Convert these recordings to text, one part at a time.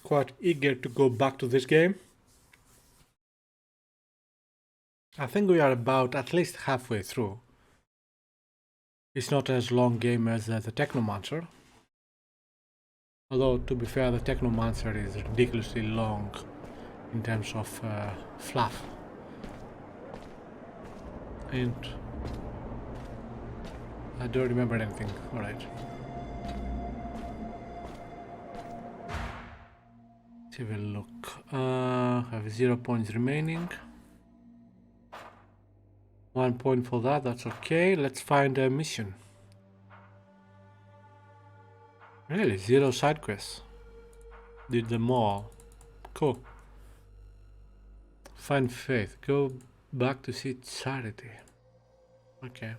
quite eager to go back to this game. I think we are about at least halfway through. It's not as long game as the Technomancer. Although, to be fair, the Technomancer is ridiculously long in terms of fluff. And I don't remember anything. Alright. Let's have a look. I have 0 points remaining. 1 point for that, that's okay. Let's find a mission. Really, 0 side quests. Did them all. Cool. Find faith. Go back to see charity. Okay.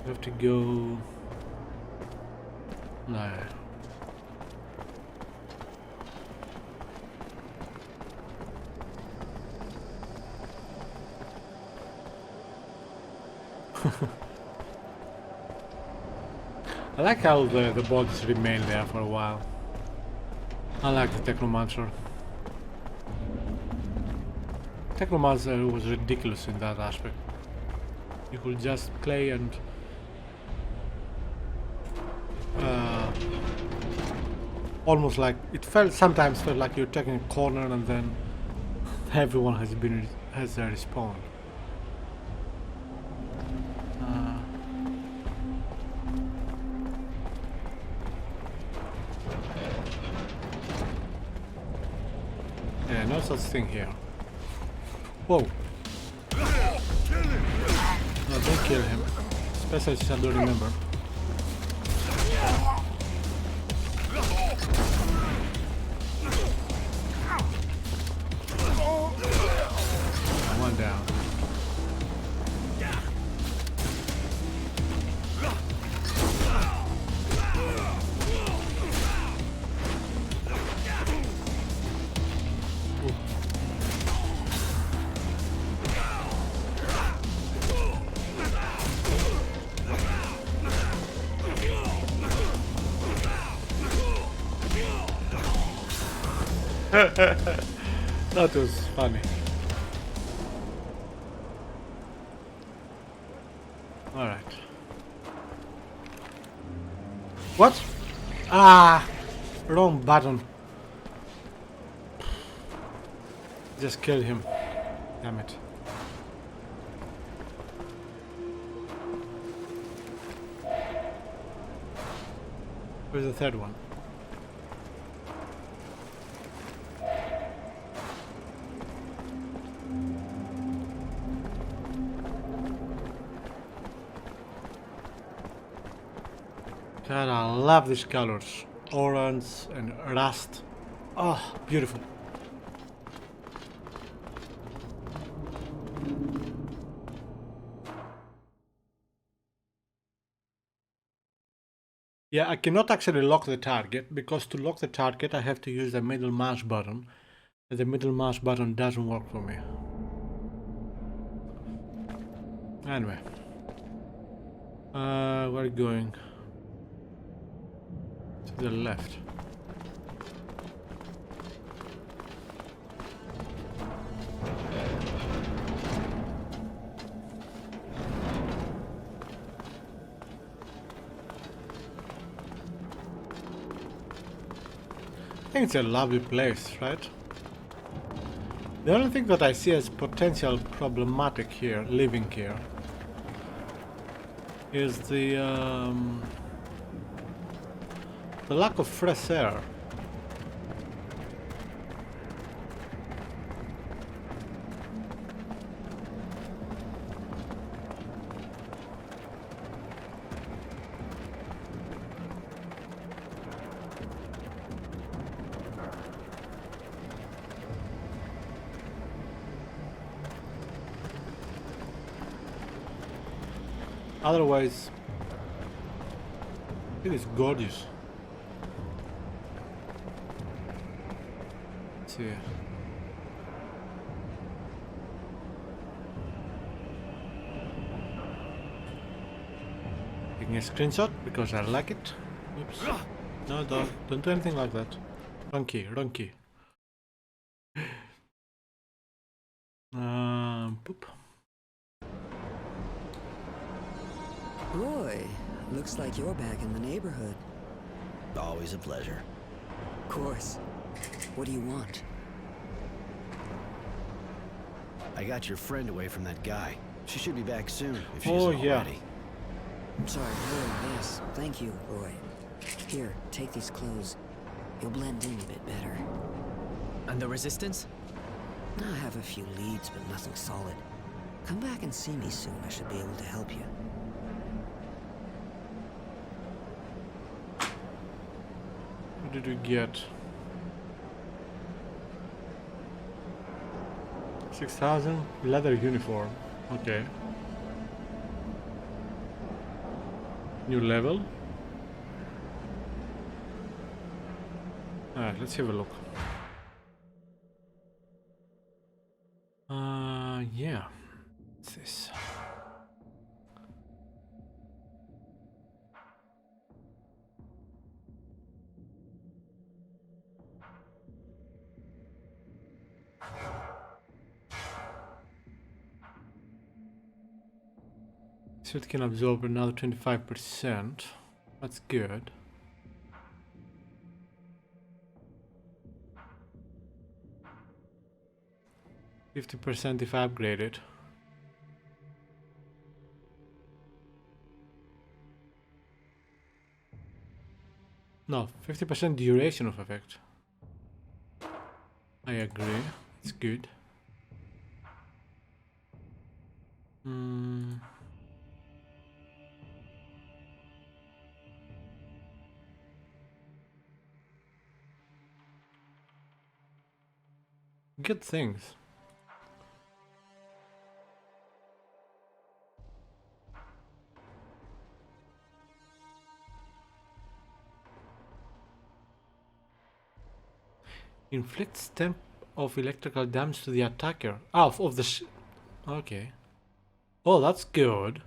We have to go... No. I like how the bodies remain there for a while. I like the Technomancer. Technomancer was ridiculous in that aspect. You could just play and almost like sometimes felt like you're taking a corner and then everyone has their respawn. Yeah, no such thing here. Whoa! No, don't kill him. Especially since I don't remember. One down. That was funny. Alright. What? Ah! Wrong button. Just killed him. Damn it. Where's the third one? God, I love these colors. Orange and rust. Oh, beautiful. Yeah, I cannot actually lock the target, because to lock the target I have to use the middle mouse button, and the middle mouse button doesn't work for me. Anyway. Where are you going? To the left. I think it's a lovely place, right? The only thing that I see as potential problematic here, living here, is the lack of fresh air. Otherwise, it is gorgeous. Let's see. Taking a screenshot because I like it. Oops. No, don't do anything like that. Wrong key, wrong key. Boop. Roy, looks like you're back in the neighborhood. Always a pleasure. Of course. What do you want? I got your friend away from that guy. She should be back soon, if she Oh, isn't yeah. already. I'm sorry, Roy, yes. Thank you, Roy. Here, take these clothes. You'll blend in a bit better. And the resistance? I have a few leads, but nothing solid. Come back and see me soon. I should be able to help you. What did we get? 6,000 leather uniform. Okay. New level. Alright, let's have a look. Yeah. What's this? So it can absorb another 25%. That's good. %50% if I upgrade it. No, 50% duration of effect. I agree. It's good. Good things. Inflicts temp of electrical damage to the attacker. Ah, of the okay. Oh, that's good.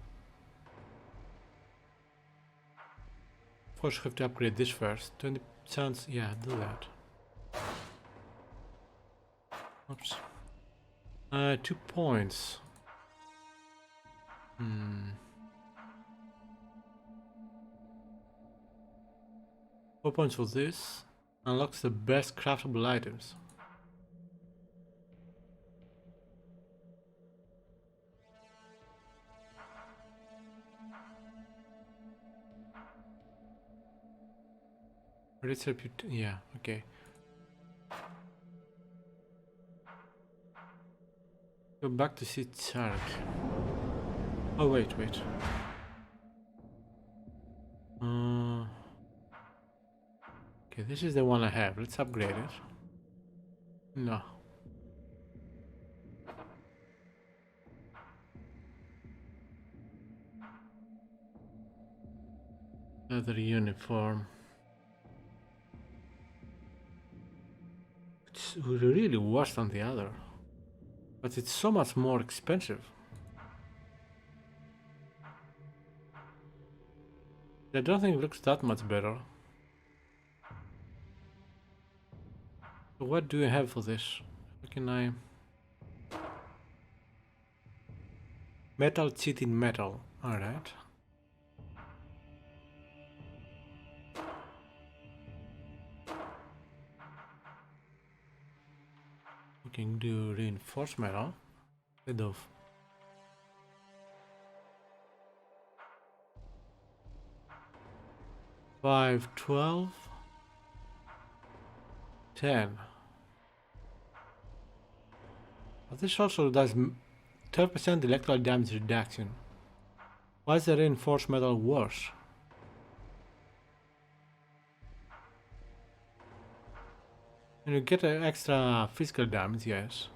Of course, you have to upgrade this first. 20 chance. Yeah, do that. Oops. 2 points. 4 points for this. Unlocks the best craftable items. Yeah, okay. Go back to see Chark. Oh, wait. Okay, this is the one I have. Let's upgrade it. No. Leather uniform. It's really worse than the other. But it's so much more expensive. I don't think it looks that much better. So what do you have for this? How can I... Metal cheating metal. Alright. We can do reinforced metal. Instead of... 5, 12, 10. But this also does 12% electrical damage reduction. Why is the reinforced metal worse? And you get an extra physical damage, yes.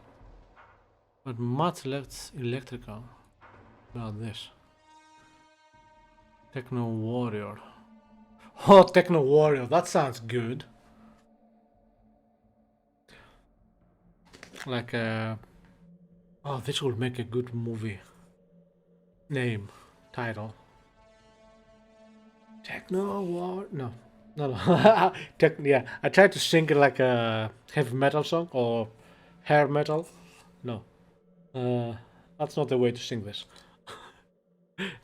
But much less electrical. About this. Techno Warrior. Oh, Techno Warrior, that sounds good. Like oh, this will make a good movie. Name, title. Techno War. No. No, no. Yeah, I tried to sing it like a heavy metal song or hair metal. No, that's not the way to sing this.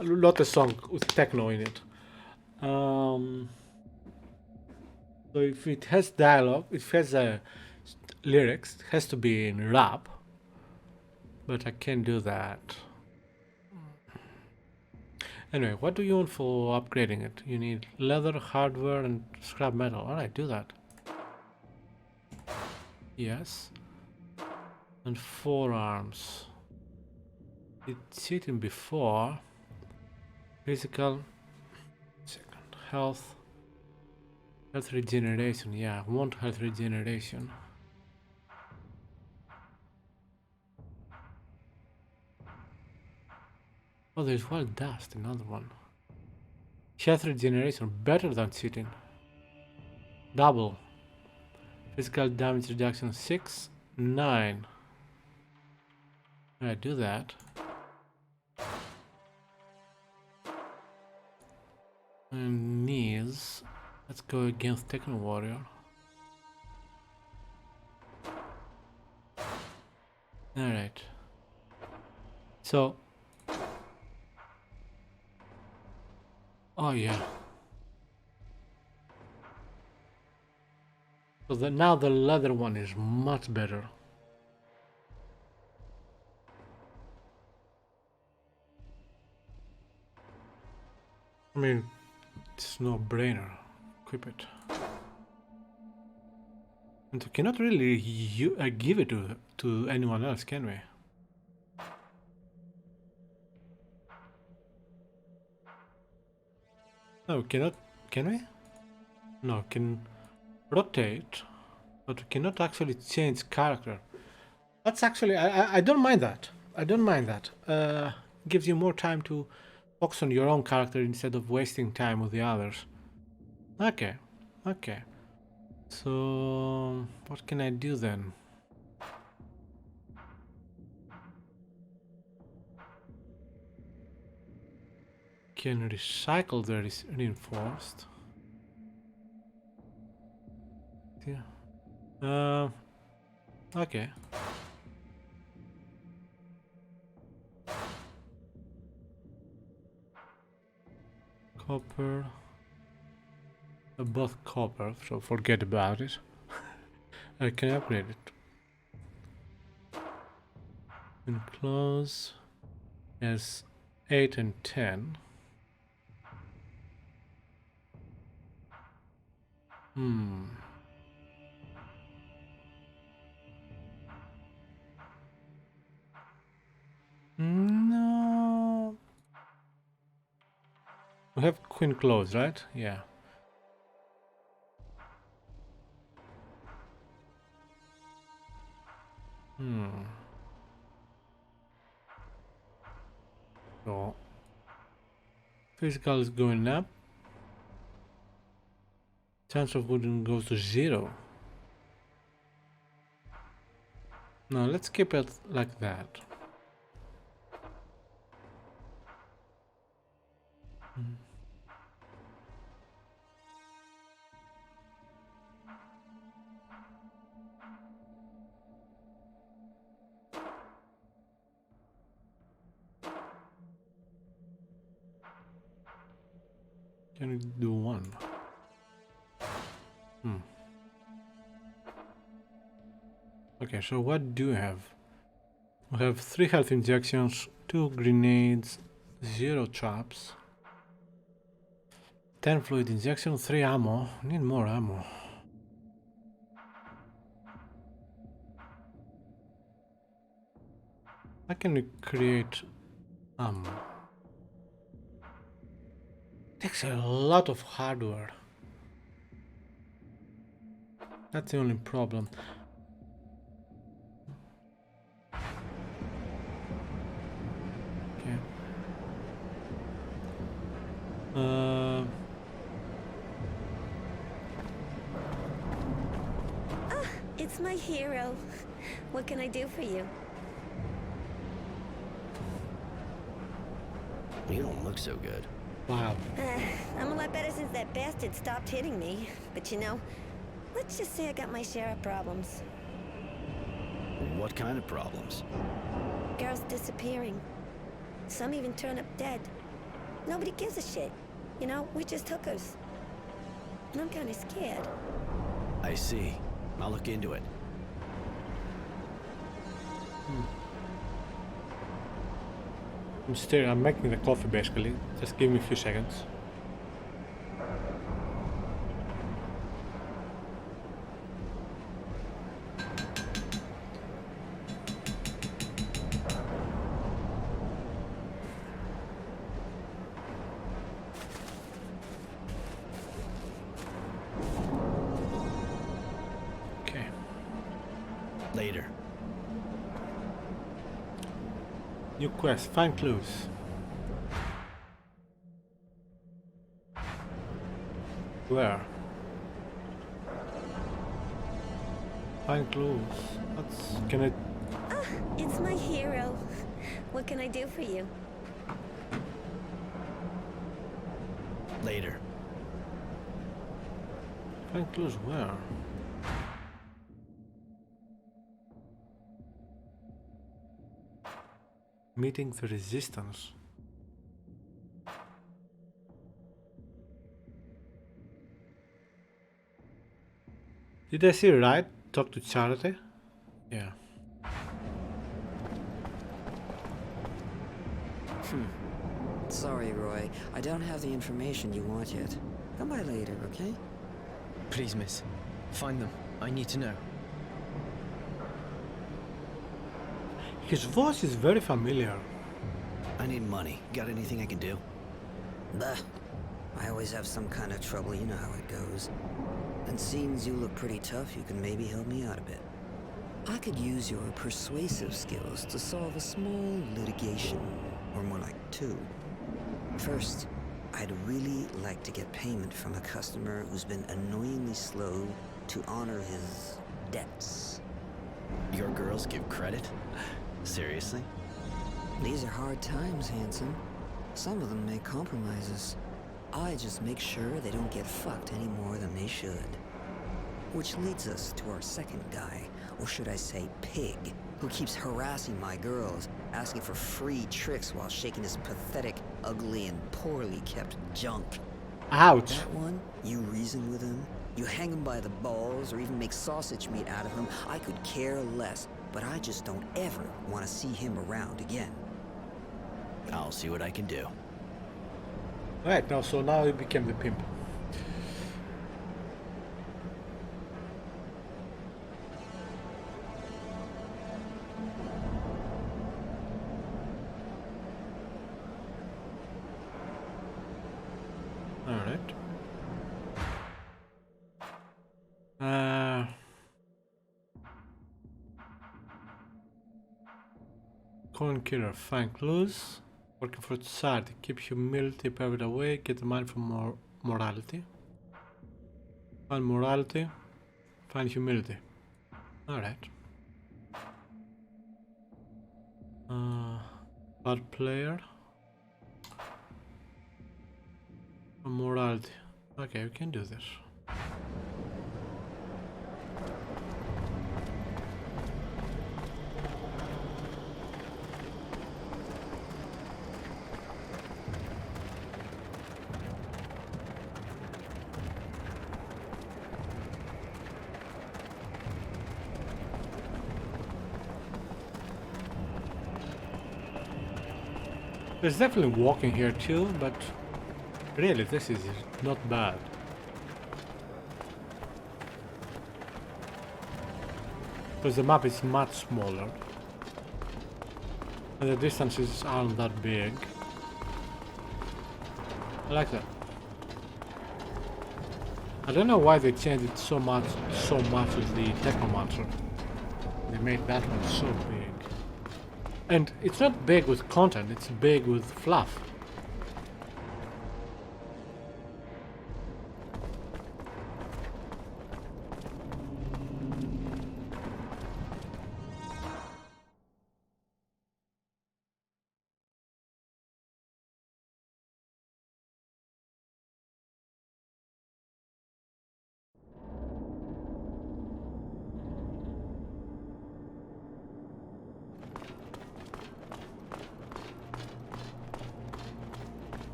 Not a song with techno in it. So if it has dialogue, if it has lyrics, it has to be in rap. But I can't do that. Anyway, what do you want for upgrading it? You need leather, hardware, and scrap metal. Alright, do that. Yes. And forearms. It's hidden before. Physical. Second. Health. Health regeneration. Yeah, I want health regeneration. Oh, there's wild dust, another one. Health regeneration, better than cheating. Double. Physical damage reduction 6, 9. I do that. And knees. Let's go against Techno Warrior. Alright. So. Oh yeah. So now the leather one is much better. I mean, it's no brainer. Equip it. And we cannot really give it to anyone else, can we? No, we cannot. Can we? No, we can rotate, but we cannot actually change character. That's actually I don't mind that. I don't mind that. Gives you more time to focus on your own character instead of wasting time with the others. Okay, okay. So what can I do then? Can recycle the reinforced. Yeah. Okay. Copper. Both copper, so forget about it. I can upgrade it. And close as 8 and 10. No. We have Queen close, right? Yeah. So physical is going up. Chance of wooden goes to 0. No, let's keep it like that. Can we do one? Okay, so what do we have? We have 3 health injections, 2 grenades, 0 traps, 10 fluid injection, 3 ammo. Need more ammo. How can we create ammo? Takes a lot of hardware. That's the only problem. Okay. It's my hero. What can I do for you? You don't look so good. Wow. I'm a lot better since that bastard stopped hitting me. But you know, let's just say I got my share of problems. What kind of problems? Girls disappearing. Some even turn up dead. Nobody gives a shit. You know, we're just hookers. And I'm kind of scared. I see. I'll look into it. I'm making the coffee basically. Just give me a few seconds. Okay. Later. New quest. Find clues. Where? Find clues. Can I? Ah, it's my hero. What can I do for you? Later. Find clues where? Meeting the resistance. Did I see right? Talk to Charity? Yeah. Sorry, Roy. I don't have the information you want yet. Come by later, okay? Please, miss. Find them. I need to know. His voice is very familiar. I need money. Got anything I can do? Bah. I always have some kind of trouble, you know how it goes. And seeing you look pretty tough, you can maybe help me out a bit. I could use your persuasive skills to solve a small litigation, or more like two. First, I'd really like to get payment from a customer who's been annoyingly slow to honor his debts. Your girls give credit? Seriously? These are hard times, Hanson. Some of them make compromises. I just make sure they don't get fucked any more than they should. Which leads us to our second guy, or should I say pig, who keeps harassing my girls, asking for free tricks while shaking his pathetic, ugly, and poorly kept junk. Ouch. That one, you reason with him, you hang him by the balls, or even make sausage meat out of him, I could care less, but I just don't ever want to see him around again. I'll see what I can do. Right, now so now he became the pimp. Alright. Coin killer, find clues. Working for society, keep humility paved away, get the money from morality. Find morality, find humility. Alright. Bad player. Morality. Okay, we can do this. There's definitely walking here too, but really this is not bad. Because the map is much smaller. And the distances aren't that big. I like that. I don't know why they changed it so much with the Technomancer. They made that one so big. And it's not big with content, it's big with fluff.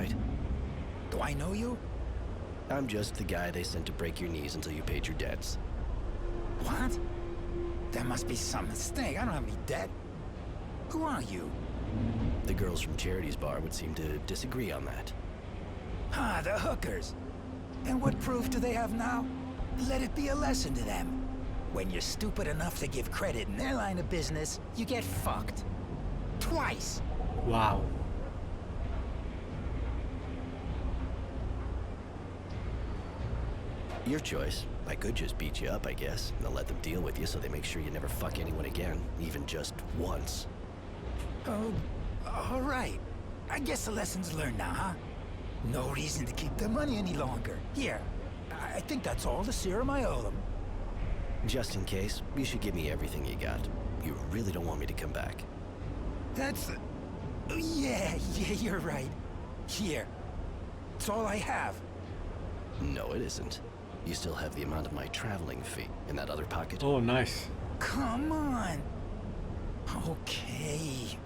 right? Do I know you? I'm just the guy they sent to break your knees until you paid your debts. What? There must be some mistake. I don't have any debt. Who are you? The girls from Charity's bar would seem to disagree on that. Ah, the hookers. And what proof do they have now? Let it be a lesson to them. When you're stupid enough to give credit in their line of business, you get fucked. Twice. Wow. Your choice. I could just beat you up, I guess, and I'll let them deal with you so they make sure you never fuck anyone again, even just once. Oh, all right. I guess the lesson's learned now, huh? No reason to keep the money any longer. Here, I think that's all the serum I owe them. Just in case, you should give me everything you got. You really don't want me to come back. That's... Yeah, you're right. Here. It's all I have. No, it isn't. You still have the amount of my traveling fee in that other pocket. Oh, nice. Come on. Okay.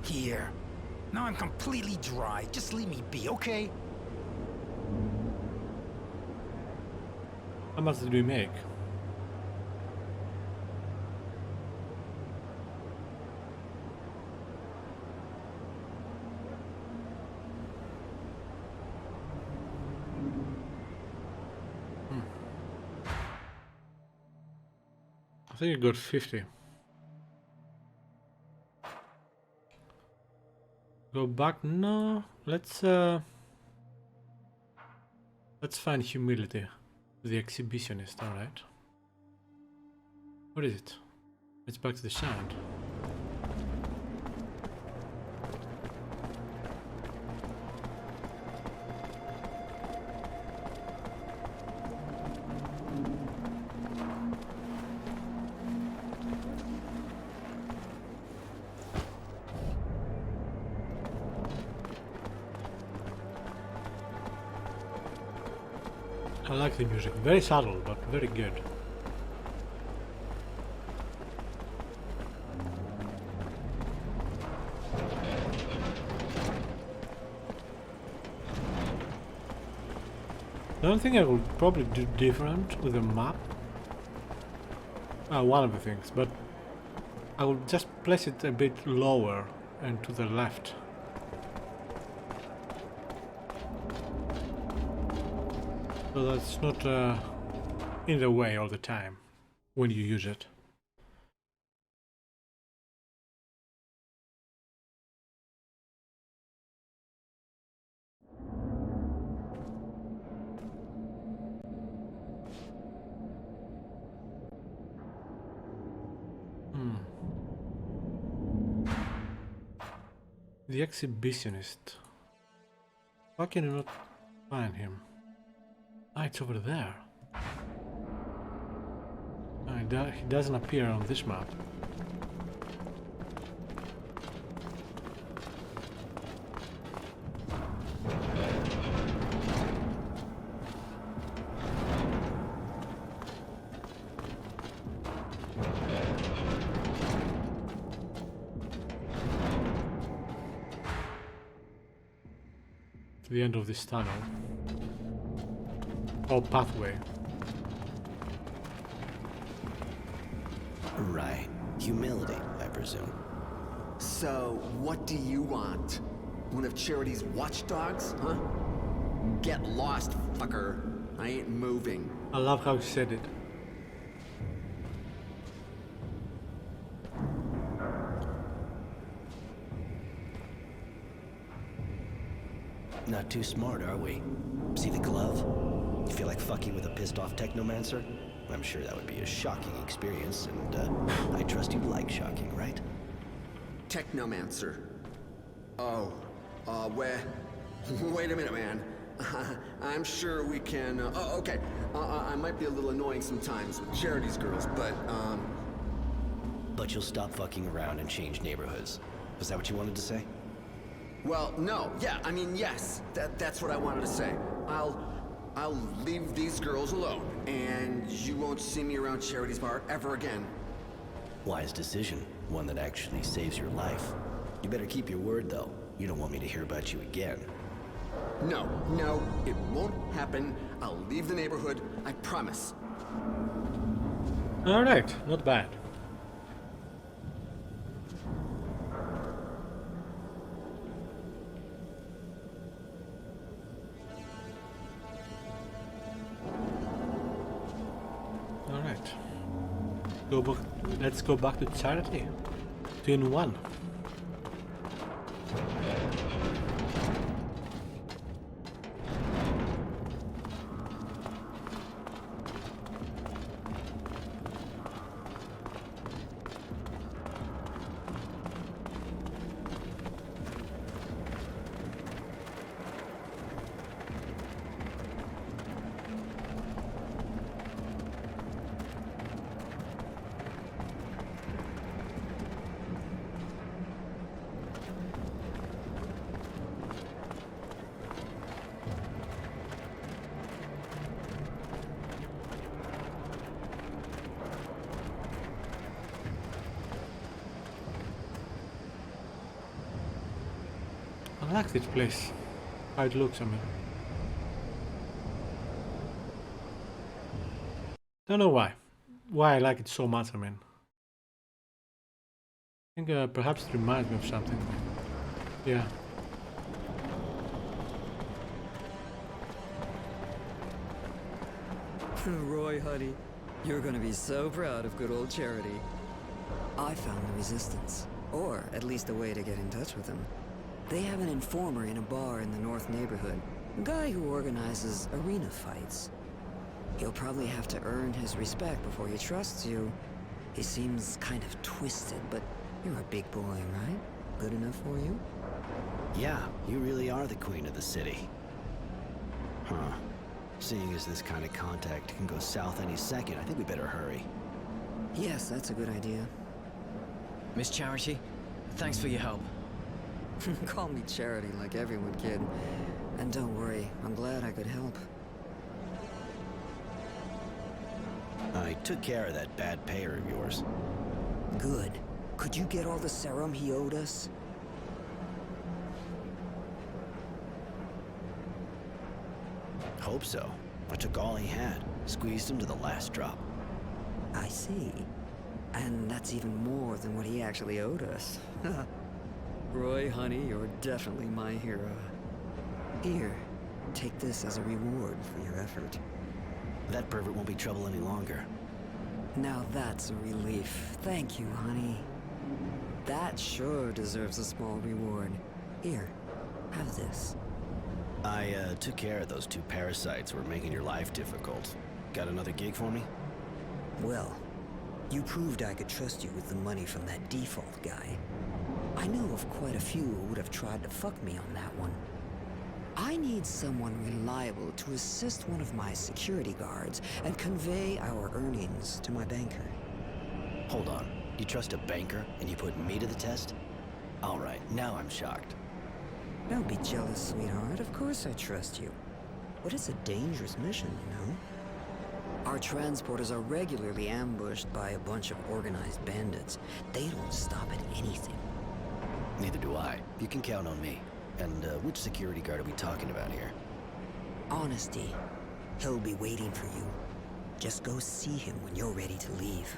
Here. Now I'm completely dry. Just leave me be, okay? How much did we make? I think you got 50. Go back? No. Let's find humility. The exhibitionist, alright. What is it? It's back to the sound. I like the music, very subtle but very good. The only thing I would probably do different with the map, one of the things, but I would just place it a bit lower and to the left. So that's not in the way all the time when you use it. The exhibitionist. Why can you not find him? Ah, it's over there. He doesn't appear on this map. To the end of this tunnel. Or pathway. Right. Humility, I presume. So, what do you want? One of Charity's watchdogs, huh? Get lost, fucker. I ain't moving. I love how he said it. Not too smart, are we? See the glove? You feel like fucking with a pissed-off technomancer? I'm sure that would be a shocking experience, and I trust you'd like shocking, right? Technomancer. Oh, wait a minute, man. I'm sure we can, oh, okay. I might be a little annoying sometimes with Charity's girls, but, But you'll stop fucking around and change neighborhoods. Was that what you wanted to say? well, no. Yeah, I mean, yes. That's what I wanted to say. I'll leave these girls alone, and you won't see me around Charity's bar ever again. Wise decision. One that actually saves your life. You better keep your word, though. You don't want me to hear about you again. No, no, it won't happen. I'll leave the neighborhood, I promise. Alright, not bad. Alright. Let's go back to Charity. 2 in 1. I like this place. How it looks, I mean. Don't know why. Why I like it so much, I mean. I think perhaps it reminds me of something. Yeah. Roy, honey, you're gonna be so proud of good old Charity. I found the Resistance, or at least a way to get in touch with them. They have an informer in a bar in the North neighborhood, a guy who organizes arena fights. You'll probably have to earn his respect before he trusts you. He seems kind of twisted, but you're a big boy, right? Good enough for you? Yeah, you really are the queen of the city. Huh. Seeing as this kind of contact can go south any second, I think we better hurry. Yes, that's a good idea. Miss Charity, thanks for your help. Call me Charity like everyone, kid. And don't worry, I'm glad I could help. I took care of that bad payer of yours. Good. Could you get all the serum he owed us? Hope so. I took all he had, squeezed him to the last drop. I see. And that's even more than what he actually owed us. Roy, honey, you're definitely my hero. Here, take this as a reward for your effort. That pervert won't be trouble any longer. Now that's a relief. Thank you, honey. That sure deserves a small reward. Here, have this. I took care of those 2 parasites who were making your life difficult. Got another gig for me? Well, you proved I could trust you with the money from that default guy. I know of quite a few who would have tried to fuck me on that one. I need someone reliable to assist one of my security guards and convey our earnings to my banker. Hold on. You trust a banker and you put me to the test? Alright, now I'm shocked. Don't be jealous, sweetheart. Of course I trust you. But it's a dangerous mission, you know? Our transporters are regularly ambushed by a bunch of organized bandits. They don't stop at anything. Neither do I. You can count on me. And which security guard are we talking about here? Honesty. He'll be waiting for you. Just go see him when you're ready to leave.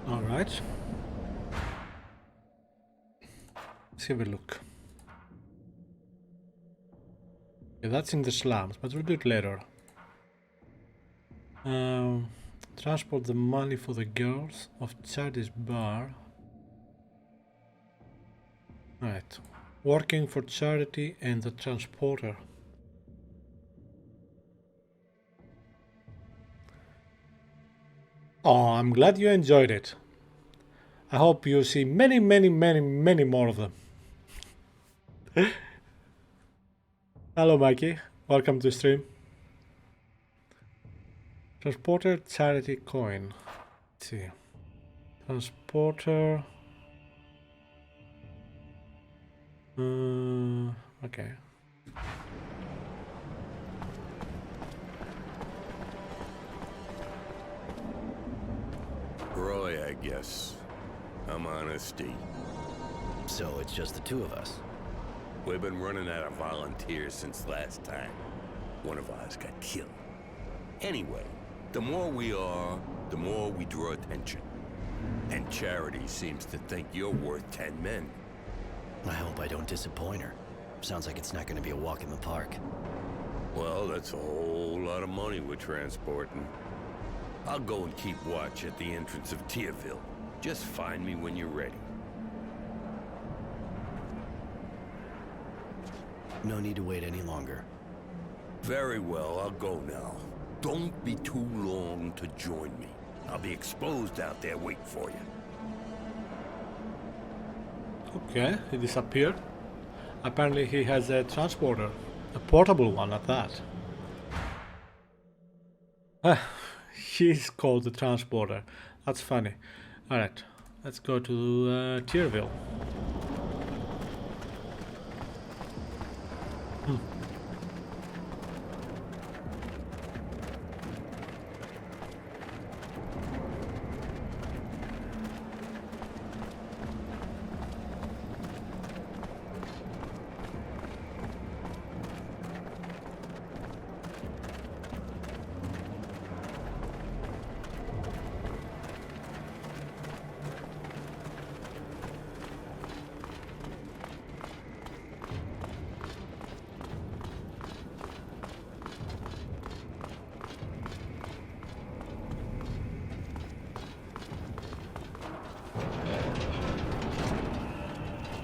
Alright. Let's have a look. Yeah, that's in the slums, but we'll do it later. Transport the money for the girls of Charity's bar. Right. Working for charity and the transporter. Oh, I'm glad you enjoyed it. I hope you see many more of them. Hello Mikey, welcome to stream. Transporter charity coin. Let's see. Transporter. Okay. Roy, I guess. I'm Honesty. So it's just the two of us. We've been running out of volunteers since last time. One of ours got killed. Anyway, the more we are, the more we draw attention. And Charity seems to think you're worth 10 men. I hope I don't disappoint her. Sounds like it's not going to be a walk in the park. Well, that's a whole lot of money we're transporting. I'll go and keep watch at the entrance of Tierville. Just find me when you're ready. No need to wait any longer. Very well, I'll go now. Don't be too long to join me. I'll be exposed out there waiting for you. Okay, he disappeared. Apparently he has a transporter. A portable one at that. He's called the transporter. That's funny. Alright, let's go to Tierville.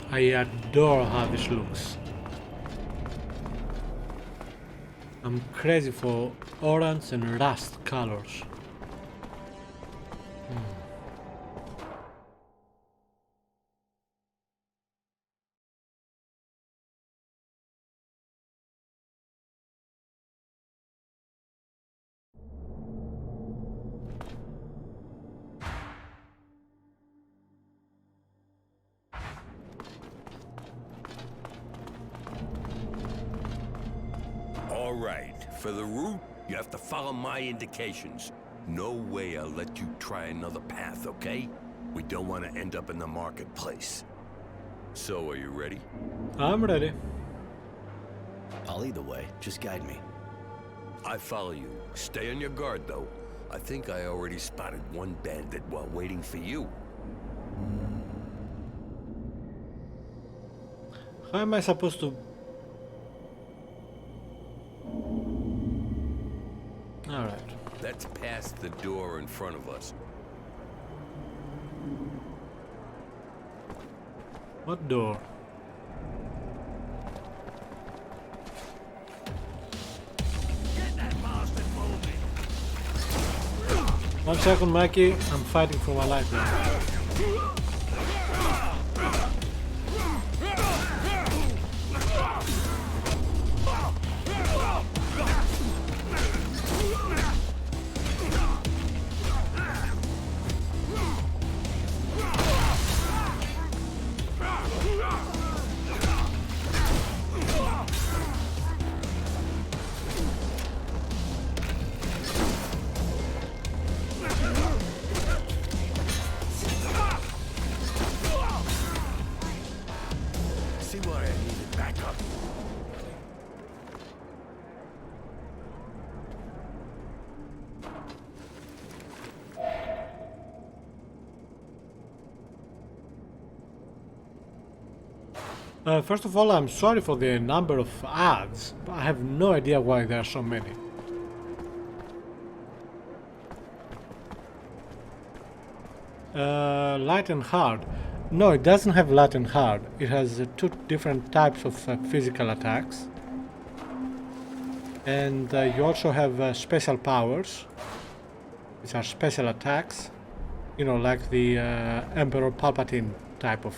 I adore how this looks. I'm crazy for orange and rust colors. All right, for the route, you have to follow my indications. No way I'll let you try another path, okay? We don't want to end up in the marketplace. So, are you ready? I'm ready. I'll lead the way. Just guide me. I follow you. Stay on your guard, though. I think I already spotted one bandit while waiting for you. How am I supposed to... Alright. That's past the door in front of us. What door? Get that bastard moving! 1 second, Mikey. I'm fighting for my life now. See why I needed backup. First of all, I'm sorry for the number of ads, but I have no idea why there are so many. Light and hard. No, it doesn't have light and hard. It has two different types of physical attacks. And you also have special powers, which are special attacks. You know, like the Emperor Palpatine type of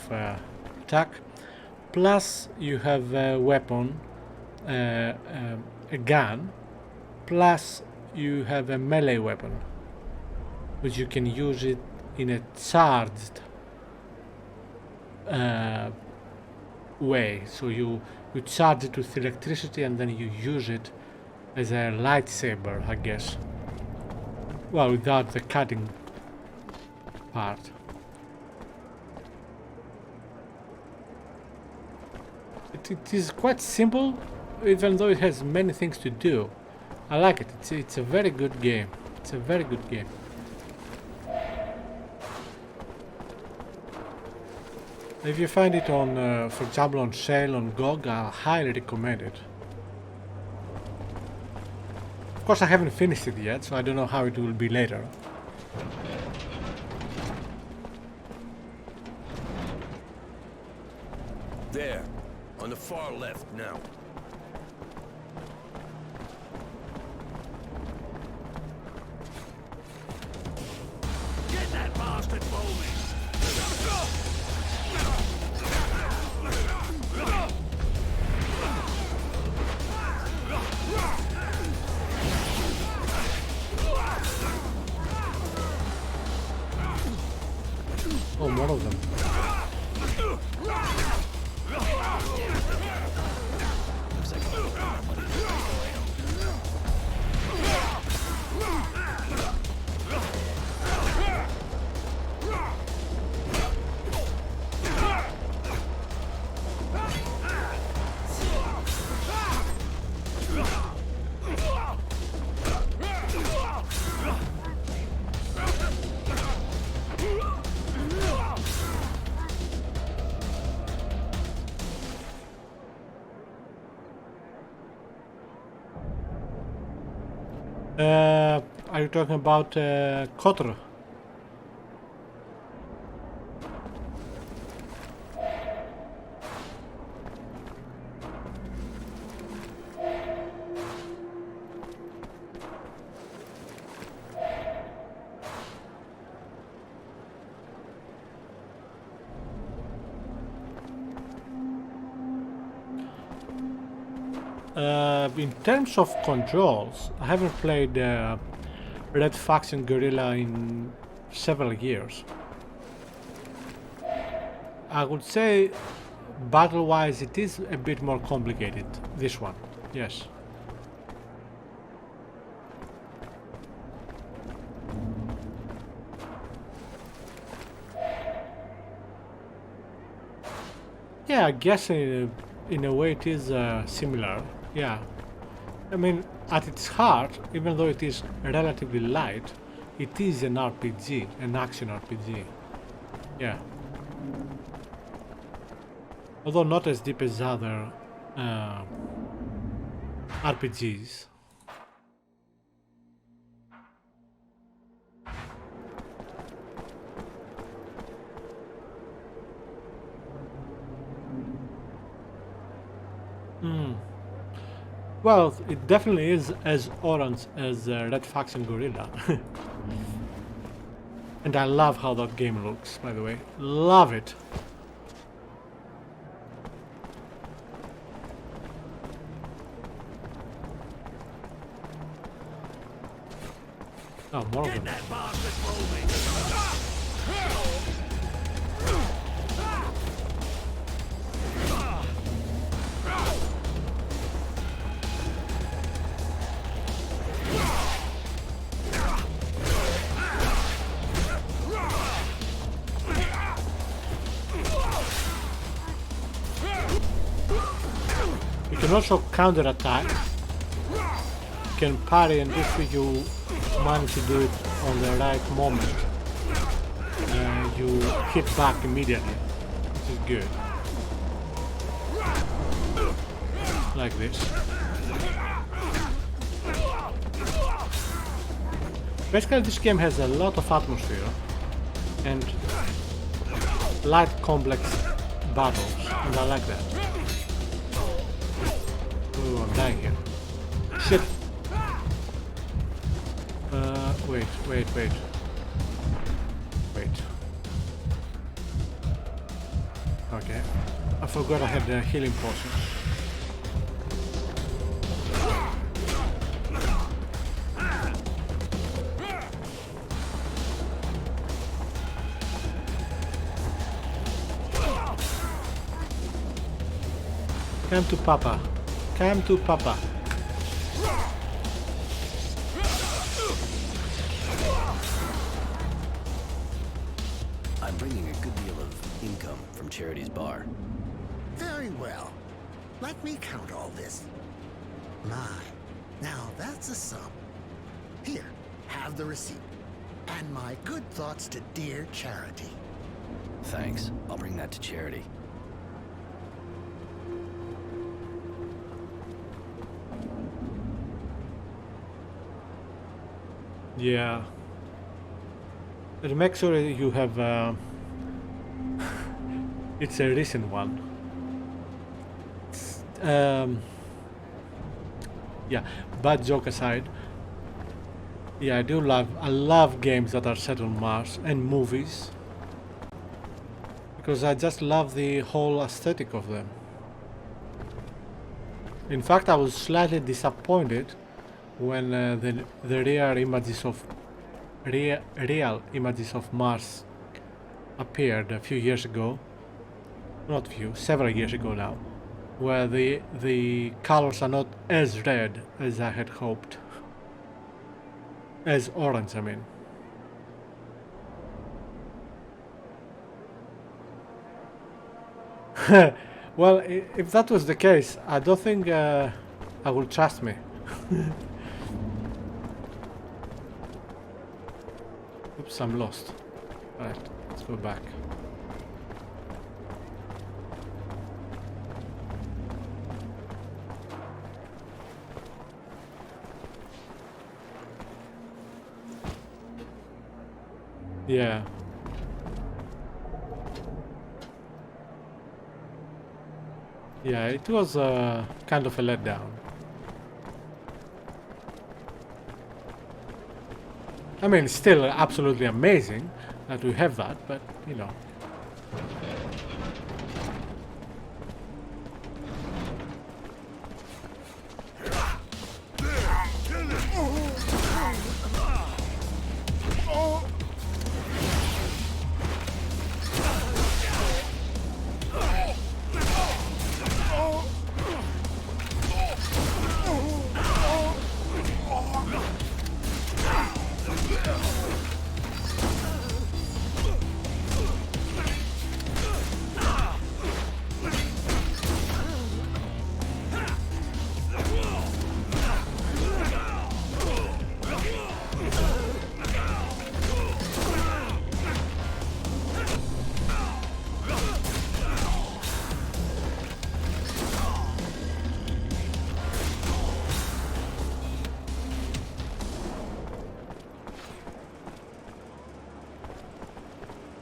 attack. Plus, you have a weapon, a gun. Plus, you have a melee weapon, which you can use it in a charged way. So you charge it with electricity and then you use it as a lightsaber, I guess. Well, without the cutting part. It is quite simple, even though it has many things to do. I like it. It's a very good game. It's a very good game. If you find it on, for example, on sale on GOG, I highly recommend it. Of course, I haven't finished it yet, so I don't know how it will be later. There, on the far left now. Get that bastard moving! Oh, one of them. Are you talking about KOTOR? In terms of controls, I haven't played Red Faction Guerrilla in several years. I would say battle-wise it is a bit more complicated, this one, yes. Yeah, I guess in a way it is similar, yeah. I mean, at its heart, even though it is relatively light, it is an RPG, an action RPG. Yeah. Although not as deep as other RPGs. Well, it definitely is as orange as Red Faction Guerrilla. And I love how that game looks, by the way. Love it. Oh, more of them. You can also counter attack. You can parry, and if you manage to do it on the right moment, you hit back immediately, which is good. Like this. Basically, this game has a lot of atmosphere, and light complex battles, and I like that. Ooh, I'm dying here. Shit! Wait. Okay. I forgot I had the healing potion. Come to Papa. Come to Papa. I'm bringing a good deal of income from Charity's bar. Very well. Let me count all this. My, now that's a sum. Here, have the receipt. And my good thoughts to dear Charity. Thanks. I'll bring that to Charity. Yeah. But make sure you have it's a recent one. Yeah, bad joke aside. Yeah, I love games that are set on Mars and movies. Because I just love the whole aesthetic of them. In fact, I was slightly disappointed when the real images of Mars appeared a few years ago. Not few, several years ago now, where the colors are not as red as I had hoped. As orange, I mean. Well, if that was the case, I don't think I will trust me. Oops, I'm lost. Alright, let's go back. Yeah. Yeah, it was kind of a letdown. I mean, it's still absolutely amazing that we have that, but, you know.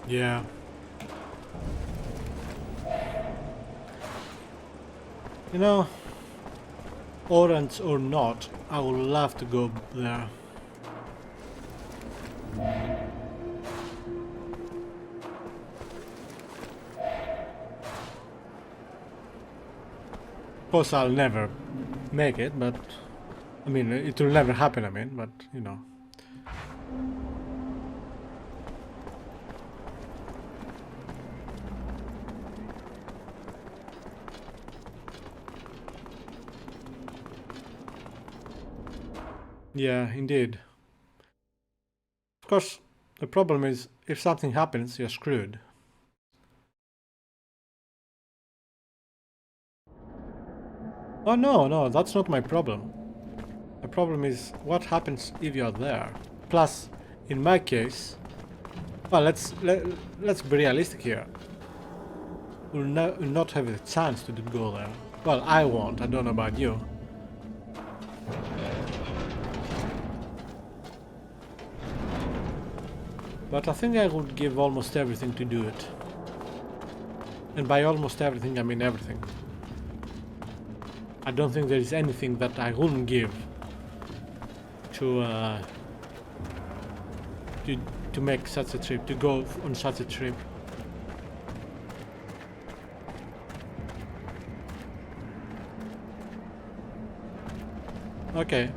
Yeah. You know, orange or not, I would love to go there. Of course, I'll never make it, but I mean, it will never happen, I mean, but you know. Yeah, indeed. Of course, the problem is, if something happens, you're screwed. Oh no, that's not my problem. The problem is, what happens if you're there? Plus, in my case, well, let's be realistic here. We'll not have the chance to go there. Well, I won't, I don't know about you. But I think I would give almost everything to do it. And by almost everything, I mean everything. I don't think there is anything that I wouldn't give to make such a trip, to go on such a trip. Okay.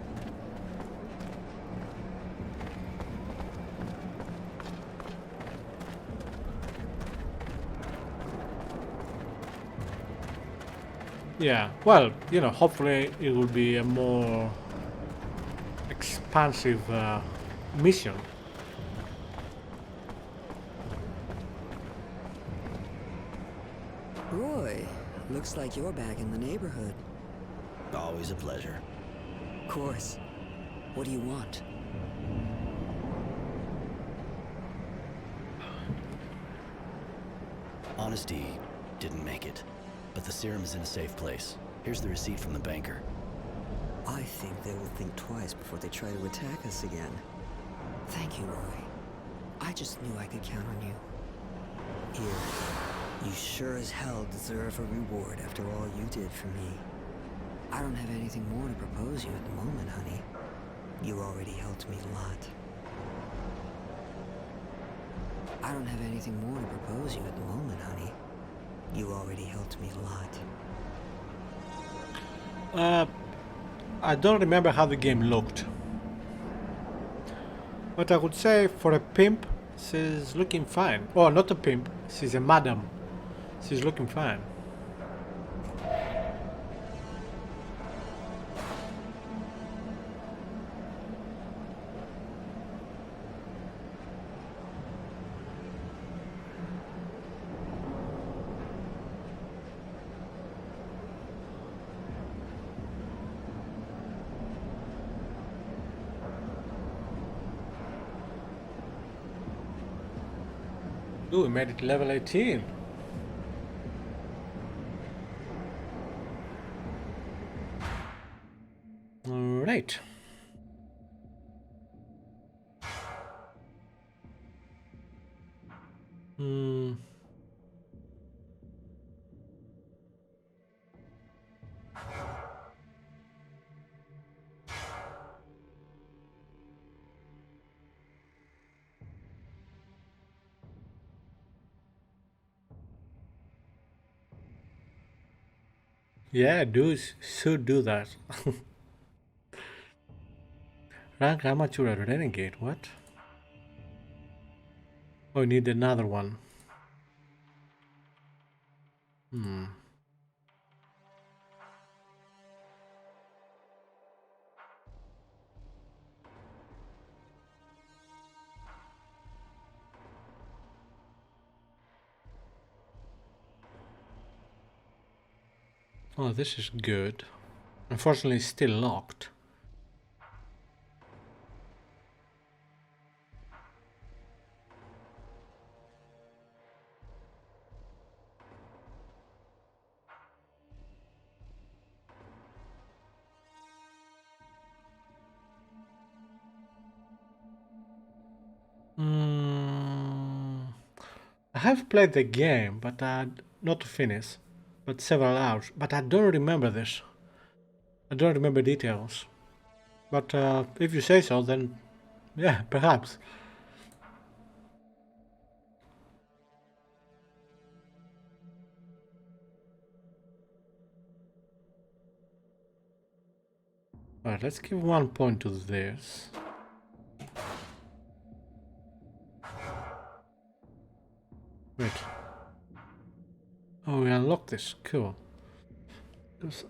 Yeah, well, you know, hopefully it will be a more expansive mission. Roy, looks like you're back in the neighborhood. Always a pleasure. Of course. What do you want? Honesty didn't make it, but the serum is in a safe place. Here's the receipt from the banker. I think they will think twice before they try to attack us again. Thank you, Roy. I just knew I could count on you. Here, you sure as hell deserve a reward after all you did for me. I don't have anything more to propose you at the moment, honey. You already helped me a lot. I don't have anything more to propose you at the moment, honey. You already helped me a lot. I don't remember how the game looked. But I would say for a pimp, she's looking fine. Oh, not a pimp, she's a madam. She's looking fine. Ooh, we made it level 18. Alright. Yeah, dudes should do that. Rank amateur at renegade, what? Oh, we need another one. Oh, this is good. Unfortunately, it's still locked. I have played the game, but not to finish, but several hours. But I don't remember this. I don't remember details. But if you say so, then yeah, perhaps. Alright, let's give 1 point to this. Wait. Oh, we unlocked this. Cool.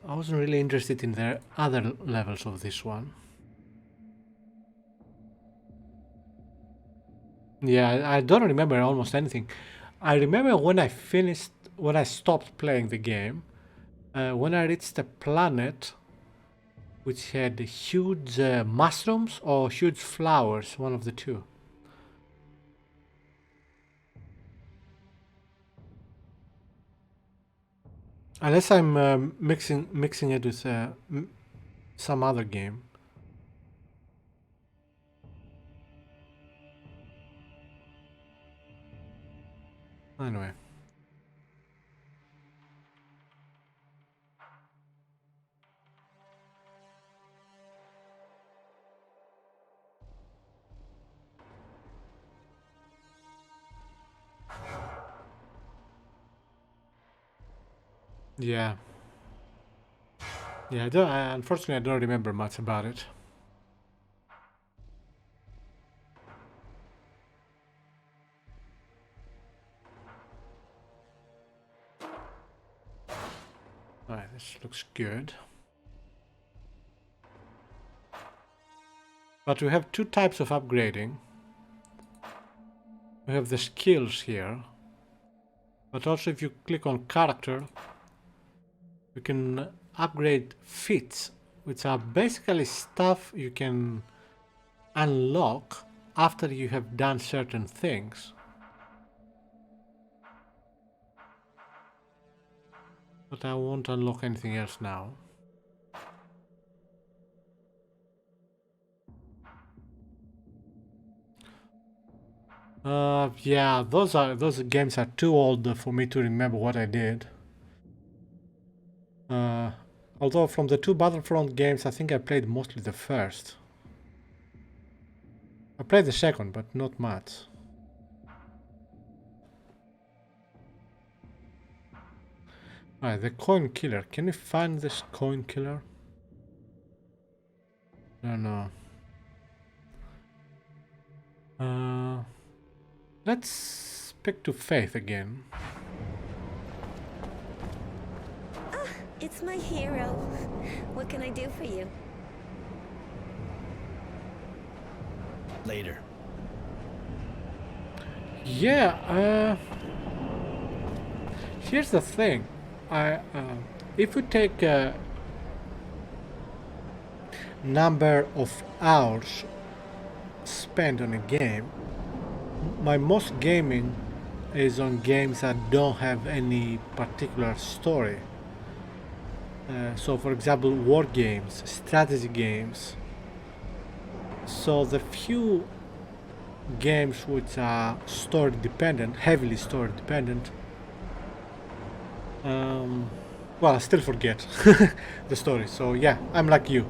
I wasn't really interested in the other levels of this one. Yeah, I don't remember almost anything. I remember when I stopped playing the game, when I reached a planet which had huge mushrooms or huge flowers, one of the two. Unless I'm mixing it with some other game. Anyway. Yeah. Yeah, unfortunately I don't remember much about it. Alright, this looks good. But we have two types of upgrading. We have the skills here. But also if you click on character, you can upgrade feats, which are basically stuff you can unlock after you have done certain things. But I won't unlock anything else now. Yeah, those games are too old for me to remember what I did. Although from the two Battlefront games, I think I played mostly the first. I played the second, but not much. Alright, the coin killer. Can you find this coin killer? I don't know. Let's speak to Faith again. Ah, it's my hero. What can I do for you? Later. Yeah, here's the thing. If you take a number of hours spent on a game, my most gaming is on games that don't have any particular story. So for example, war games, strategy games. So the few games which are story dependent, heavily story dependent, well, I still forget the story. So yeah, I'm like you.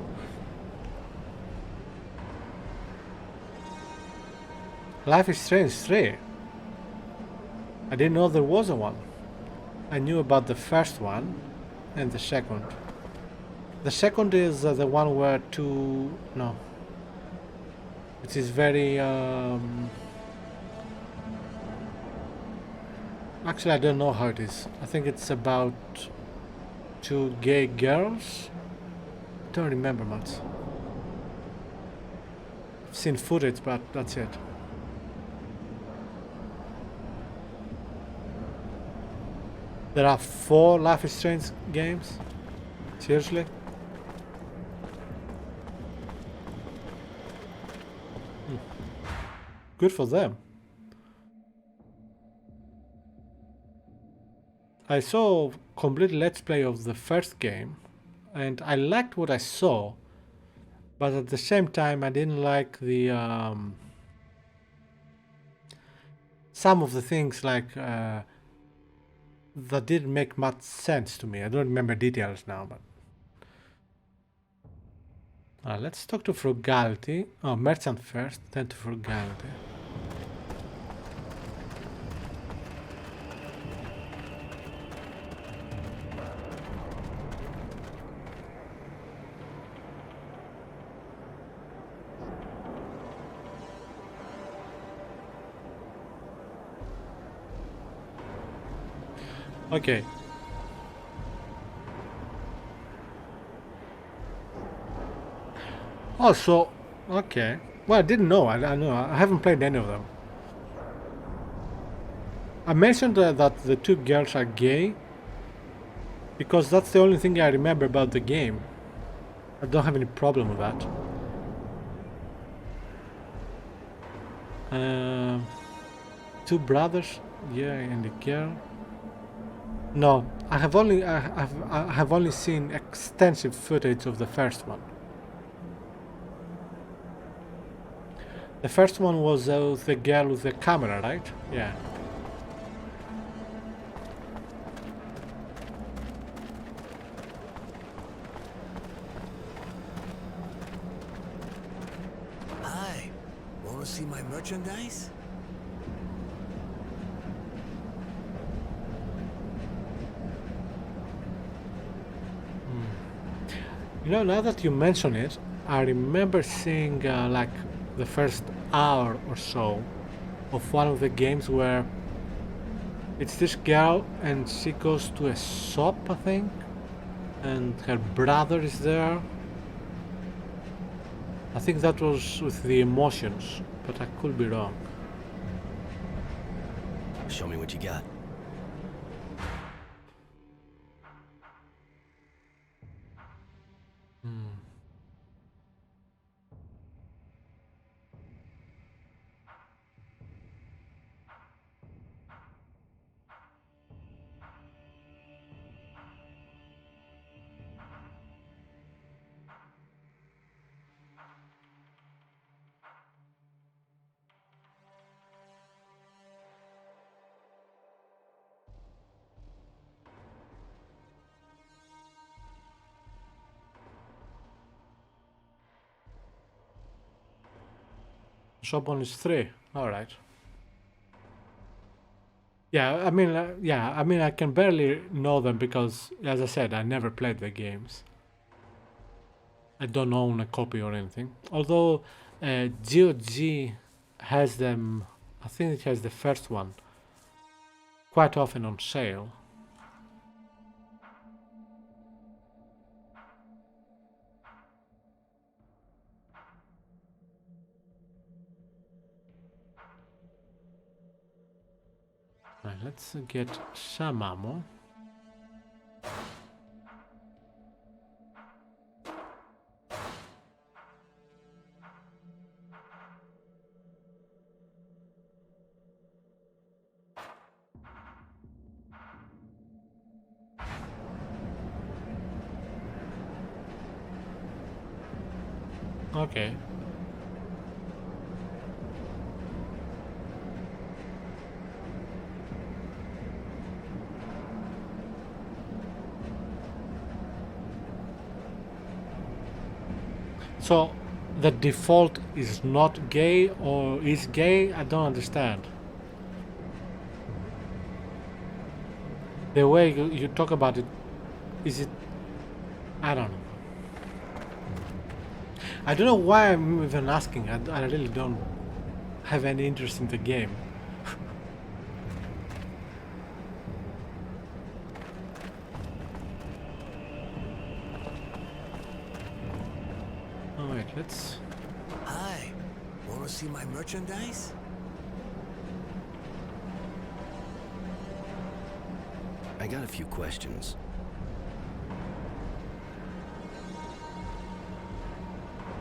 Life is Strange 3. I didn't know there was a one. I knew about the first one and the second. The second is the one where it is very actually I don't know how it is. I think it's about two gay girls. I don't remember much. I've seen footage, but that's it. There are 4 Life is Strange games? Seriously? Good for them. I saw complete let's play of the first game and I liked what I saw, but at the same time I didn't like the some of the things like that didn't make much sense to me. I don't remember details now, but let's talk to Frugality. Oh, Merchant first, then to Frugality. Okay. Oh, so okay. Well, I didn't know. I know. I haven't played any of them. I mentioned that the 2 girls are gay because that's the only thing I remember about the game. I don't have any problem with that. 2 brothers, yeah, and a girl. No, I have only seen extensive footage of the first one. The first one was the girl with the camera, right? Yeah. Hi, wanna see my merchandise? You know, now that you mention it, I remember seeing like the first hour or so of one of the games where it's this girl and she goes to a shop, I think, and her brother is there. I think that was with the emotions, but I could be wrong. Show me what you got. Shop one is 3. Alright. Yeah, I mean, I can barely know them because, as I said, I never played the games. I don't own a copy or anything. Although GOG has them, I think it has the first one quite often on sale. Right, let's get some ammo. Okay. So the default is not gay or is gay? I don't understand. The way you talk about it, is it? I don't know. I don't know why I'm even asking. I really don't have any interest in the game. Oh wait, let's... Hi, wanna see my merchandise? I got a few questions.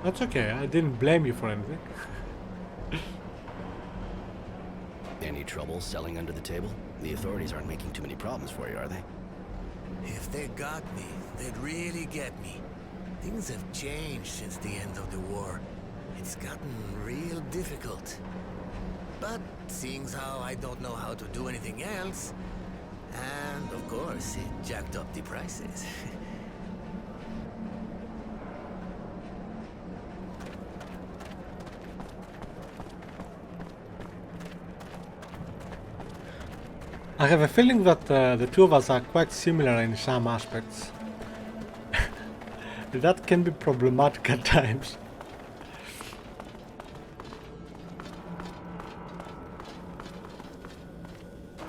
That's okay, I didn't blame you for anything. Any trouble selling under the table? The authorities aren't making too many problems for you, are they? If they got me, they'd really get me. Things have changed since the end of the war. It's gotten real difficult. But seeing how I don't know how to do anything else, and of course, it jacked up the prices. I have a feeling that the two of us are quite similar in some aspects. That can be problematic at times.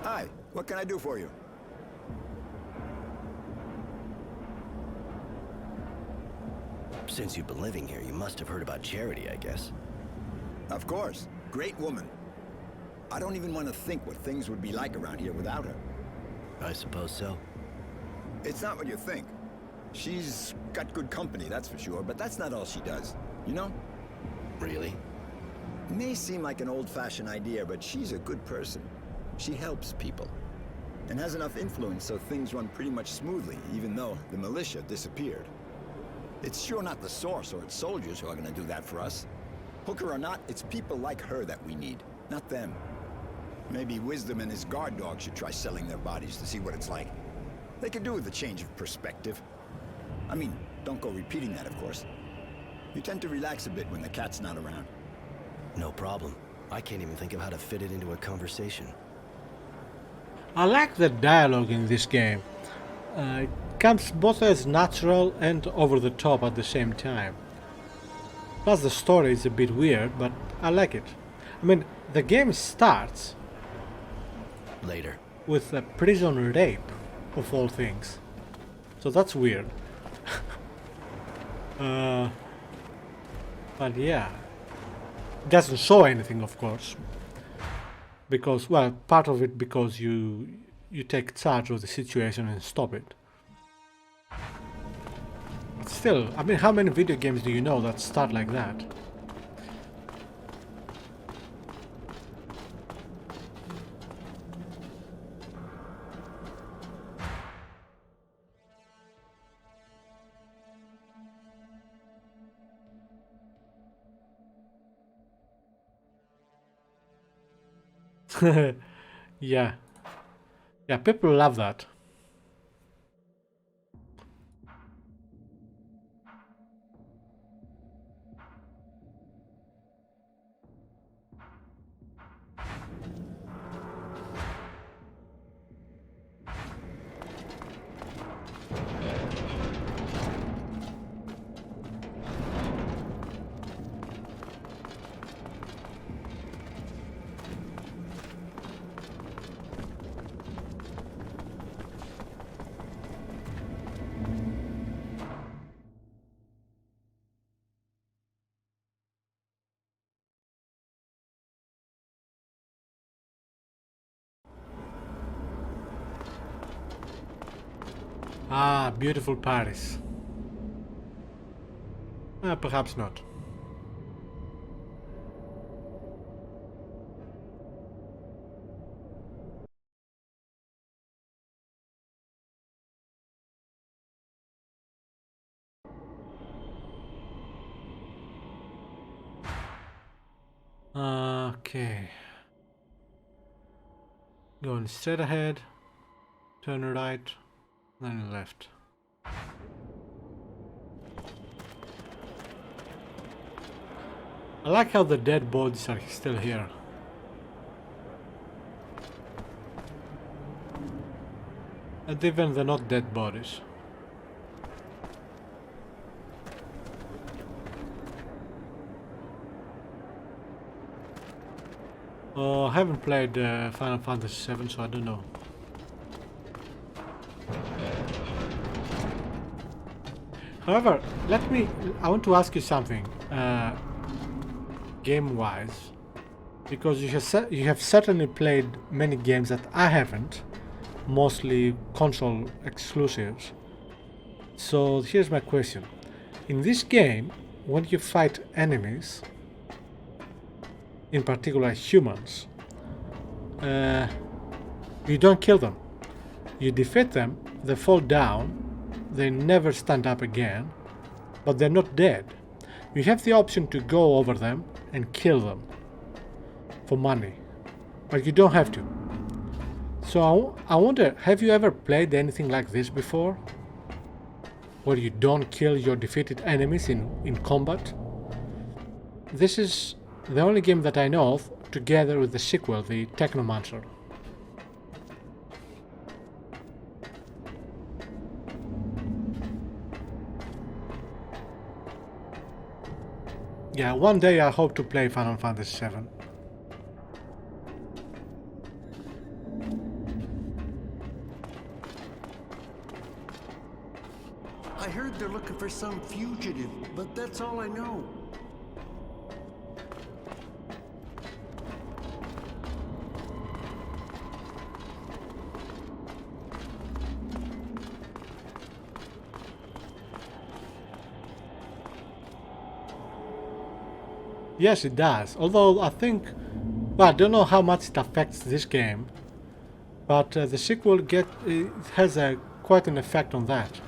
Hi, what can I do for you? Since you've been living here, you must have heard about Charity, I guess. Of course. Great woman. I don't even want to think what things would be like around here without her. I suppose so. It's not what you think. She's got good company, that's for sure, but that's not all she does. You know? Really? It may seem like an old-fashioned idea, but she's a good person. She helps people. And has enough influence so things run pretty much smoothly, even though the militia disappeared. It's sure not the Source or its soldiers who are gonna do that for us. Hooker or not, it's people like her that we need, not them. Maybe Wisdom and his guard dog should try selling their bodies to see what it's like. They could do with a change of perspective. I mean, don't go repeating that, of course. You tend to relax a bit when the cat's not around. No problem. I can't even think of how to fit it into a conversation. I like the dialogue in this game. comes both as natural and over the top at the same time. Plus the story is a bit weird, but I like it. I mean, the game starts Later. with a prison rape, of all things. So that's weird. But yeah, it doesn't show anything, of course, because, well, part of it because you take charge of the situation and stop it. But still, I mean, how many video games do you know that start like that? Yeah. Yeah, people love that. Ah, beautiful Paris. Perhaps not. Okay. Going straight ahead, turn right, then left. I like how the dead bodies are still here. And even the not dead bodies. I haven't played Final Fantasy VII, so I don't know. However, I want to ask you something, game-wise, because you have certainly played many games that I haven't, mostly console exclusives. So here's my question. In this game, when you fight enemies, in particular humans, you don't kill them. You defeat them, they fall down, they never stand up again, but they're not dead. You have the option to go over them and kill them for money, but you don't have to. So I wonder, have you ever played anything like this before? Where you don't kill your defeated enemies in combat? This is the only game that I know of, together with the sequel, the Technomancer. Yeah, one day I hope to play Final Fantasy VII. I heard they're looking for some fugitive, but that's all I know. Yes, it does. Although I think, well, I don't know how much it affects this game, but the sequel has quite an effect on that.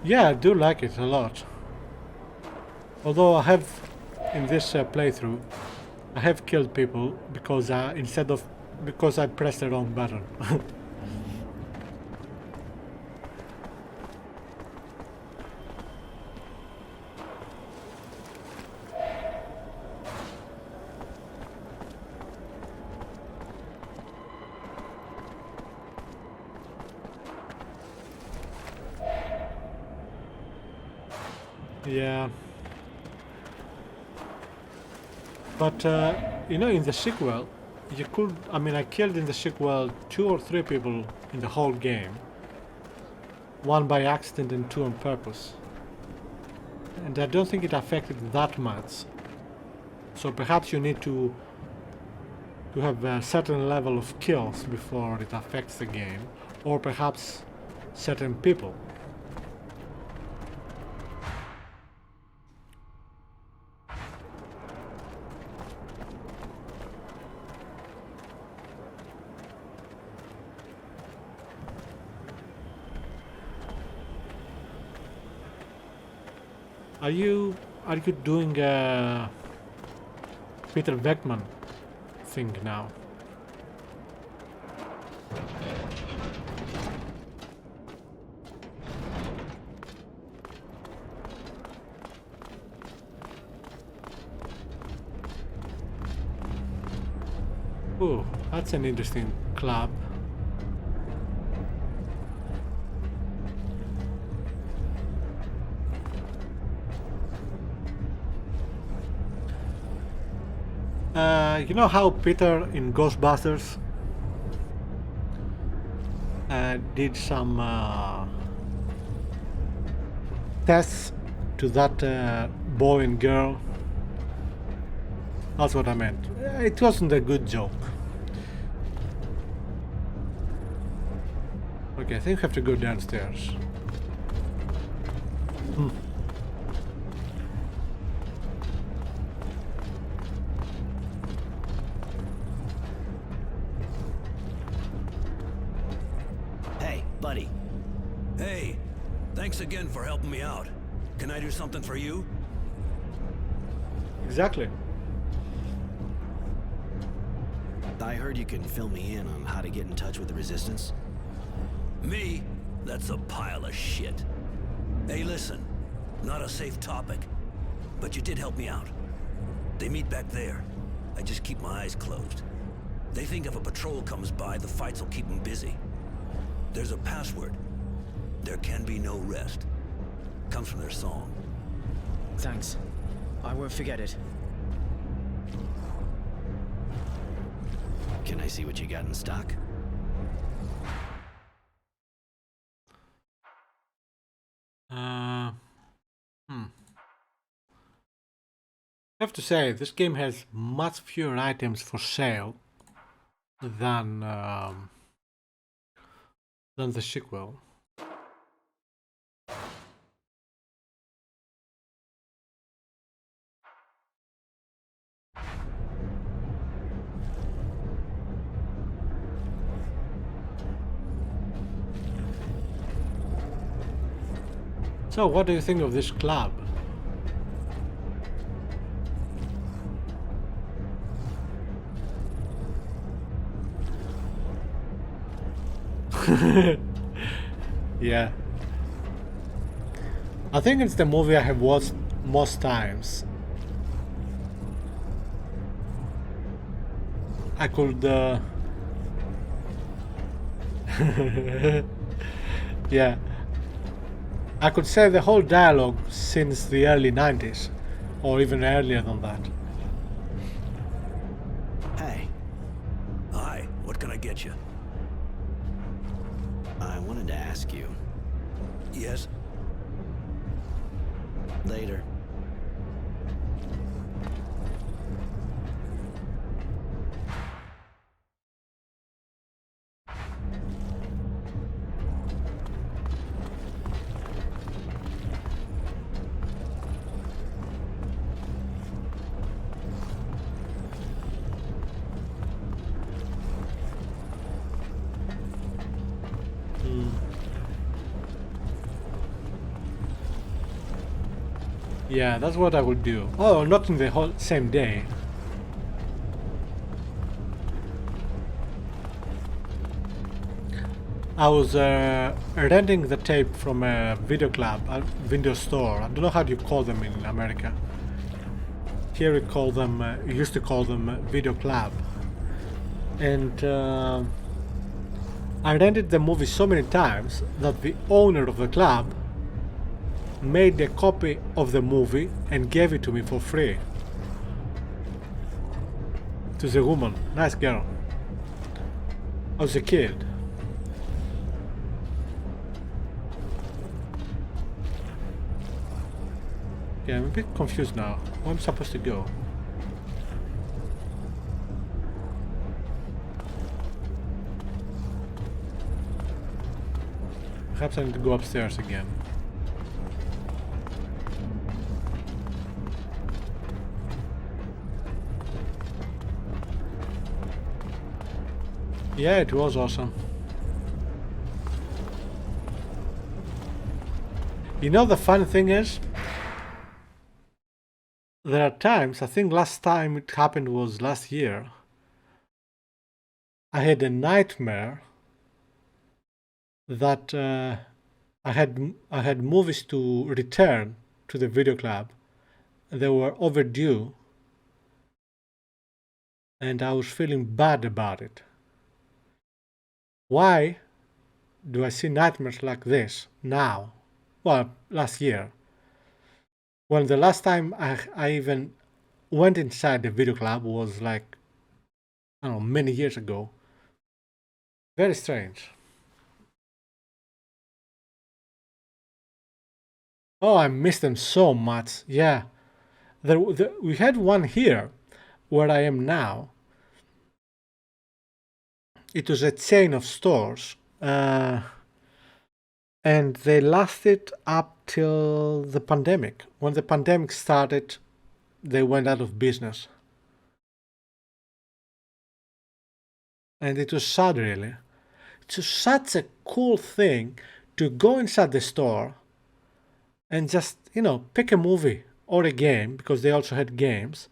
Yeah, I do like it a lot. Although I have, in this playthrough, I have killed people because because I pressed the wrong button. Yeah. But, you know, in the sequel, you could... I mean, I killed in the sequel 2 or 3 people in the whole game. 1 by accident and 2 on purpose. And I don't think it affected that much. So perhaps you need to have a certain level of kills before it affects the game. Or perhaps certain people. Are you doing a Peter Beckman thing now? Oh, that's an interesting club. You know how Peter in Ghostbusters did some tests to that boy and girl? That's what I meant. It wasn't a good joke. Okay, I think I have to go downstairs. Buddy. Hey, thanks again for helping me out. Can I do something for you? Exactly. I heard you can fill me in on how to get in touch with the Resistance. Me? That's a pile of shit. Hey, listen. Not a safe topic. But you did help me out. They meet back there. I just keep my eyes closed. They think if a patrol comes by, the fights will keep them busy. There's a password. There can be no rest. Comes from their song. Thanks. I won't forget it. Can I see what you got in stock? I have to say, this game has much fewer items for sale than the sequel. So, what do you think of this club? Yeah. I think it's the movie I have watched most times. I could yeah. I could say the whole dialogue since the early 90s, or even earlier than that. Hey. Hi, what can I get you? I wanted to ask you. Yes? Later. Yeah, that's what I would do. Oh, not in the whole same day. I was renting the tape from a video club, a video store. I don't know how you call them in America. Here we call them, used to call them video club. And I rented the movie so many times that the owner of the club made a copy of the movie and gave it to me for free. To the woman, nice girl. I was a kid. Yeah, I'm a bit confused now. Where am I supposed to go? Perhaps I need to go upstairs again. Yeah, it was awesome. You know, the funny thing is, there are times, I think last time it happened was last year, I had a nightmare that I had movies to return to the video club. They were overdue and I was feeling bad about it. Why do I see nightmares like this now? Well, last year. When the last time I even went inside the video club was like, I don't know, many years ago. Very strange. Oh, I miss them so much. Yeah. We had one here where I am now. It was a chain of stores. And they lasted up till the pandemic. When the pandemic started, they went out of business. And it was sad, really. It's such a cool thing to go inside the store and just, you know, pick a movie or a game, because they also had games,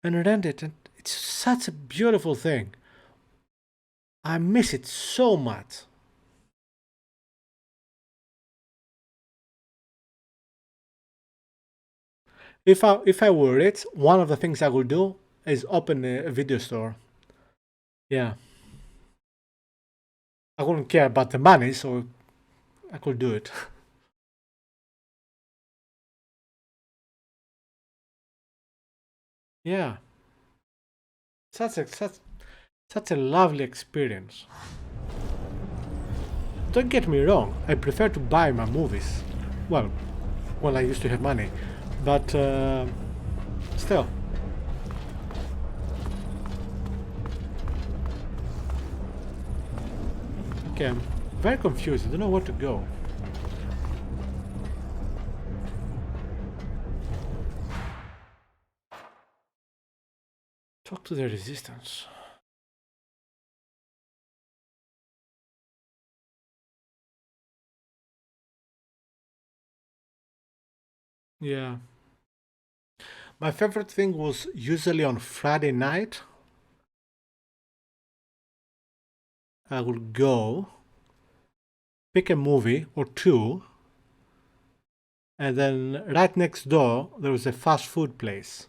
and rent it. And it's such a beautiful thing. I miss it so much. If I were rich, one of the things I would do is open a video store. Yeah. I wouldn't care about the money, so I could do it. Yeah. Such a lovely experience. Don't get me wrong, I prefer to buy my movies. Well, when I used to have money. But still. Okay, I'm very confused. I don't know where to go. Talk to the resistance. Yeah. My favorite thing was usually on Friday night. I would go, pick a movie or two, and then right next door there was a fast food place.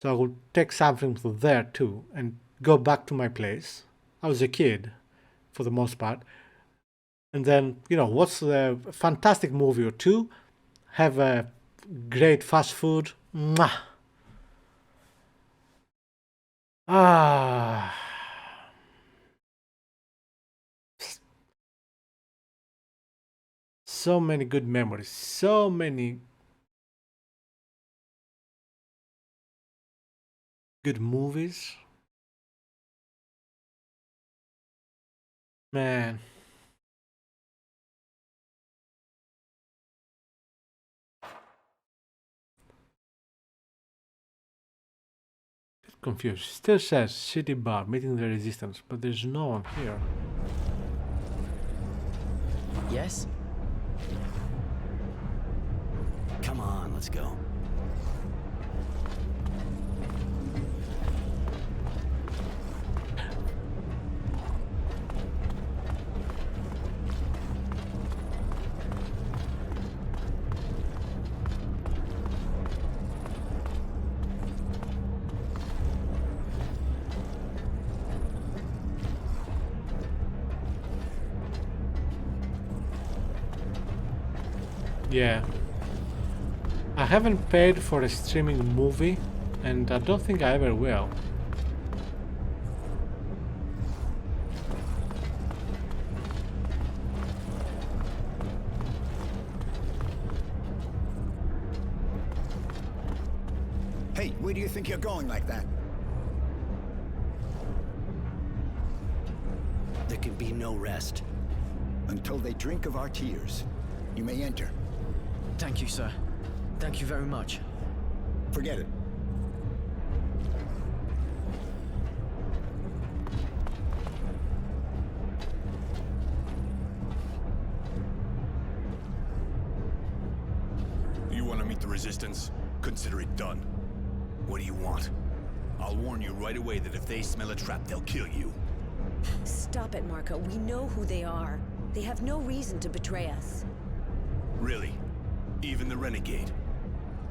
So I would take something from there too and go back to my place. I was a kid for the most part. And then, you know, watch a fantastic movie or two, have a great fast food. Mwah. Ah. So many good memories, so many good movies. Man. Confused. Still says City Bar, meeting the resistance, but there's no one here. Yes? Come on, let's go. Yeah. I haven't paid for a streaming movie, and I don't think I ever will. Hey, where do you think you're going like that? There can be no rest. Until they drink of our tears. You may enter. Thank you, sir. Thank you very much. Forget it. You want to meet the Resistance? Consider it done. What do you want? I'll warn you right away that if they smell a trap, they'll kill you. Stop it, Marco. We know who they are. They have no reason to betray us. Really? Even the Renegade?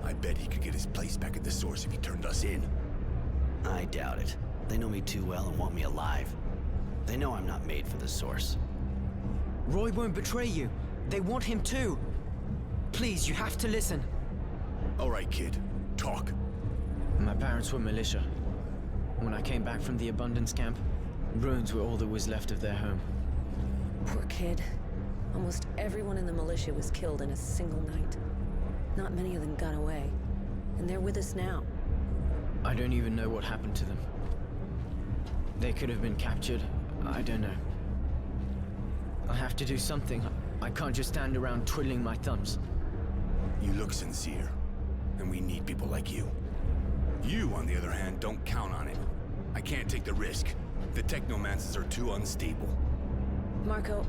I bet he could get his place back at the Source if he turned us in. I doubt it. They know me too well and want me alive. They know I'm not made for the Source. Roy won't betray you. They want him too. Please, you have to listen. All right, kid. Talk. My parents were militia. When I came back from the Abundance camp, ruins were all that was left of their home. Poor kid. Almost everyone in the militia was killed in a single night. Not many of them got away. And they're with us now. I don't even know what happened to them. They could have been captured. I don't know. I have to do something. I can't just stand around twiddling my thumbs. You look sincere, and we need people like you. You, on the other hand, don't count on him. I can't take the risk. The Technomancers are too unstable. Marco,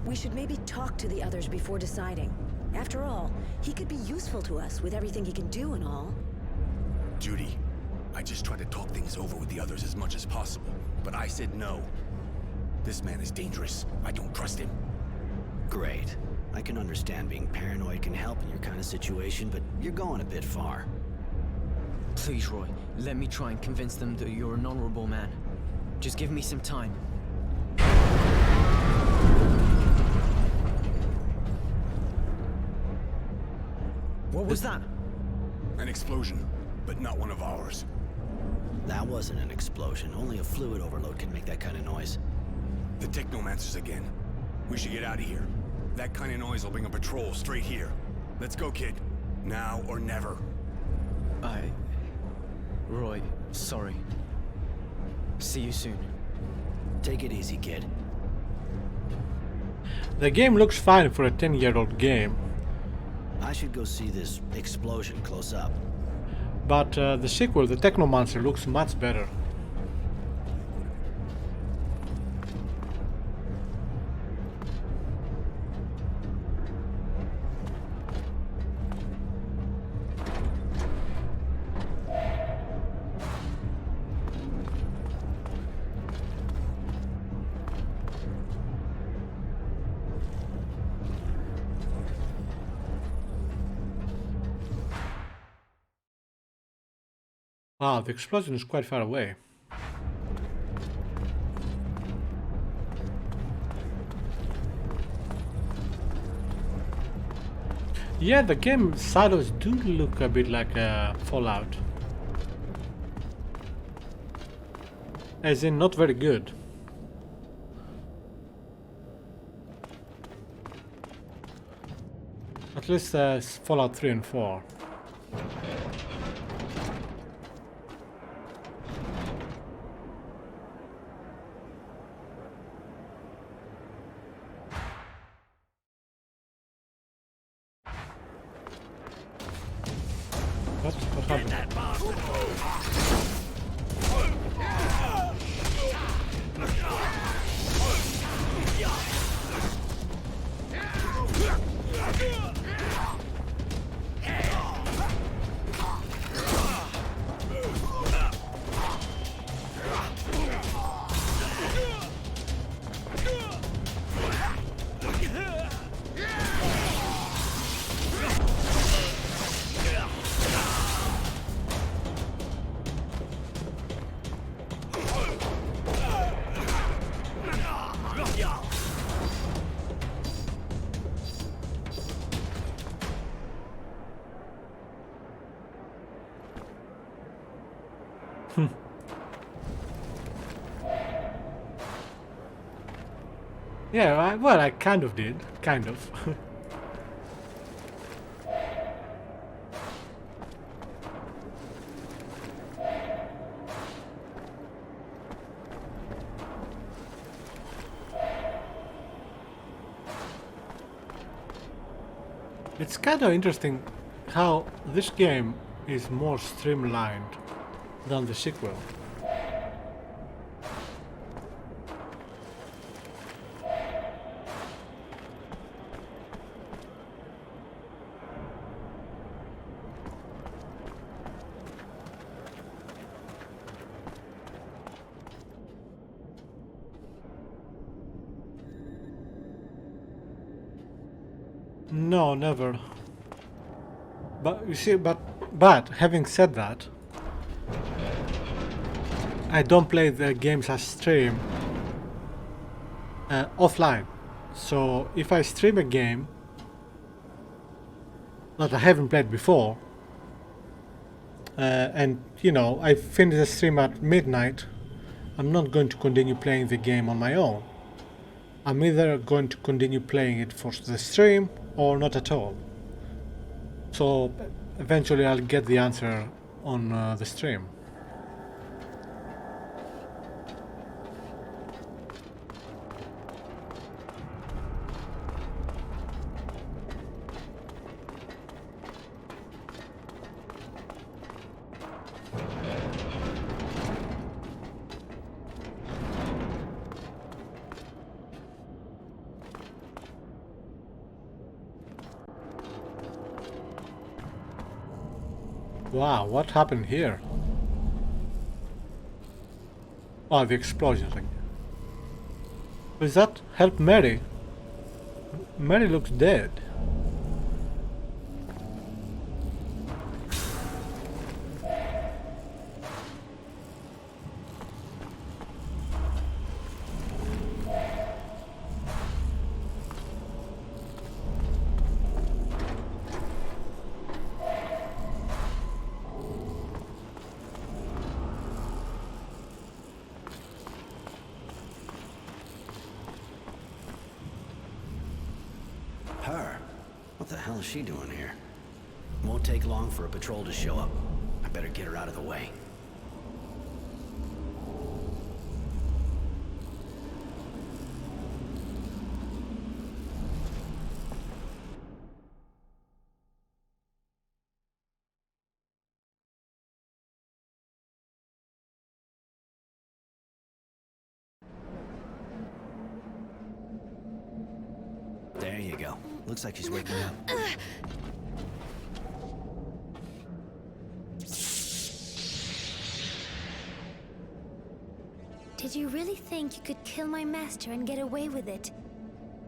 we should maybe talk to the others before deciding. After all, he could be useful to us with everything he can do and all. Judy, I just tried to talk things over with the others as much as possible, but I said no. This man is dangerous. I don't trust him. Great. I can understand being paranoid can help in your kind of situation, but you're going a bit far. Please, Roy, let me try and convince them that you're an honorable man. Just give me some time. What was that? An explosion, but not one of ours. That wasn't an explosion. Only a fluid overload can make that kind of noise. The Technomancers again. We should get out of here. That kind of noise will bring a patrol straight here. Let's go, kid. Now or never. Roy, sorry. See you soon. Take it easy, kid. The game looks fine for a 10-year-old game. I should go see this explosion close up. But the sequel, the Technomancer, looks much better. Wow, the explosion is quite far away. Yeah, the game silos do look a bit like Fallout. As in, not very good. At least Fallout 3 and 4. What happened? Yeah, well, I kind of did. Kind of. It's kind of interesting how this game is more streamlined than the sequel. No, never. But you see, but having said that, I don't play the games I stream offline. So if I stream a game that I haven't played before, and you know, I finish the stream at midnight, I'm not going to continue playing the game on my own. I'm either going to continue playing it for the stream or not at all. So eventually I'll get the answer on the stream. Wow, what happened here? Oh, the explosion thing. Does that help Mary? Mary looks dead. Her? What the hell is she doing here? Won't take long for a patrol to show up. I better get her out of the way. There you go. Looks like she's waking up. Did you really think you could kill my master and get away with it?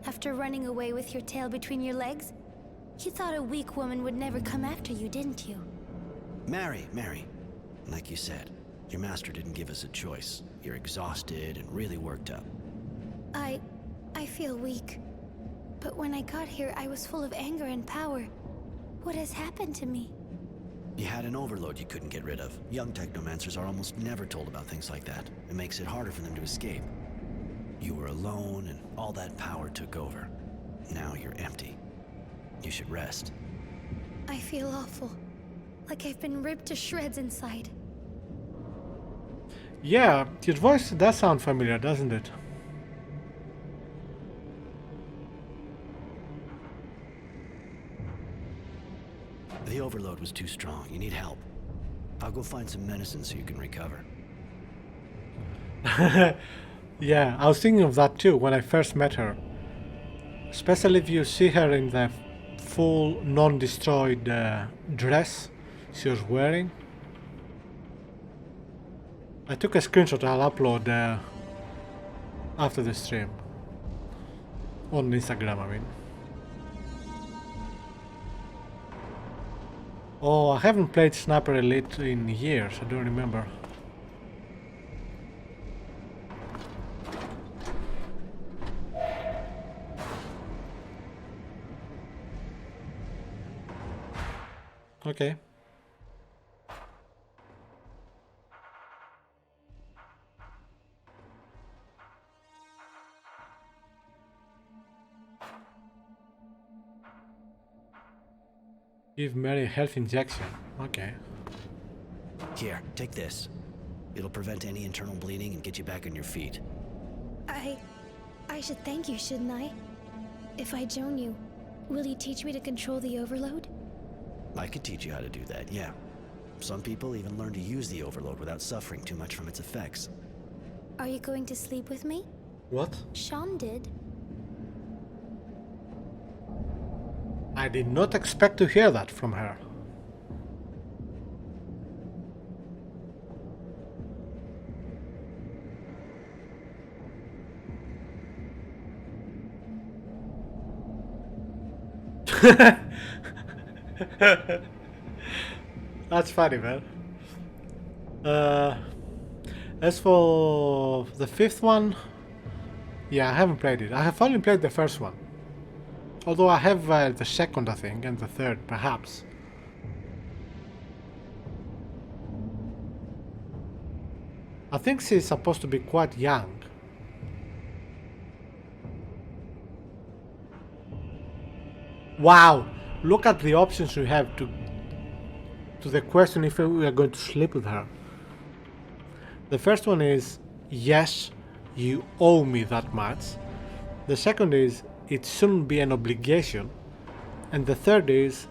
After running away with your tail between your legs? You thought a weak woman would never come after you, didn't you? Mary. Like you said, your master didn't give us a choice. You're exhausted and really worked up. I feel weak. But when I got here, I was full of anger and power. What has happened to me? You had an overload you couldn't get rid of. Young technomancers are almost never told about things like that. It makes it harder for them to escape. You were alone, and all that power took over. Now you're empty. You should rest. I feel awful. Like I've been ripped to shreds inside. Yeah, your voice does sound familiar, doesn't it? The overload was too strong. You need help. I'll go find some medicine so you can recover. Yeah, I was thinking of that too when I first met her. Especially if you see her in the full non-destroyed dress she was wearing. I took a screenshot. I'll upload after the stream. On Instagram, I mean. Oh, I haven't played Sniper Elite in years, I don't remember. Okay. Give Mary a health injection. Okay. Here, take this. It'll prevent any internal bleeding and get you back on your feet. I should thank you, shouldn't I? If I join you, will you teach me to control the overload? I could teach you how to do that, yeah. Some people even learn to use the overload without suffering too much from its effects. Are you going to sleep with me? What? Sean did. I did not expect to hear that from her. That's funny, man. As for the fifth one, yeah, I haven't played it. I have only played the first one. Although I have the second, I think, and the third, perhaps. I think she's supposed to be quite young. Wow! Look at the options we have to the question if we are going to sleep with her. The first one is, yes, you owe me that much. The second is, it shouldn't be an obligation. And the third is,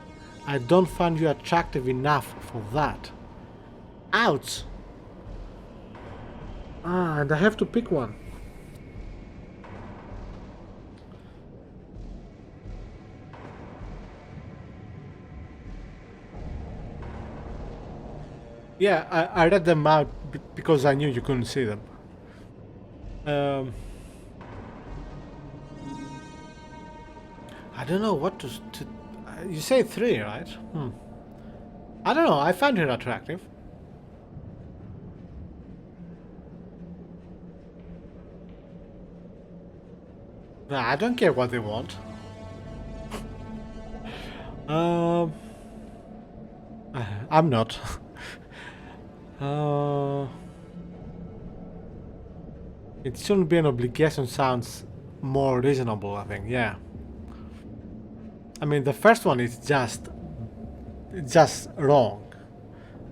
I don't find you attractive enough for that. Ouch! And I have to pick one. Yeah, I read them out because I knew you couldn't see them. I don't know what to you say 3, right? I don't know, I find her attractive. Nah, I don't care what they want. I'm not. It shouldn't be an obligation sounds more reasonable, I think, yeah. I mean, the first one is just wrong.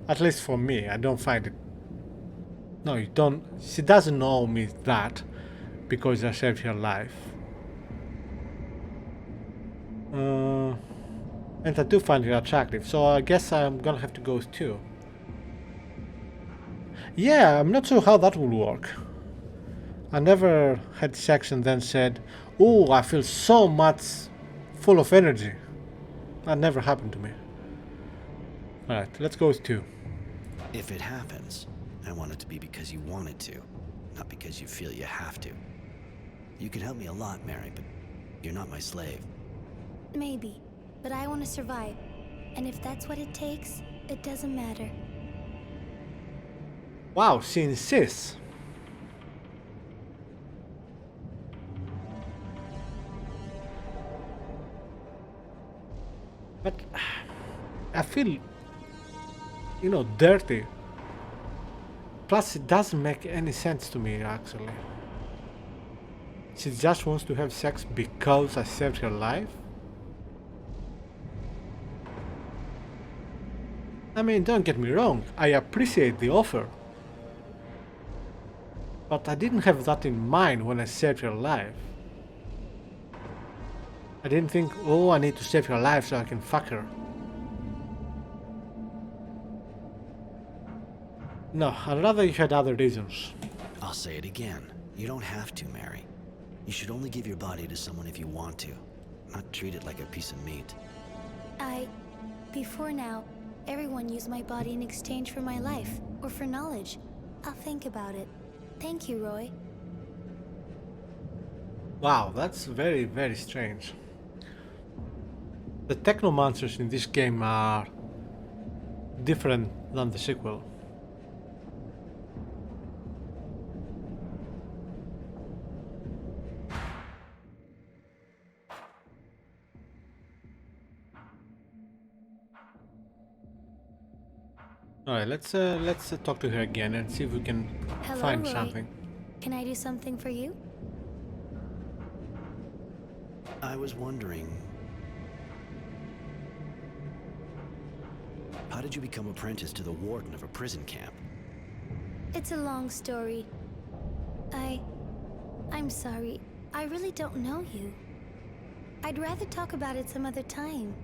At least for me, I don't find it. No, you don't. She doesn't owe me that because I saved her life. And I do find her attractive, so I guess I'm gonna have to go with 2. Yeah, I'm not sure how that will work. I never had sex and then said, oh, I feel so much full of energy. That never happened to me. Alright, let's go with 2. If it happens, I want it to be because you want it to, not because you feel you have to. You could help me a lot, Mary, but you're not my slave. Maybe, but I want to survive. And if that's what it takes, it doesn't matter. Wow, she insists. But I feel, dirty. Plus, it doesn't make any sense to me, actually. She just wants to have sex because I saved her life? I mean, don't get me wrong, I appreciate the offer. But I didn't have that in mind when I saved her life. I didn't think, oh, I need to save her life so I can fuck her. No, I'd rather you had other reasons. I'll say it again. You don't have to, Mary. You should only give your body to someone if you want to, not treat it like a piece of meat. Before now, everyone used my body in exchange for my life, or for knowledge. I'll think about it. Thank you, Roy. Wow, that's very, very strange. The Technomancers in this game are different than the sequel. Alright, let's talk to her again and see if we can find Roy. something. Can I do something for you? I was wondering... How did you become apprentice to the warden of a prison camp? It's a long story. I'm sorry. I really don't know you. I'd rather talk about it some other time.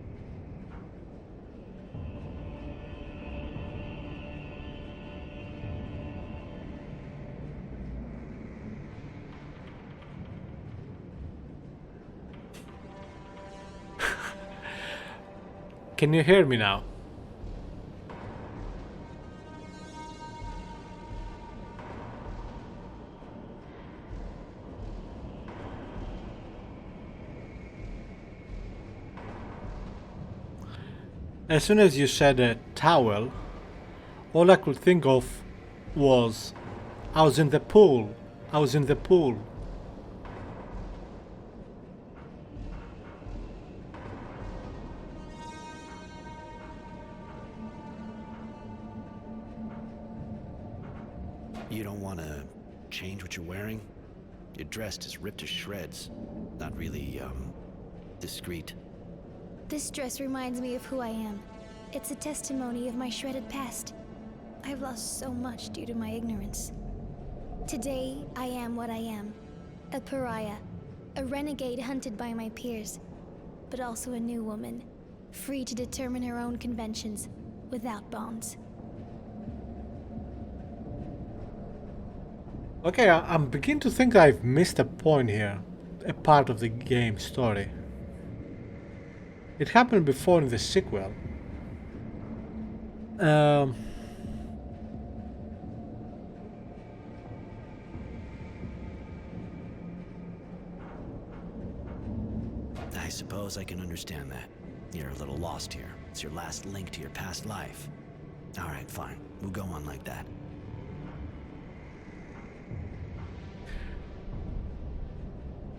Can you hear me now? As soon as you said a towel, all I could think of was I was in the pool. I was in the pool. You don't want to change what you're wearing? Your dress is ripped to shreds. Not really, discreet. This dress reminds me of who I am. It's a testimony of my shredded past. I've lost so much due to my ignorance. Today, I am what I am. A pariah. A renegade hunted by my peers. But also a new woman. Free to determine her own conventions. Without bonds. Okay, I'm beginning to think I've missed a point here. A part of the game story. It happened before in the sequel. I suppose I can understand that. You're a little lost here. It's your last link to your past life. Alright, fine. We'll go on like that.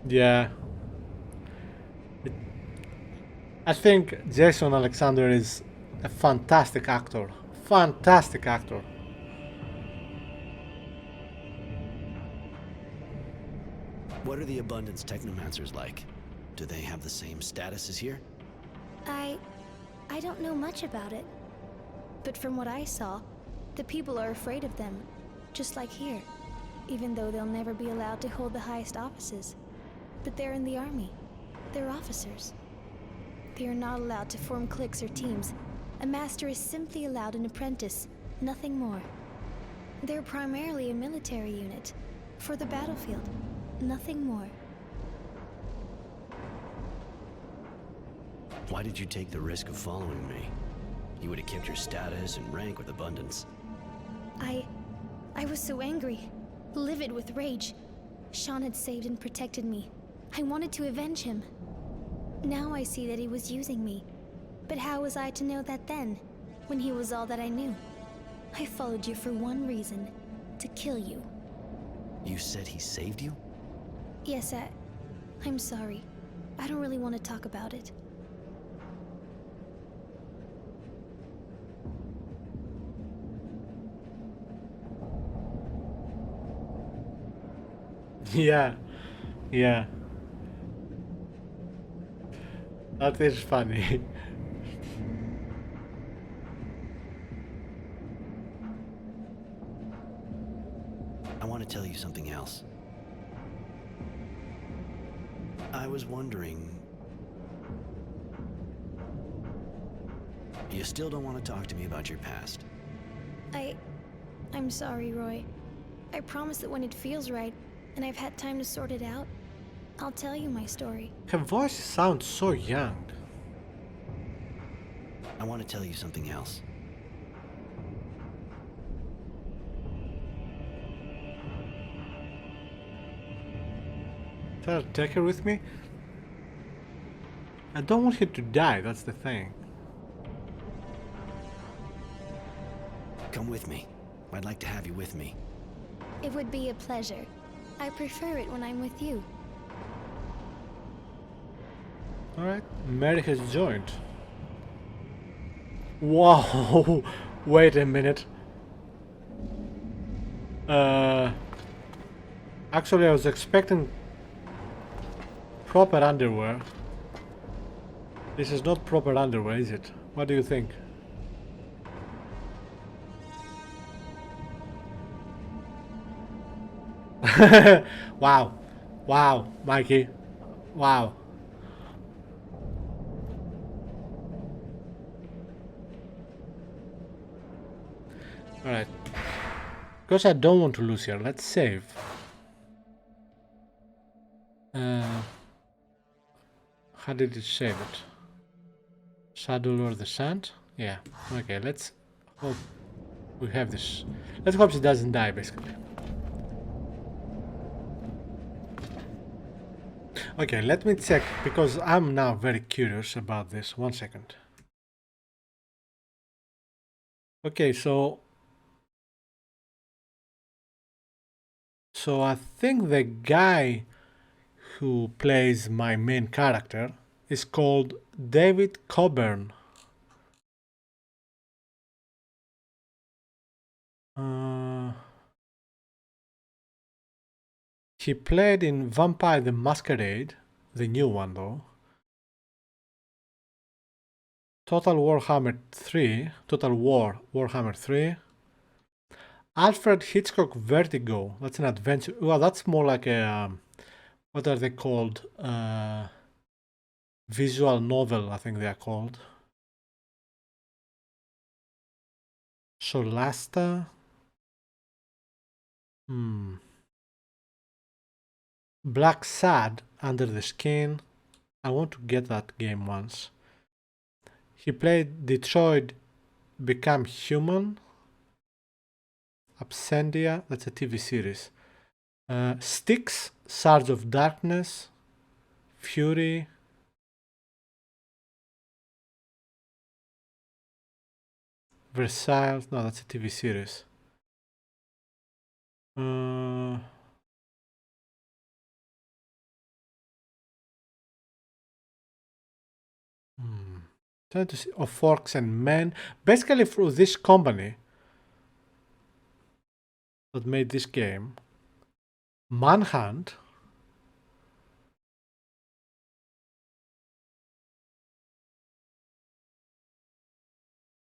Yeah. I think Jason Alexander is a fantastic actor. Fantastic actor. What are the Abundance Technomancers like? Do they have the same status as here? I don't know much about it. But from what I saw, the people are afraid of them. Just like here. Even though they'll never be allowed to hold the highest offices. But they're in the army. They're officers. They are not allowed to form cliques or teams. A master is simply allowed an apprentice, nothing more. They're primarily a military unit. For the battlefield, nothing more. Why did you take the risk of following me? You would have kept your status and rank with Abundance. I was so angry. Livid with rage. Sean had saved and protected me. I wanted to avenge him. Now I see that he was using me. But how was I to know that then, when he was all that I knew? I followed you for one reason. To kill you. You said he saved you? Yes, I'm sorry. I don't really want to talk about it. Yeah. Yeah. That is funny. I want to tell you something else. I was wondering... You still don't want to talk to me about your past? I'm sorry, Roy. I promise that when it feels right, and I've had time to sort it out, I'll tell you my story. Her voice sounds so young. I want to tell you something else. Shall I take her with me? I don't want her to die, that's the thing. Come with me. I'd like to have you with me. It would be a pleasure. I prefer it when I'm with you. Alright, Mary has joined. Wow, wait a minute. Actually, I was expecting proper underwear. This is not proper underwear, is it? What do you think? Wow. Wow, Mikey. Wow. Alright. Because I don't want to lose here, let's save. How did it save it? Shadow over the sand? Yeah. Okay, let's hope we have this. Let's hope she doesn't die, basically. Okay, let me check, because I'm now very curious about this. 1 second. Okay, so I think the guy who plays my main character is called David Coburn. He played in Vampire the Masquerade, the new one though. Total War Warhammer 3. Alfred Hitchcock Vertigo, that's an adventure. Well, that's more like a, what are they called? Visual novel, I think they are called. Solasta. Black Sad, Under the Skin. I want to get that game once. He played Detroit Become Human. Absendia, that's a TV series. Styx, Swords of Darkness. Fury. Versailles, no, that's a TV series. Trying to see, of Forks and Men. Basically through this company that made this game. Manhunt.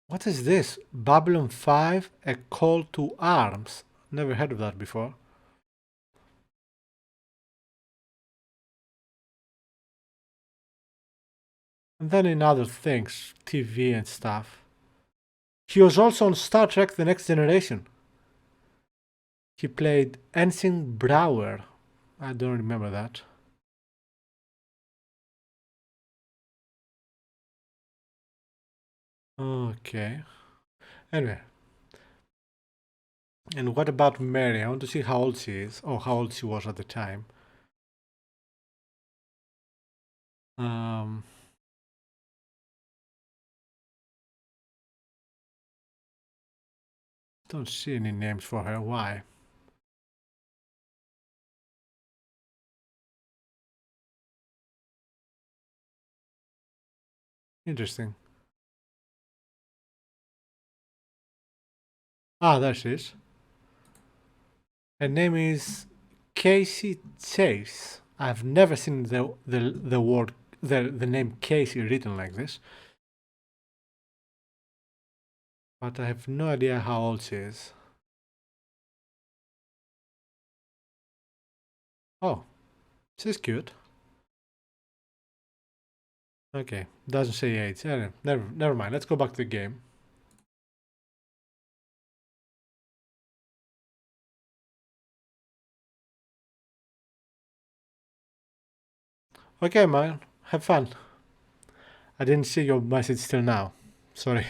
What is this? Babylon 5, A Call to Arms. Never heard of that before. And then in other things, TV and stuff. He was also on Star Trek The Next Generation. He played Ensign Brower. I don't remember that. Okay. Anyway. And what about Mary? I want to see how old she is. Or how old she was at the time. Don't see any names for her. Why? Interesting. Ah, there she is. Her name is Casey Chase. I've never seen the name Casey written like this. But I have no idea how old she is. Oh, she's cute. Okay, doesn't say age. Never mind. Let's go back to the game. Okay, man. Have fun. I didn't see your message till now. Sorry.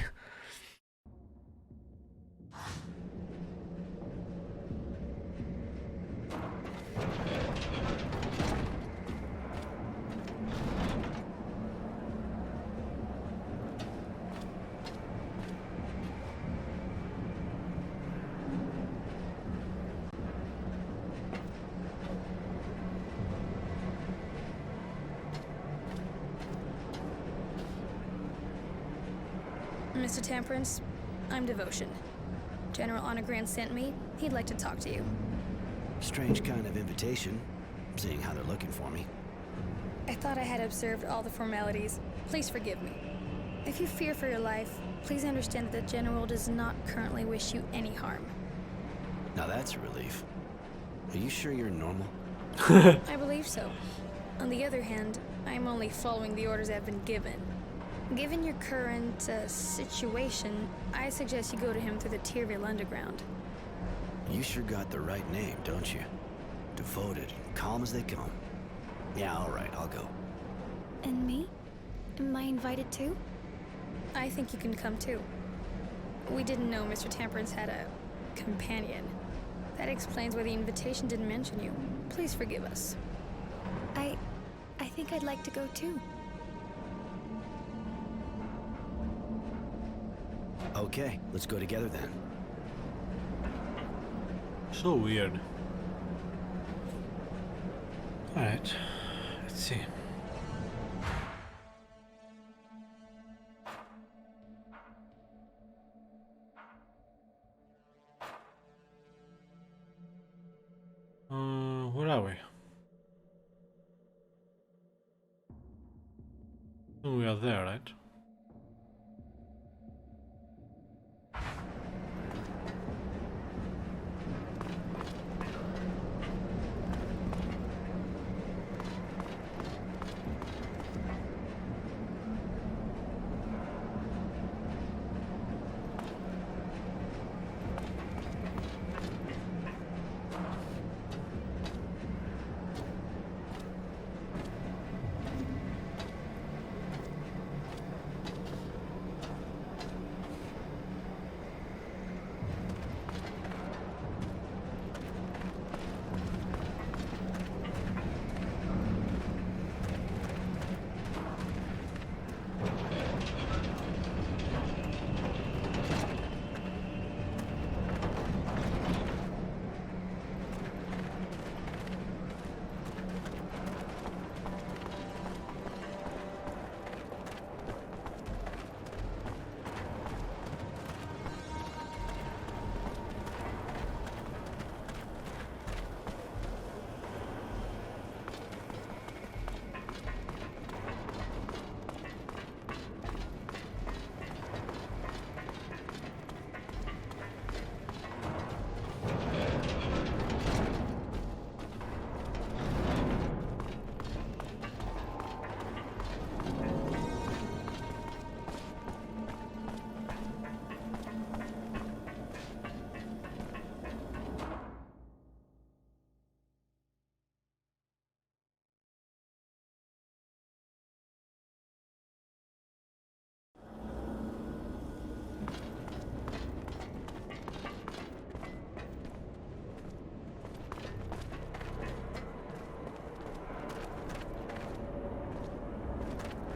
Mr. Temperance, I'm Devotion. General Honor Grant sent me. He'd like to talk to you. Strange kind of invitation, seeing how they're looking for me. I thought I had observed all the formalities. Please forgive me. If you fear for your life, please understand that the General does not currently wish you any harm. Now that's a relief. Are you sure you're normal? I believe so. On the other hand, I'm only following the orders I've been given. Given your current situation, I suggest you go to him through the Tyrville Underground. You sure got the right name, don't you? Devoted, calm as they come. Yeah, all right, I'll go. And me? Am I invited too? I think you can come too. We didn't know Mr. Temperance had a companion. That explains why the invitation didn't mention you. Please forgive us. I think I'd like to go too. Okay, let's go together then. So weird. Alright, let's see. Where are we? We are there, right?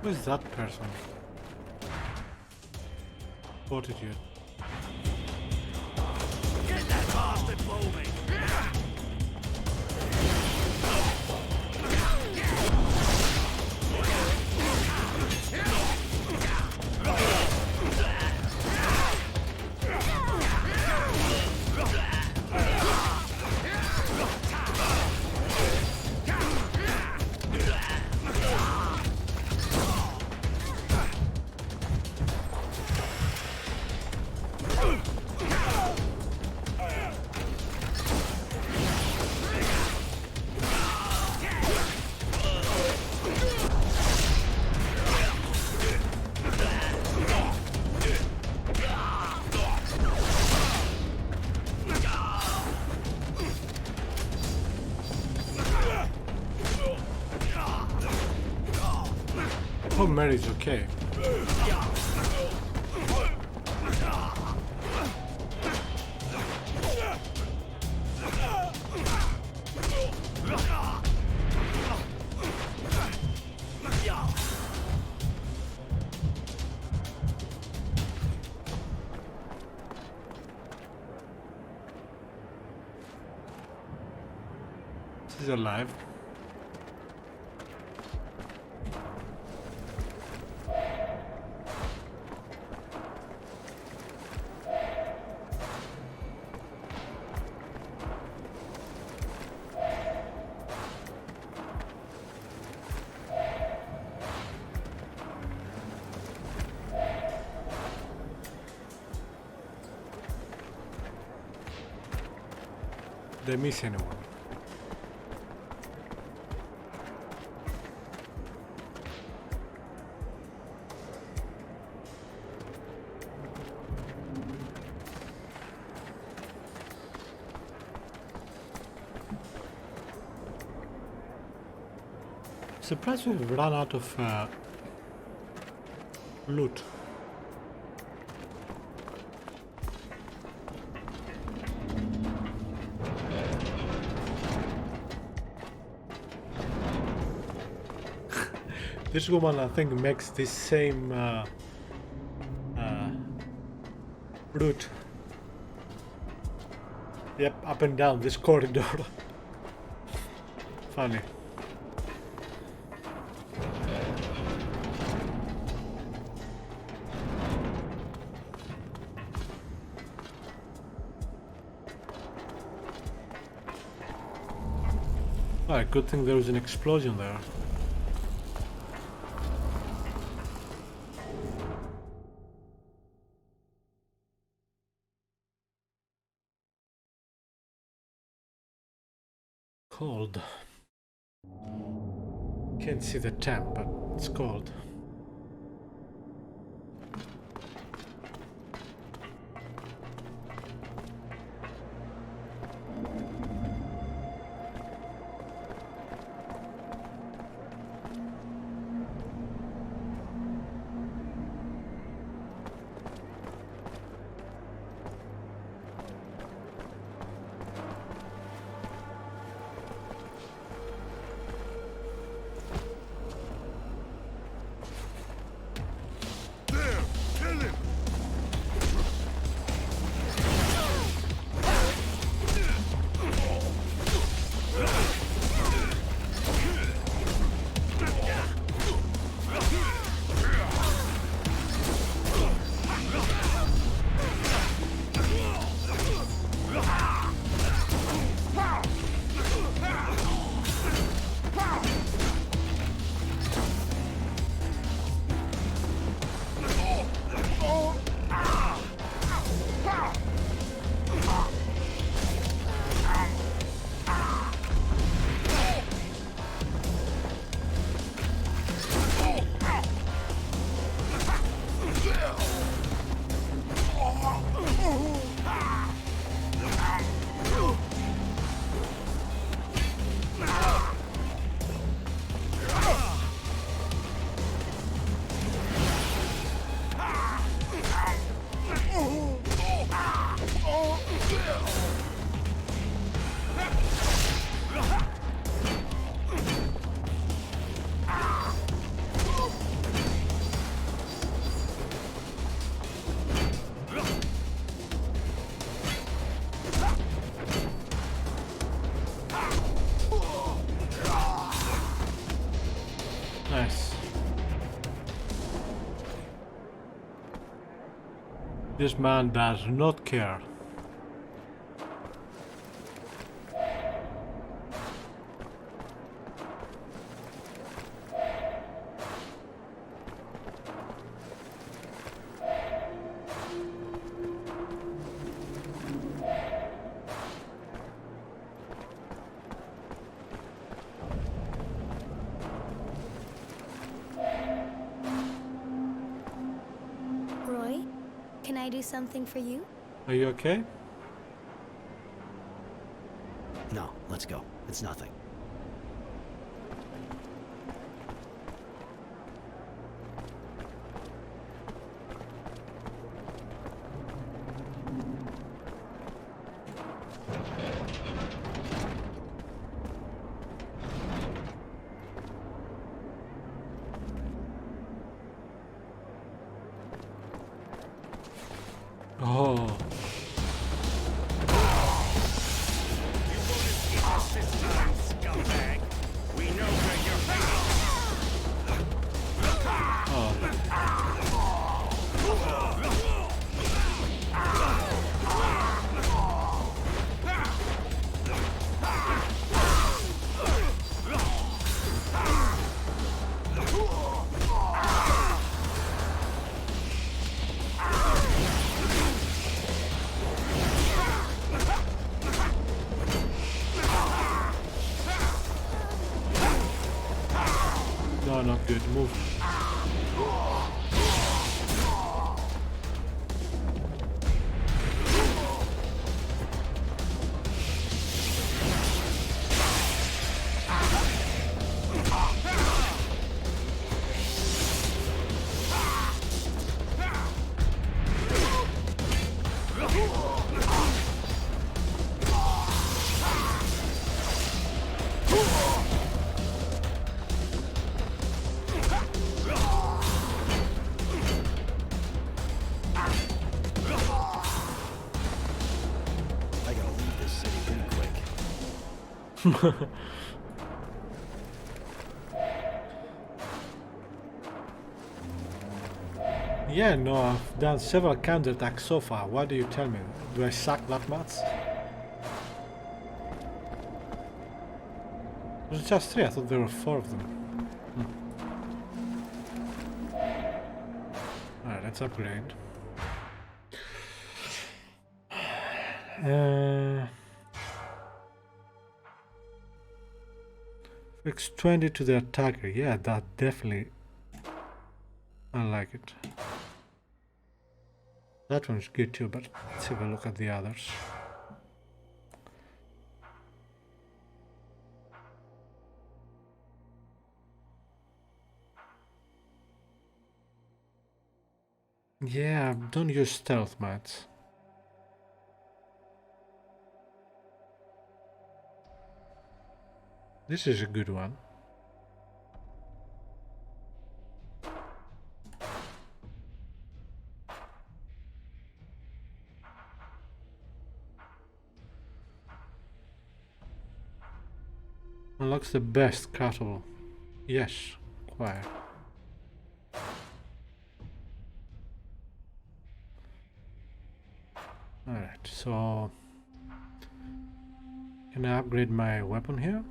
Who is that person? Fortitude. Get that bastard moving! Oh, Mary's okay. She's alive. They miss anyone. Surprised we've run out of loot. This woman, I think, makes this same route. Yep, up and down this corridor. Funny. Alright, good thing there was an explosion there. Cold. Can't see the temp, but it's cold. This man does not care. Can I do something for you? Are you okay? No, let's go. It's nothing. Oh. No, not good. Move. Yeah, no, I've done several counterattacks so far. Why do you tell me? Do I suck that much? There's just 3, I thought there were 4 of them. Alright, let's upgrade. Fix 20 to the attacker. Yeah, that definitely. I like it. That one's good too, but let's have a look at the others. Yeah, don't use stealth much. This is a good one. Unlocks the best craftable. Yes, acquire. Alright, so can I upgrade my weapon here?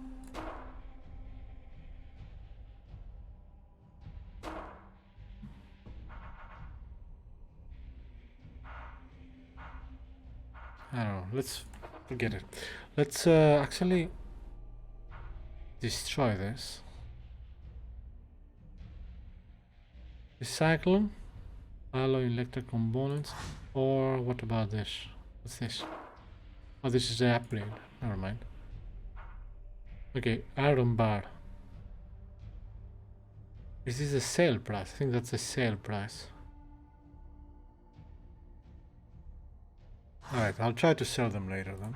I don't know, let's forget it. Let's actually destroy this. Recycle, alloy electric components, or what about this? What's this? Oh, this is the upgrade. Never mind. Okay, iron bar. Is this a sale price? I think that's a sale price. Alright, I'll try to sell them later then.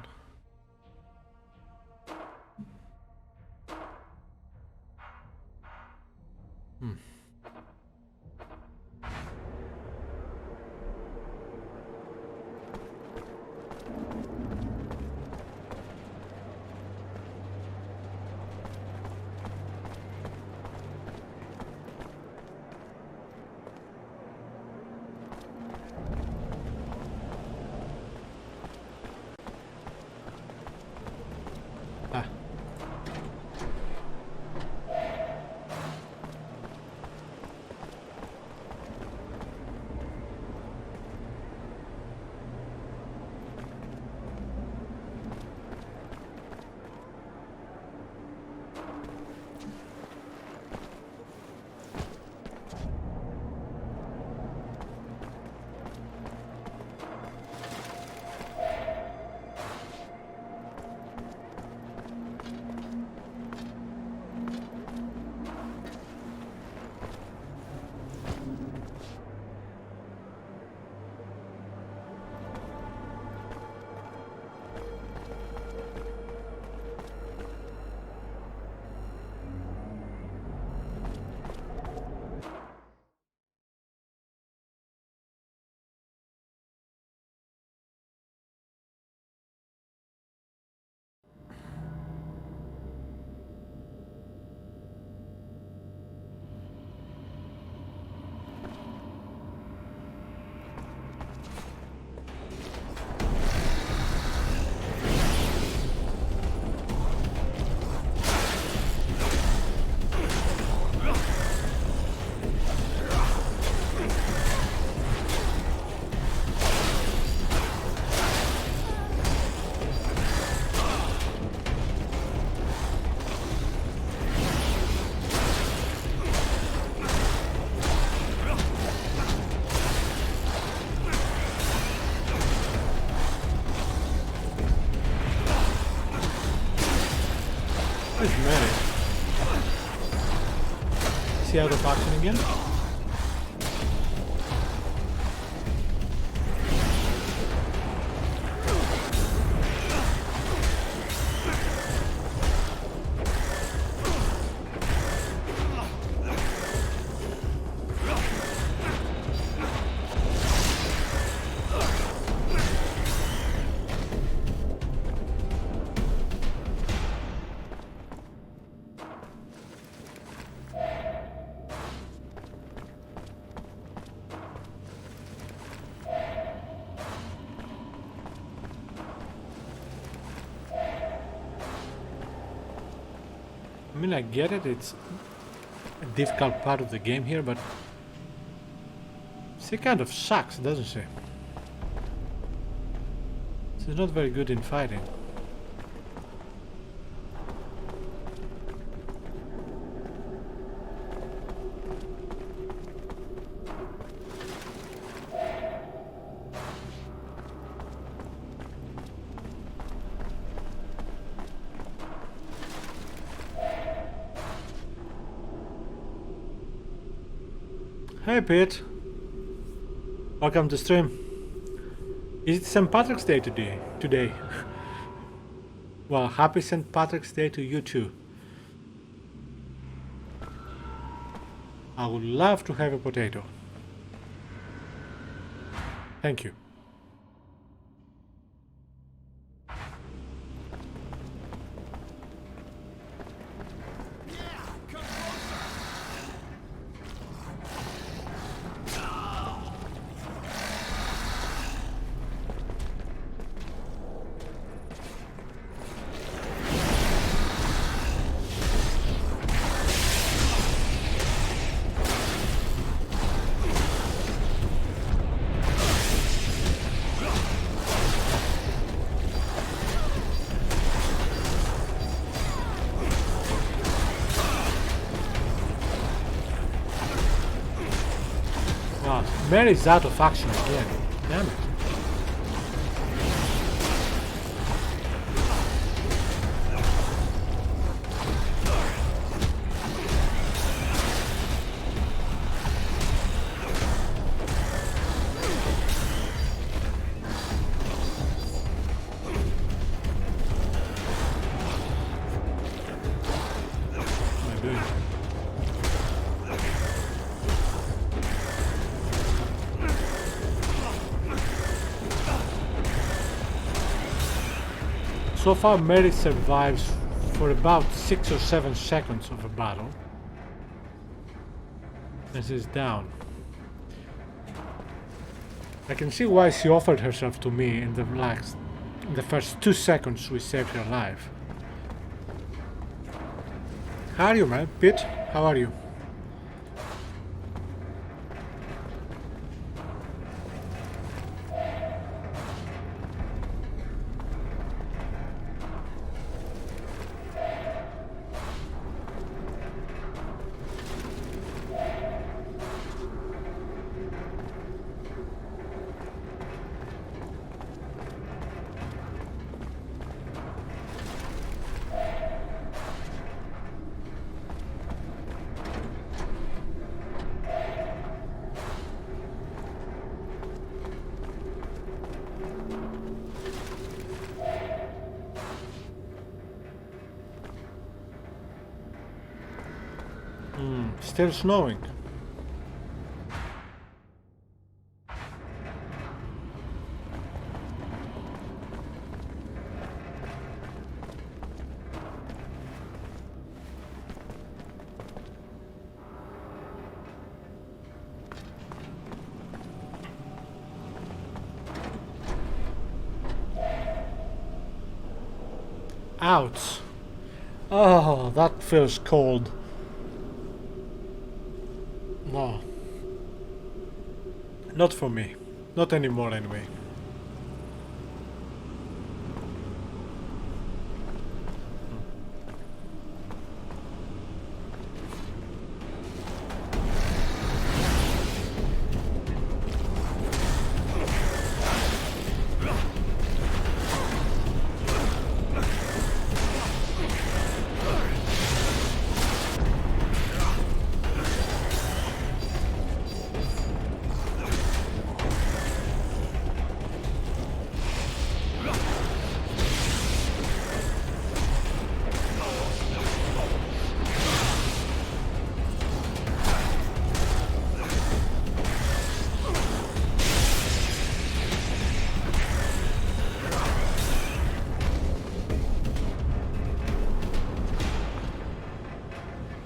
See how the faction again? I mean, I get it, it's a difficult part of the game here, but she kind of sucks, doesn't she? She's not very good in fighting. Hey Pete, welcome to stream. Is it St. Patrick's Day today? Well, happy St. Patrick's Day to you too. I would love to have a potato. Thank you. Mary's out of action again. Damn it. So far, Mary survives for about 6 or 7 seconds of a battle. And she's down. I can see why she offered herself to me in the first 2 seconds we saved her life. How are you, man? Pete, how are you? Still snowing. Ouch. Oh, that feels cold. No. Not for me. Not anymore anyway.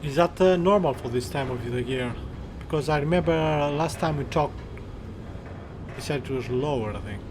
Is that normal for this time of the year? Because I remember last time we talked, he said it was lower, I think.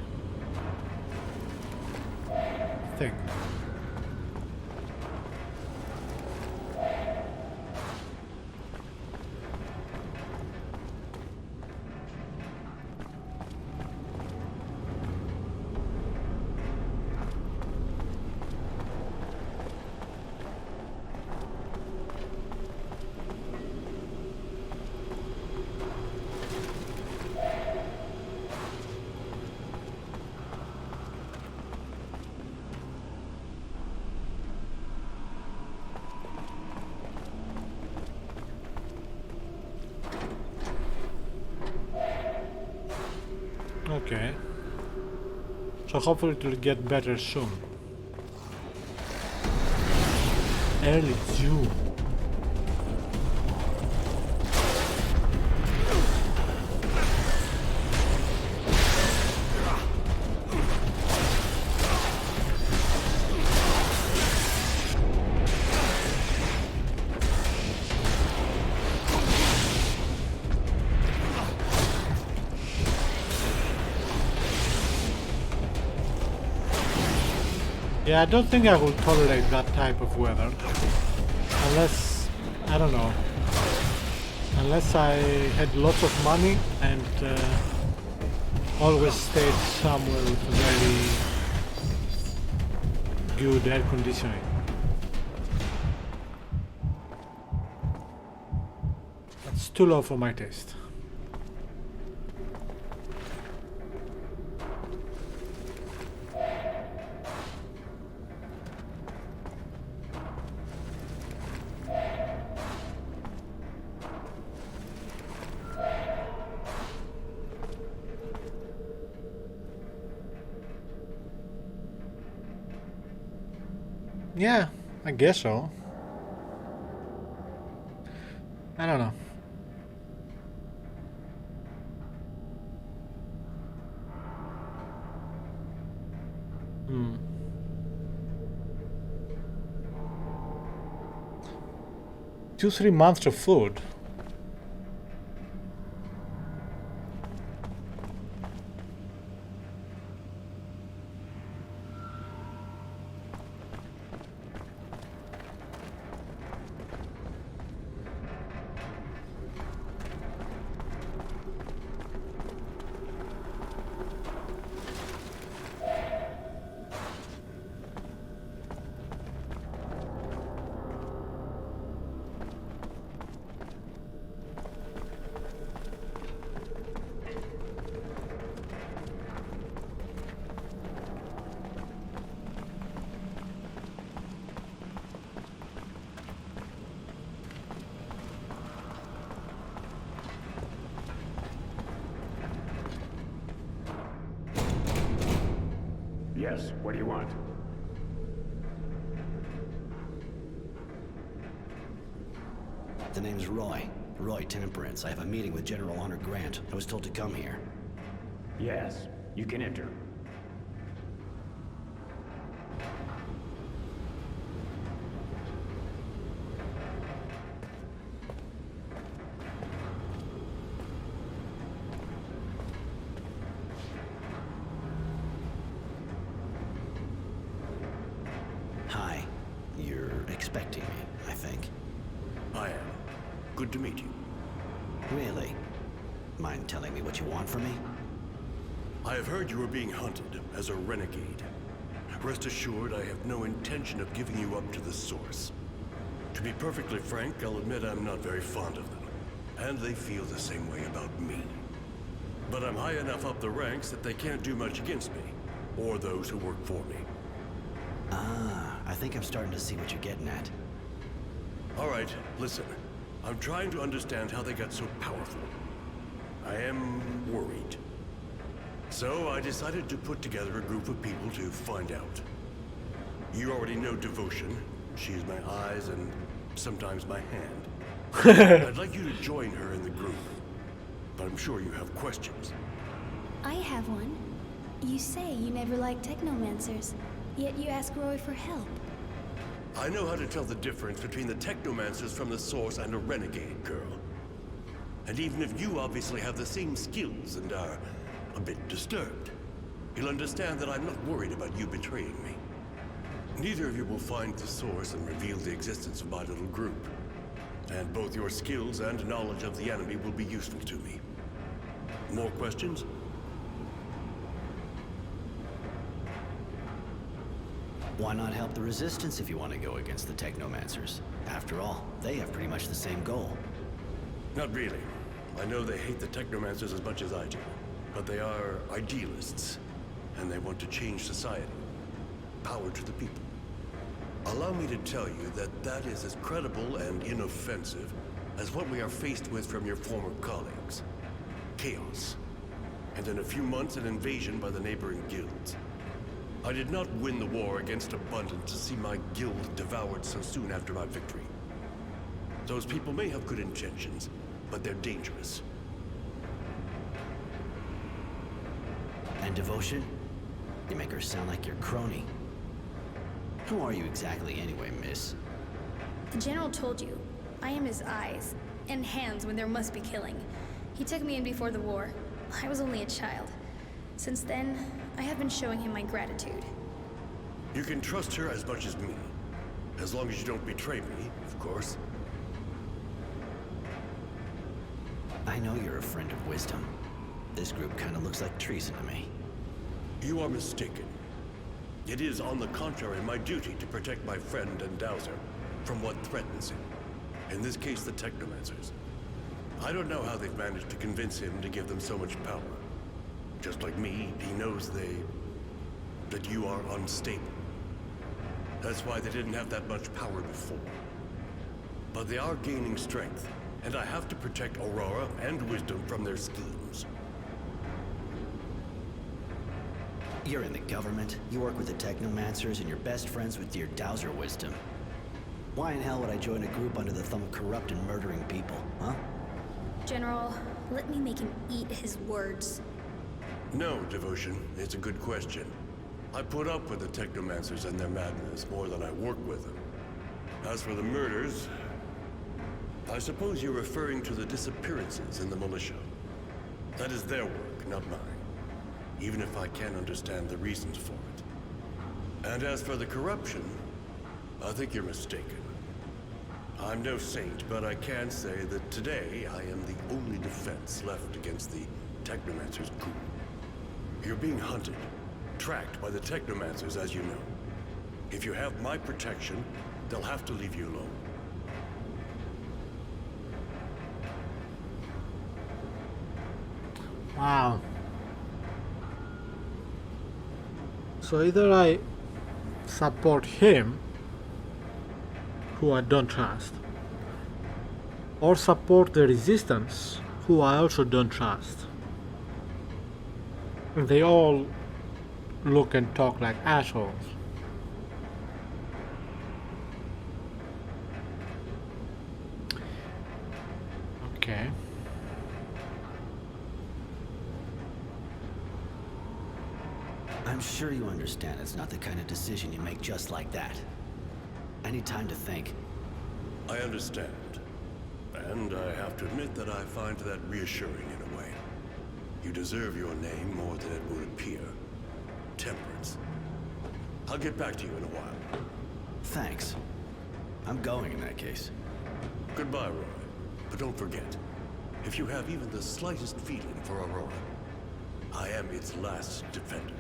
Okay. So hopefully it will get better soon. Early June. Yeah, I don't think I will tolerate that type of weather. Unless, I don't know. Unless I had lots of money and always stayed somewhere with very good air conditioning. That's too low for my taste. Yeah, I guess so. I don't know. Hmm. 2-3 months of food. Yes, what do you want? The name's Roy. Roy Temperance. I have a meeting with General Honor Grant. I was told to come here. Yes, you can enter. Hi. You're expecting me, I think. I am. Good to meet you. Really? Mind telling me what you want from me? I have heard you are being hunted as a renegade. Rest assured, I have no intention of giving you up to the Source. To be perfectly frank, I'll admit I'm not very fond of them. And they feel the same way about me. But I'm high enough up the ranks that they can't do much against me, or those who work for me. Ah, I think I'm starting to see what you're getting at. All right, listen. I'm trying to understand how they got so powerful. I am worried. So I decided to put together a group of people to find out. You already know Devotion. She is my eyes and sometimes my hand. I'd like you to join her in the group. But I'm sure you have questions. I have one. You say you never liked technomancers, yet you ask Roy for help. I know how to tell the difference between the technomancers from the Source and a renegade girl. And even if you obviously have the same skills and are a bit disturbed, you'll understand that I'm not worried about you betraying me. Neither of you will find the Source and reveal the existence of my little group. And both your skills and knowledge of the enemy will be useful to me. More questions? Why not help the Resistance if you want to go against the Technomancers? After all, they have pretty much the same goal. Not really. I know they hate the Technomancers as much as I do. But they are idealists, and they want to change society. Power to the people. Allow me to tell you that that is as credible and inoffensive as what we are faced with from your former colleagues. Chaos. and in a few months an invasion by the neighboring guilds. I did not win the war against Abundant to see my guild devoured so soon after my victory. Those people may have good intentions, but they're dangerous. And Devotion? You make her sound like your crony. Who are you exactly anyway, miss? The General told you, I am his eyes and hands when there must be killing. He took me in before the war. I was only a child. Since then, I have been showing him my gratitude. You can trust her as much as me. As long as you don't betray me, of course. I know you're a friend of wisdom. This group kind of looks like treason to me. You are mistaken. It is, on the contrary, my duty to protect my friend and Dowser from what threatens him. In this case, the Technomancers. I don't know how they've managed to convince him to give them so much power. Just like me, he knows that you are unstable. That's why they didn't have that much power before. But they are gaining strength, and I have to protect Aurora and Wisdom from their schemes. You're in the government, you work with the Technomancers, and you're best friends with your Dowser Wisdom. Why in hell would I join a group under the thumb of corrupt and murdering people, huh? General, let me make him eat his words. No, Devotion. It's a good question. I put up with the Technomancers and their madness more than I work with them. As for the murders, I suppose you're referring to the disappearances in the militia. That is their work, not mine. Even if I can understand the reasons for it. And as for the corruption, I think you're mistaken. I'm no saint, but I can say that today I am the only defense left against the Technomancers' coup. You're being hunted, tracked by the Technomancers, as you know. If you have my protection, they'll have to leave you alone. Wow. So either I support him, who I don't trust, or support the resistance, who I also don't trust. And they all look and talk like assholes. Okay. I'm sure you understand it's not the kind of decision you make just like that. I need time to think. I understand. And I have to admit that I find that reassuring in a way. You deserve your name more than it would appear. Temperance. I'll get back to you in a while. Thanks. I'm going in that case. Goodbye, Roy. But don't forget, if you have even the slightest feeling for Aurora, I am its last defender.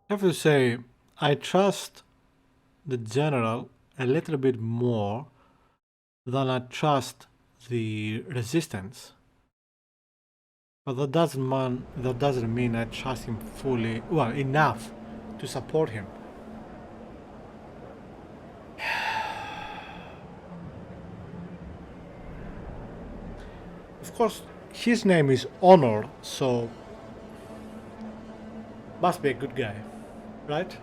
I have to say, I trust the general a little bit more than I trust the resistance. But that doesn't mean I trust him fully, well, enough to support him. Of course, his name is Honor, so must be a good guy, right?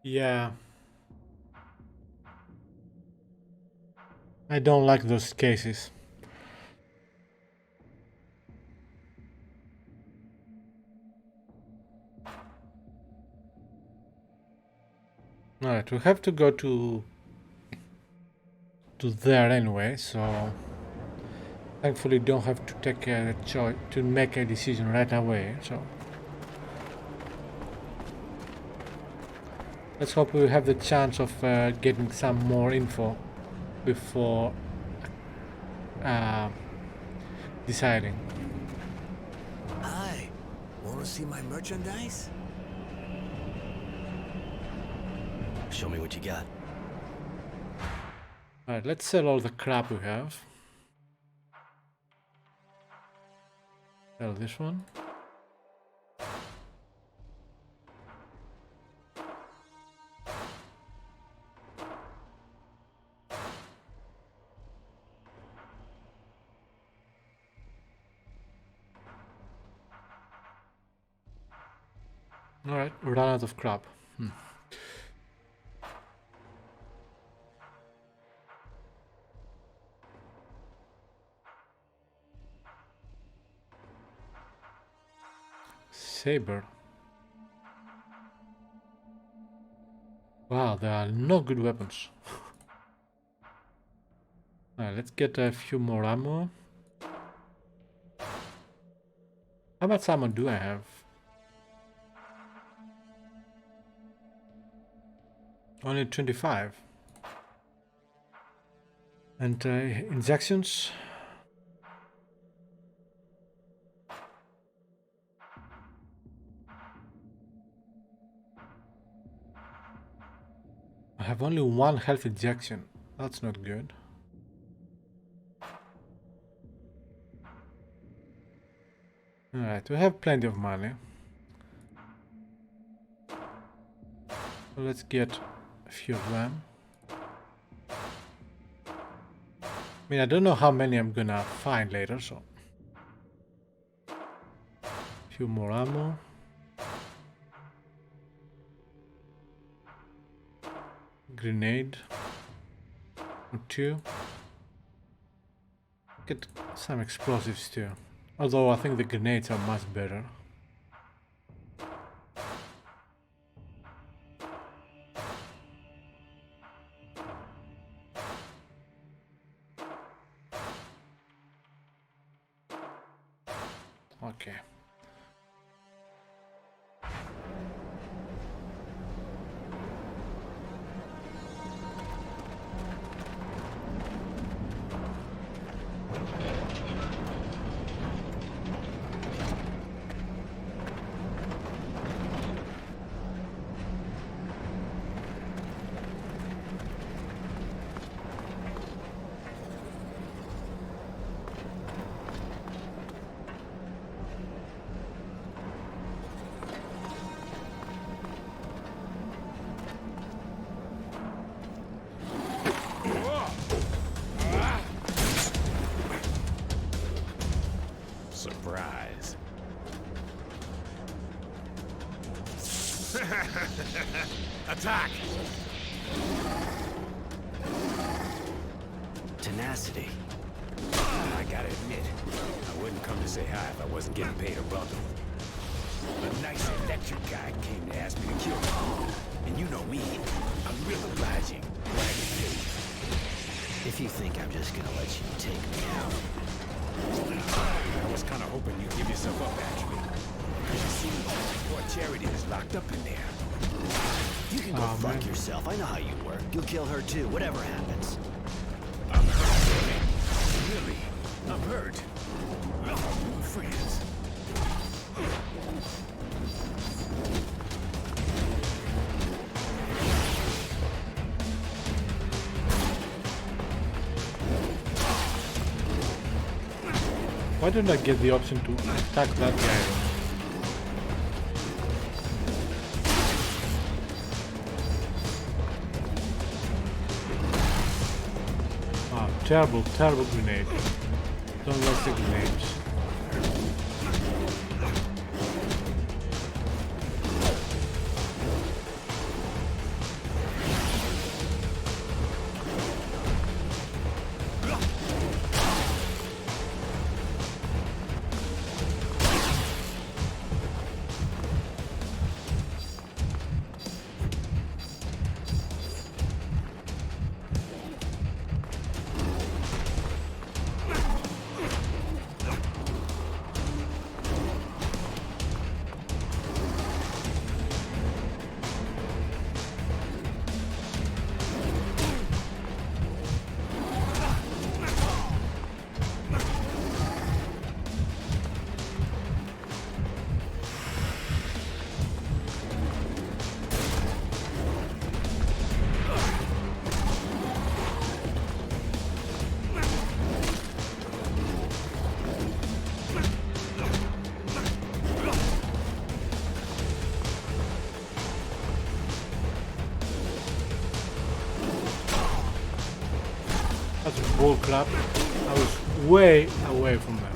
Yeah. I don't like those cases. Alright, we have to go to there anyway, so thankfully don't have to take a choice to make a decision right away, so let's hope we have the chance of getting some more info before deciding. Hi, wanna see my merchandise? Show me what you got. Alright, let's sell all the crap we have. Sell this one. Alright, run out of crap. Saber. Wow, there are no good weapons. Alright, let's get a few more ammo. How much ammo do I have? Only 25. And injections. I have only one health injection. That's not good. Alright, we have plenty of money. So let's get a few of them. I mean, I don't know how many I'm gonna find later, so. A few more ammo. Grenade. Or two. Get some explosives too. Although I think the grenades are much better. Okay. Surprise. Attack! Tenacity. I gotta admit, I wouldn't come to say hi if I wasn't getting paid a buck. A nice electric guy came to ask me to kill him. And you know me, I'm real obliging. If you think I'm just gonna let you take me out. I was kind of hoping you'd give yourself up, actually. Because you see, poor Charity is locked up in there. You can go fuck yourself. I know how you work. You'll kill her too, whatever happens. I'm hurt. Really? I'm hurt. I thought we were friends. Why didn't I get the option to attack that guy? Ah, terrible, terrible grenade. Don't like the grenades. That's bull crap. I was way away from them.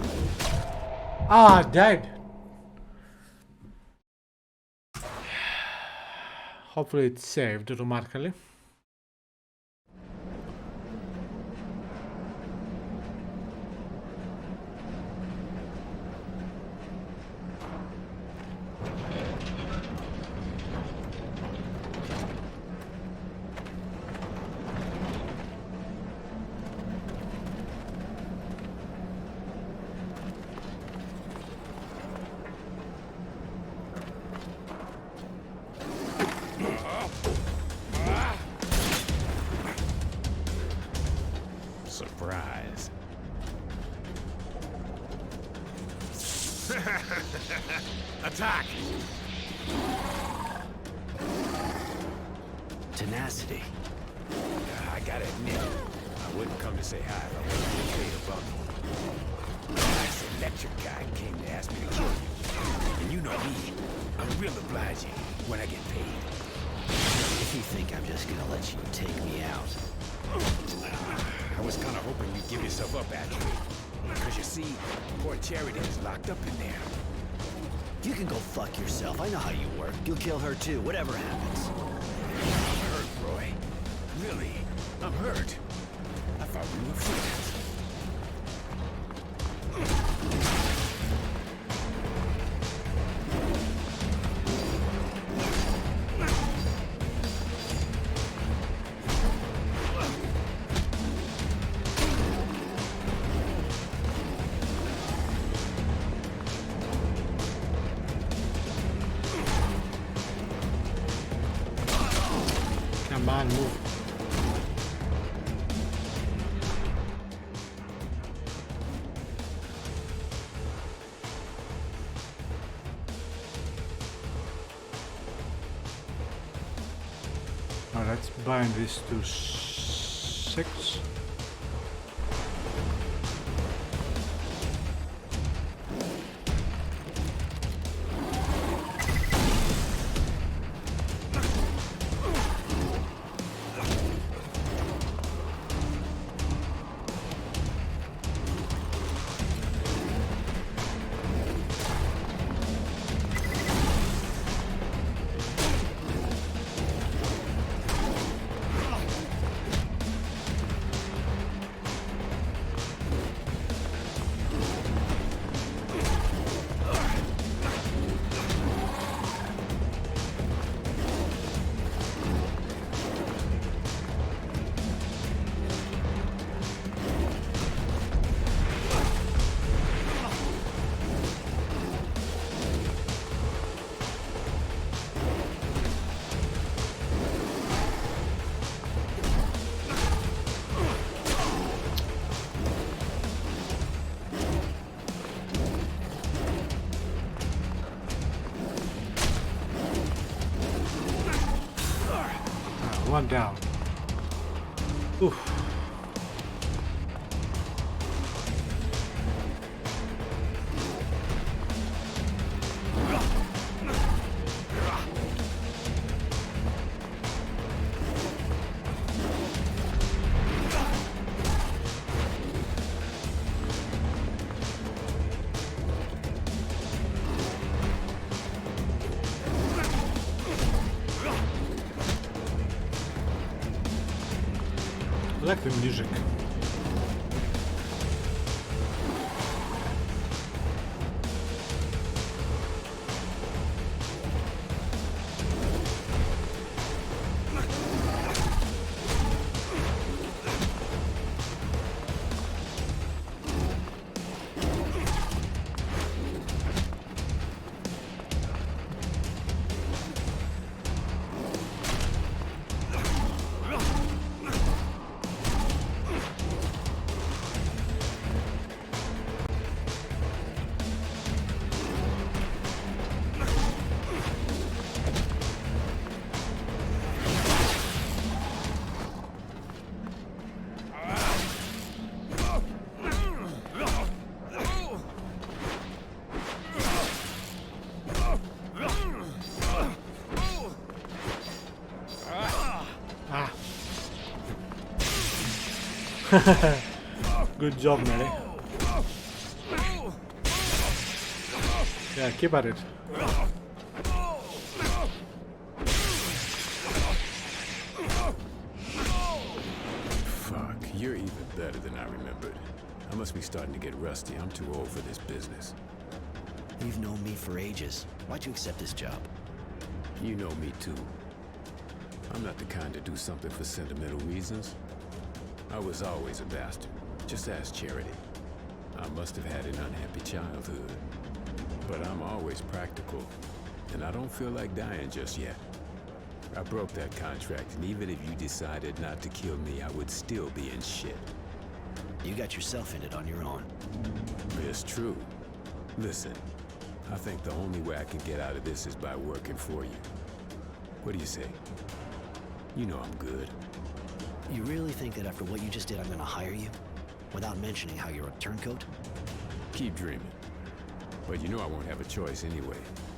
Ah, I died. Hopefully it's saved automatically. Surprise. Attack! Tenacity. I gotta admit, I wouldn't come to say hi if I wasn't getting paid a bundle. A nice electric guy came to ask me to kill you. And you know me, I'm real obliging when I get paid. If you think I'm just gonna let you take me out. I was kinda hoping you'd give yourself up, actually. Because you see, poor Charity is locked up in there. You can go fuck yourself. I know how you work. You'll kill her too, whatever happens. I'm hurt, Roy. Really, I'm hurt. I thought we were friends. Come on, move. Now let's bind this to 6. One down. Oof. I like the music. Good job, Mary. Yeah, keep at it. Fuck, you're even better than I remembered. I must be starting to get rusty. I'm too old for this business. You've known me for ages. Why'd you accept this job? You know me too. I'm not the kind to do something for sentimental reasons. I was always a bastard. Just ask Charity. I must have had an unhappy childhood. But I'm always practical, and I don't feel like dying just yet. I broke that contract, and even if you decided not to kill me, I would still be in shit. You got yourself in it on your own. It's true. Listen, I think the only way I can get out of this is by working for you. What do you say? You know I'm good. You really think that after what you just did, I'm gonna hire you? Without mentioning how you're a turncoat? Keep dreaming. But you know I won't have a choice anyway.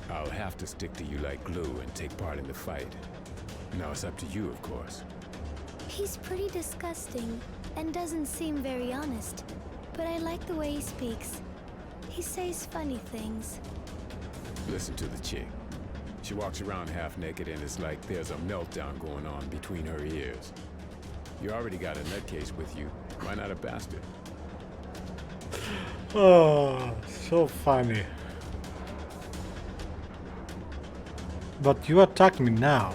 I'll have to stick to you like glue and take part in the fight. Now it's up to you, of course. He's pretty disgusting and doesn't seem very honest, but I like the way he speaks. He says funny things. Listen to the chick. She walks around half naked and it's like there's a meltdown going on between her ears. You already got a nutcase with you. Why not a bastard? Oh, so funny. But you attacked me now.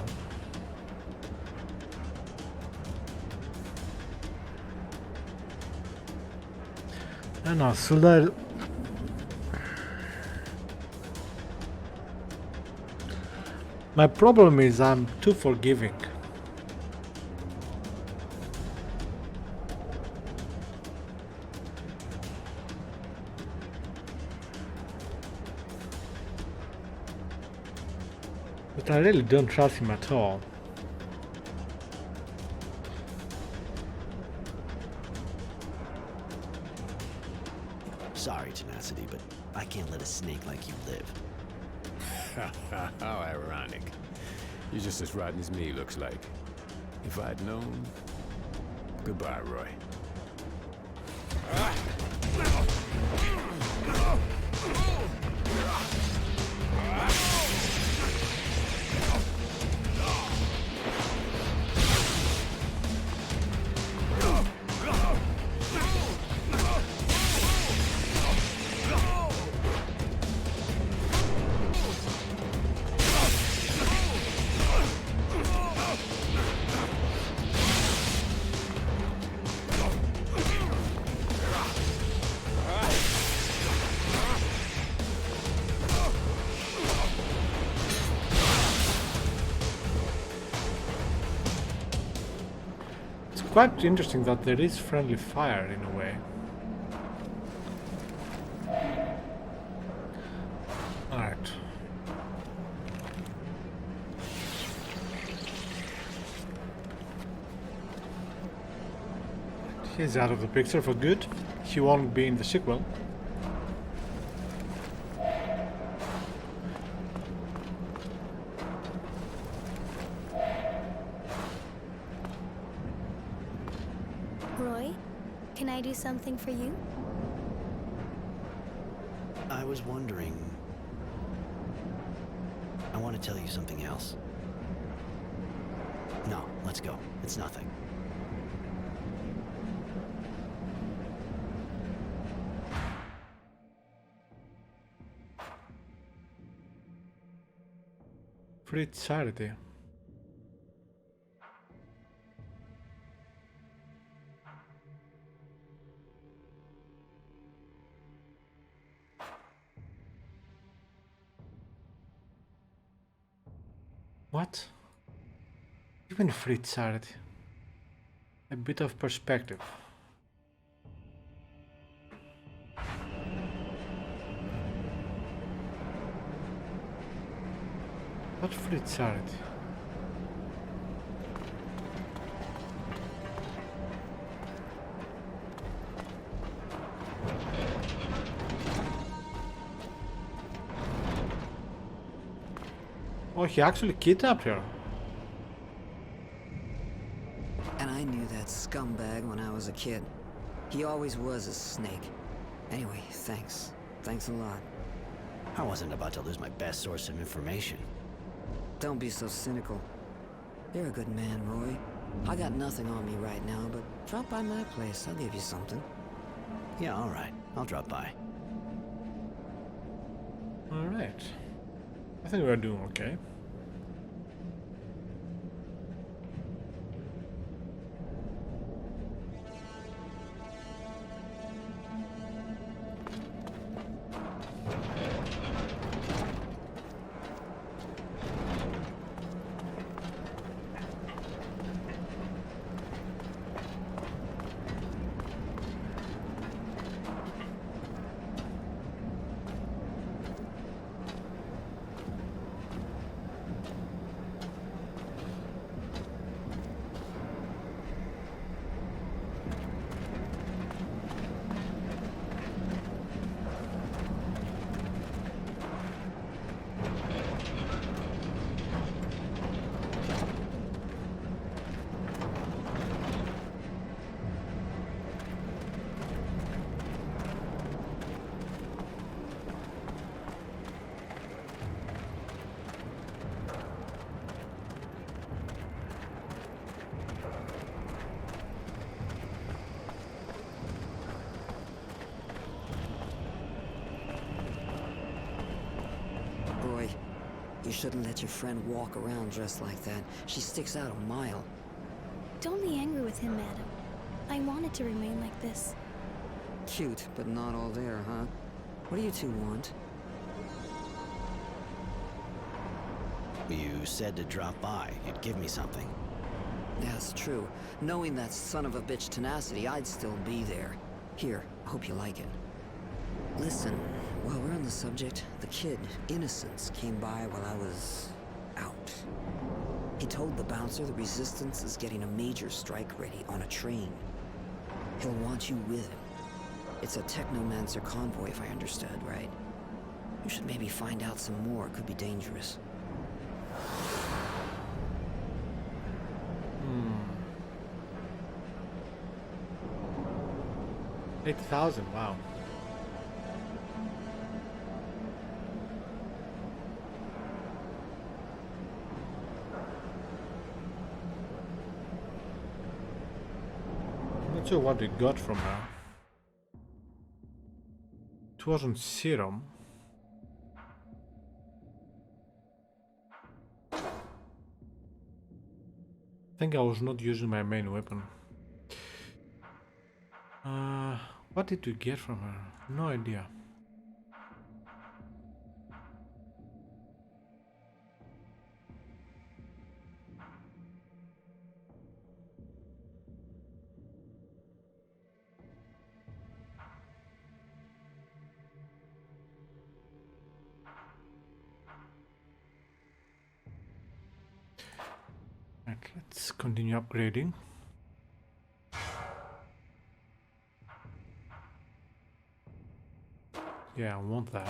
I know, should I... My problem is I'm too forgiving. But I really don't trust him at all. Sorry, Tenacity, but I can't let a snake like you live. How ironic. You're just as rotten as me, looks like. If I'd known... Goodbye, Roy. Quite interesting that there is friendly fire in a way. Alright. He's out of the picture for good. He won't be in the sequel. Can I do something for you? I was wondering... I want to tell you something else. No, let's go. It's nothing. Free charity. What? Even free charity. A bit of perspective. What free charity? Oh, he actually kidnapped her. And I knew that scumbag douchebag when I was a kid. He always was a snake. Anyway, thanks. Thanks a lot. I wasn't about to lose my best source of information. Don't be so cynical. You're a good man, Roy. I got nothing on me right now, but drop by my place. I'll give you something. Yeah, all right. I'll drop by. All right. I think we're doing okay. Roy, you shouldn't let your friend walk around dressed like that. She sticks out a mile. Don't be angry with him, madam. I want it to remain like this. Cute, but not all there, huh? What do you two want? You said to drop by. You'd give me something. That's true. Knowing that son of a bitch tenacity, I'd still be there. Here, I hope you like it. Listen, while we're on the subject, the kid, Innocence, came by while I was out. He told the bouncer the Resistance is getting a major strike ready on a train. He'll want you with him. It's a Technomancer convoy, if I understood, right? You should maybe find out some more. It could be dangerous. 8,000, wow. I'm not sure what we got from her. It wasn't serum. I think I was not using my main weapon. What did we get from her? No idea. Right, let's continue upgrading. Yeah, I want that.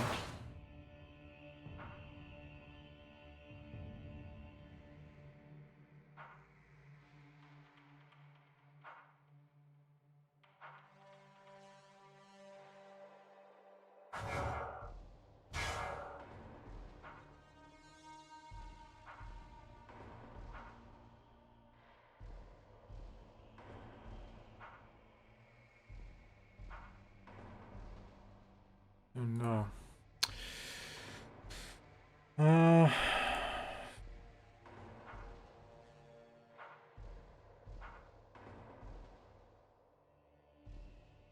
Oh no.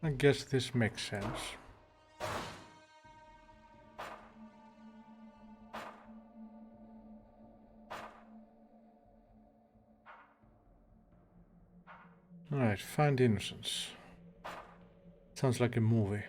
I guess this makes sense. Alright, find Innocence. Sounds like a movie.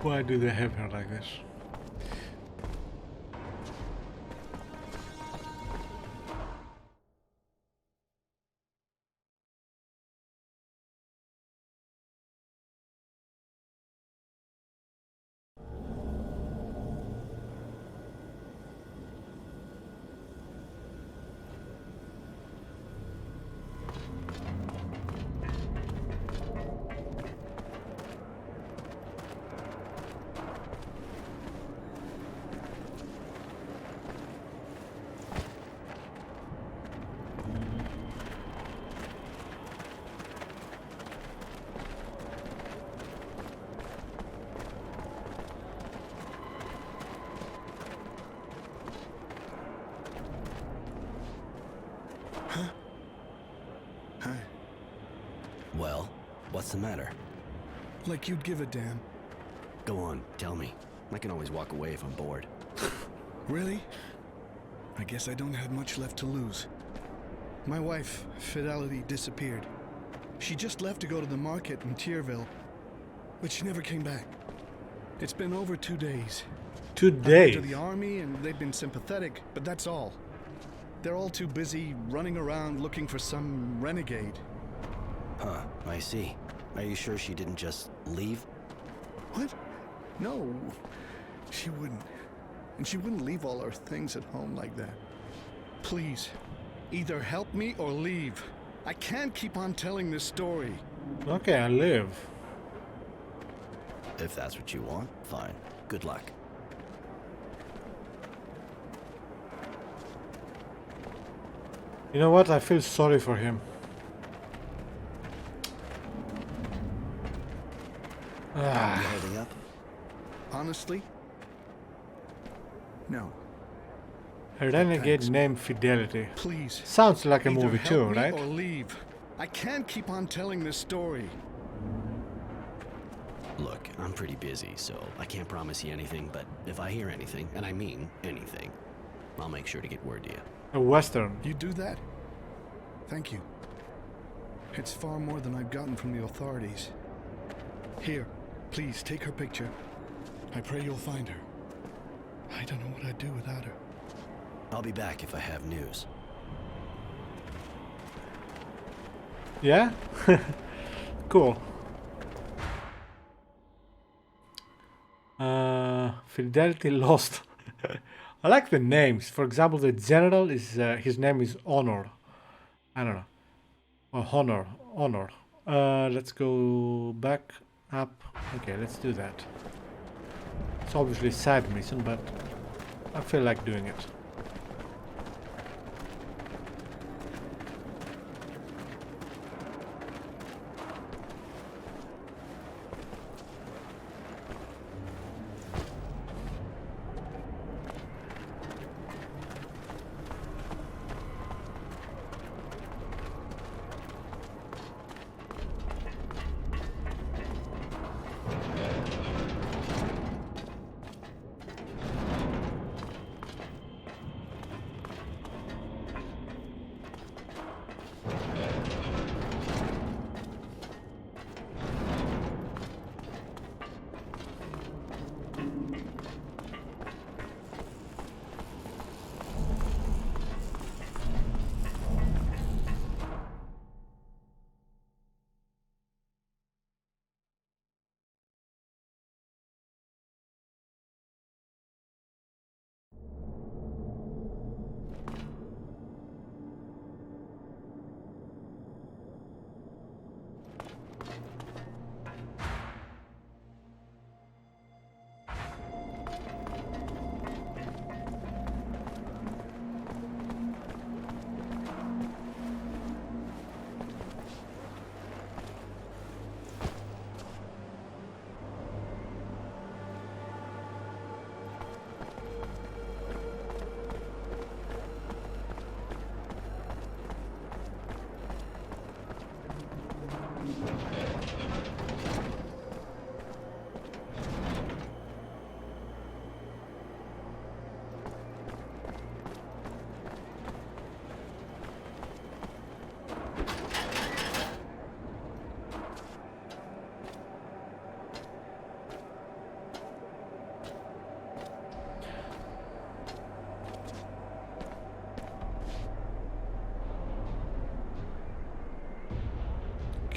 Why do they have her like this? Well, what's the matter? Like you'd give a damn. Go on, tell me. I can always walk away if I'm bored. Really? I guess I don't have much left to lose. My wife, Fidelity, disappeared. She just left to go to the market in Tierville, but she never came back. It's been over 2 days. 2 I've been days? to the army and they've been sympathetic, but that's all. They're all too busy running around looking for some renegade. Huh, I see. Are you sure she didn't just leave? What? No, she wouldn't. And she wouldn't leave all her things at home like that. Please, either help me or leave. I can't keep on telling this story. Okay, I'll leave. If that's what you want, fine. Good luck. You know what? I feel sorry for him. You holding up? Honestly? No. A renegade named Fidelity. Please. Sounds like a Either movie help too, me right? Or leave. I can't keep on telling this story. Look, I'm pretty busy, so I can't promise you anything, but if I hear anything, and I mean anything, I'll make sure to get word to you. A Western. You do that? Thank you. It's far more than I've gotten from the authorities. Here, please take her picture. I pray you'll find her. I don't know what I'd do without her. I'll be back if I have news. Yeah? Cool. Fidelity lost. I like the names. For example, the general is his name is Honor. I don't know. Or Honor. Let's go back up. Okay, let's do that. It's obviously a side mission, but I feel like doing it.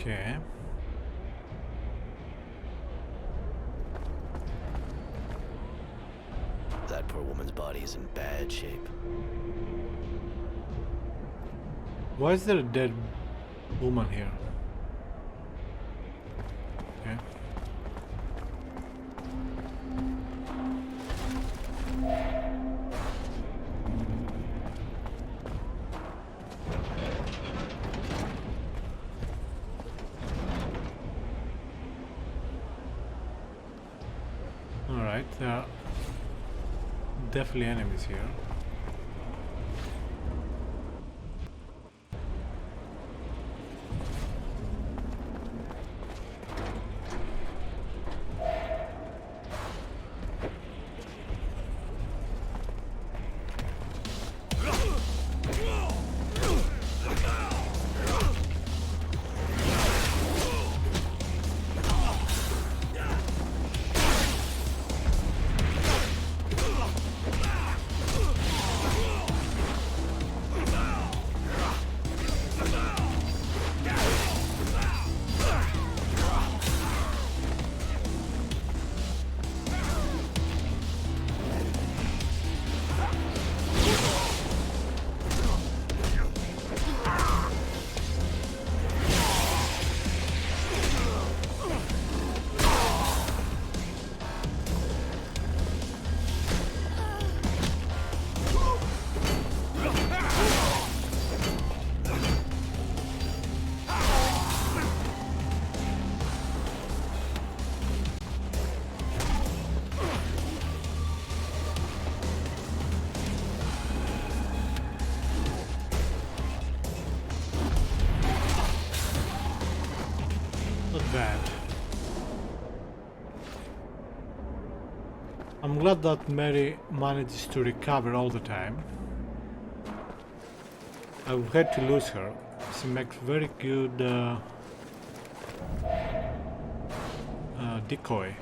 Okay. That poor woman's body is in bad shape. Why is there a dead woman here? Okay. Alright, there are definitely enemies here. Bad. I'm glad that Mary manages to recover all the time. I would hate to lose her. She makes very good decoy.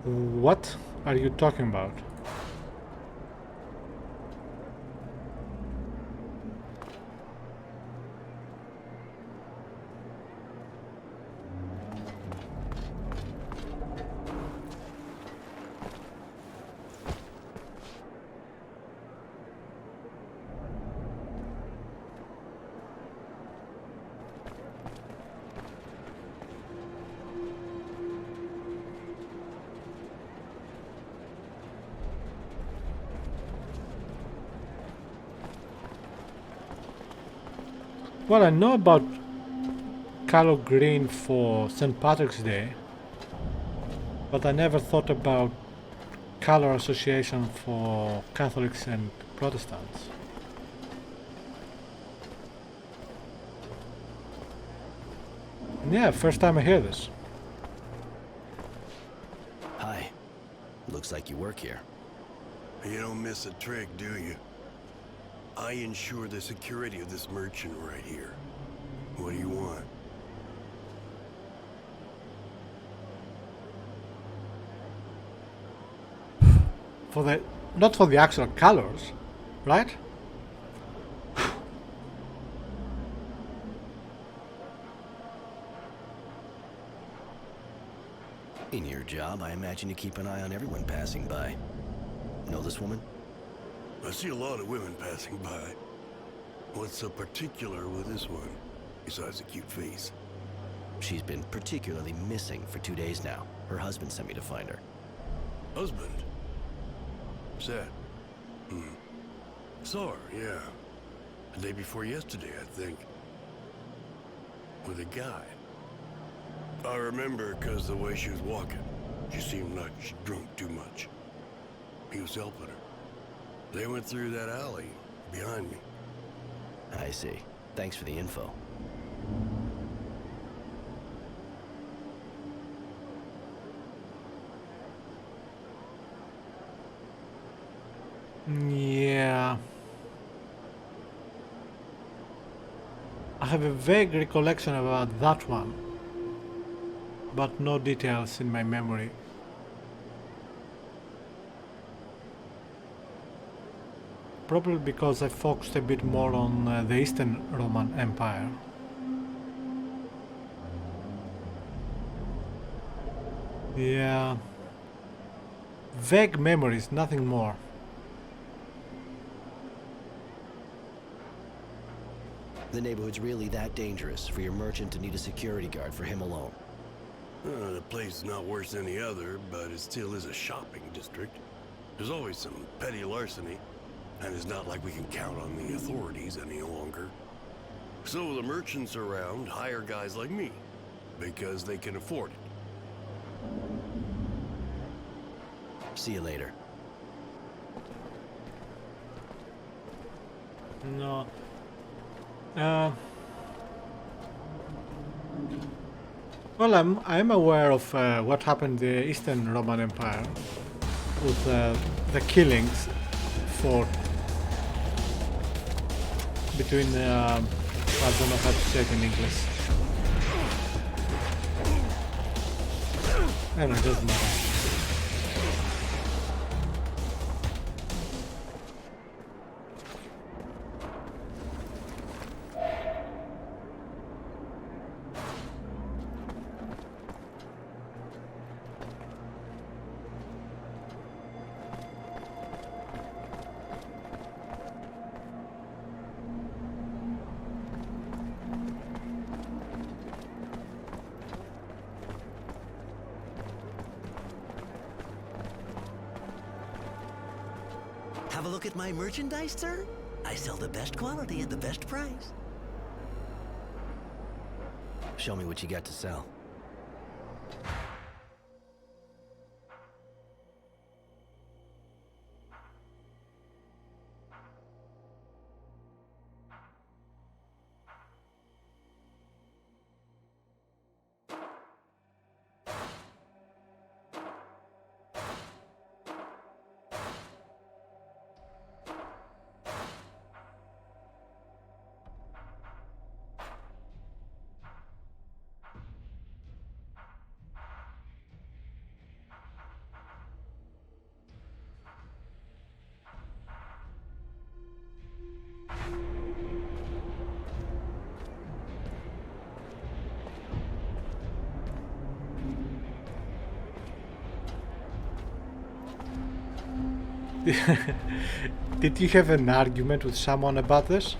What are you talking about? Well, I know about color green for St. Patrick's Day, but I never thought about color association for Catholics and Protestants. Yeah, first time I hear this. Hi. Looks like you work here. You don't miss a trick, do you? I ensure the security of this merchant right here. for the not for the actual colors, right? In your job, I imagine you keep an eye on everyone passing by. Know this woman? I see a lot of women passing by. What's so particular with this one, besides a cute face? She's been particularly missing for 2 days now. Her husband sent me to find her. Husband? Sad. Saw her, yeah. The day before yesterday, I think. With a guy. I remember because the way she was walking. She seemed like she drunk too much. He was helping her. They went through that alley behind me. I see. Thanks for the info. Yeah. I have a vague recollection about that one, but no details in my memory. Probably because I focused a bit more on the Eastern Roman Empire. Yeah. Vague memories, nothing more. The neighborhood's really that dangerous for your merchant to need a security guard for him alone. The place is not worse than the other, but it still is a shopping district. There's always some petty larceny, and it's not like we can count on the authorities any longer. So the merchants around hire guys like me, because they can afford it. See you later. No. Well, I'm aware of what happened in the Eastern Roman Empire with the killings for between I don't know how to say it in English. I don't know, it doesn't matter. Have a look at my merchandise, sir? I sell the best quality at the best price. Show me what you got to sell. Did you have an argument with someone about this?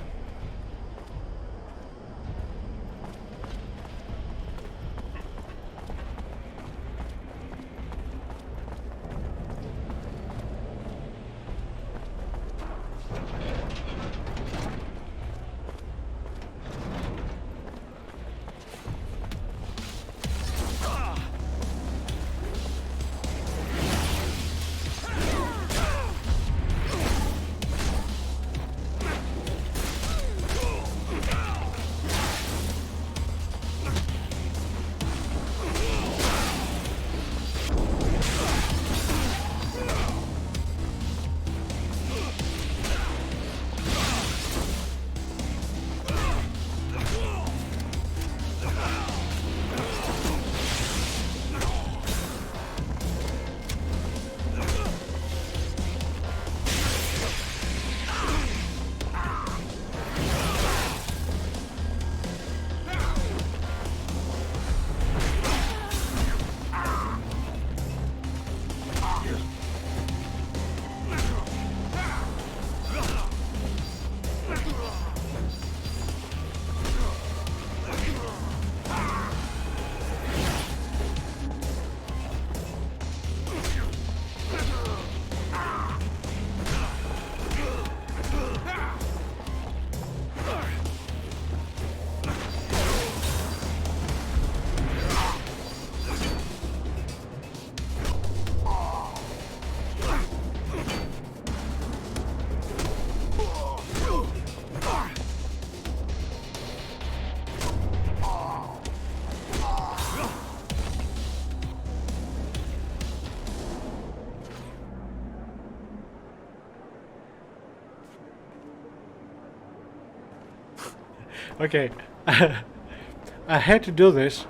Okay. I had to do this.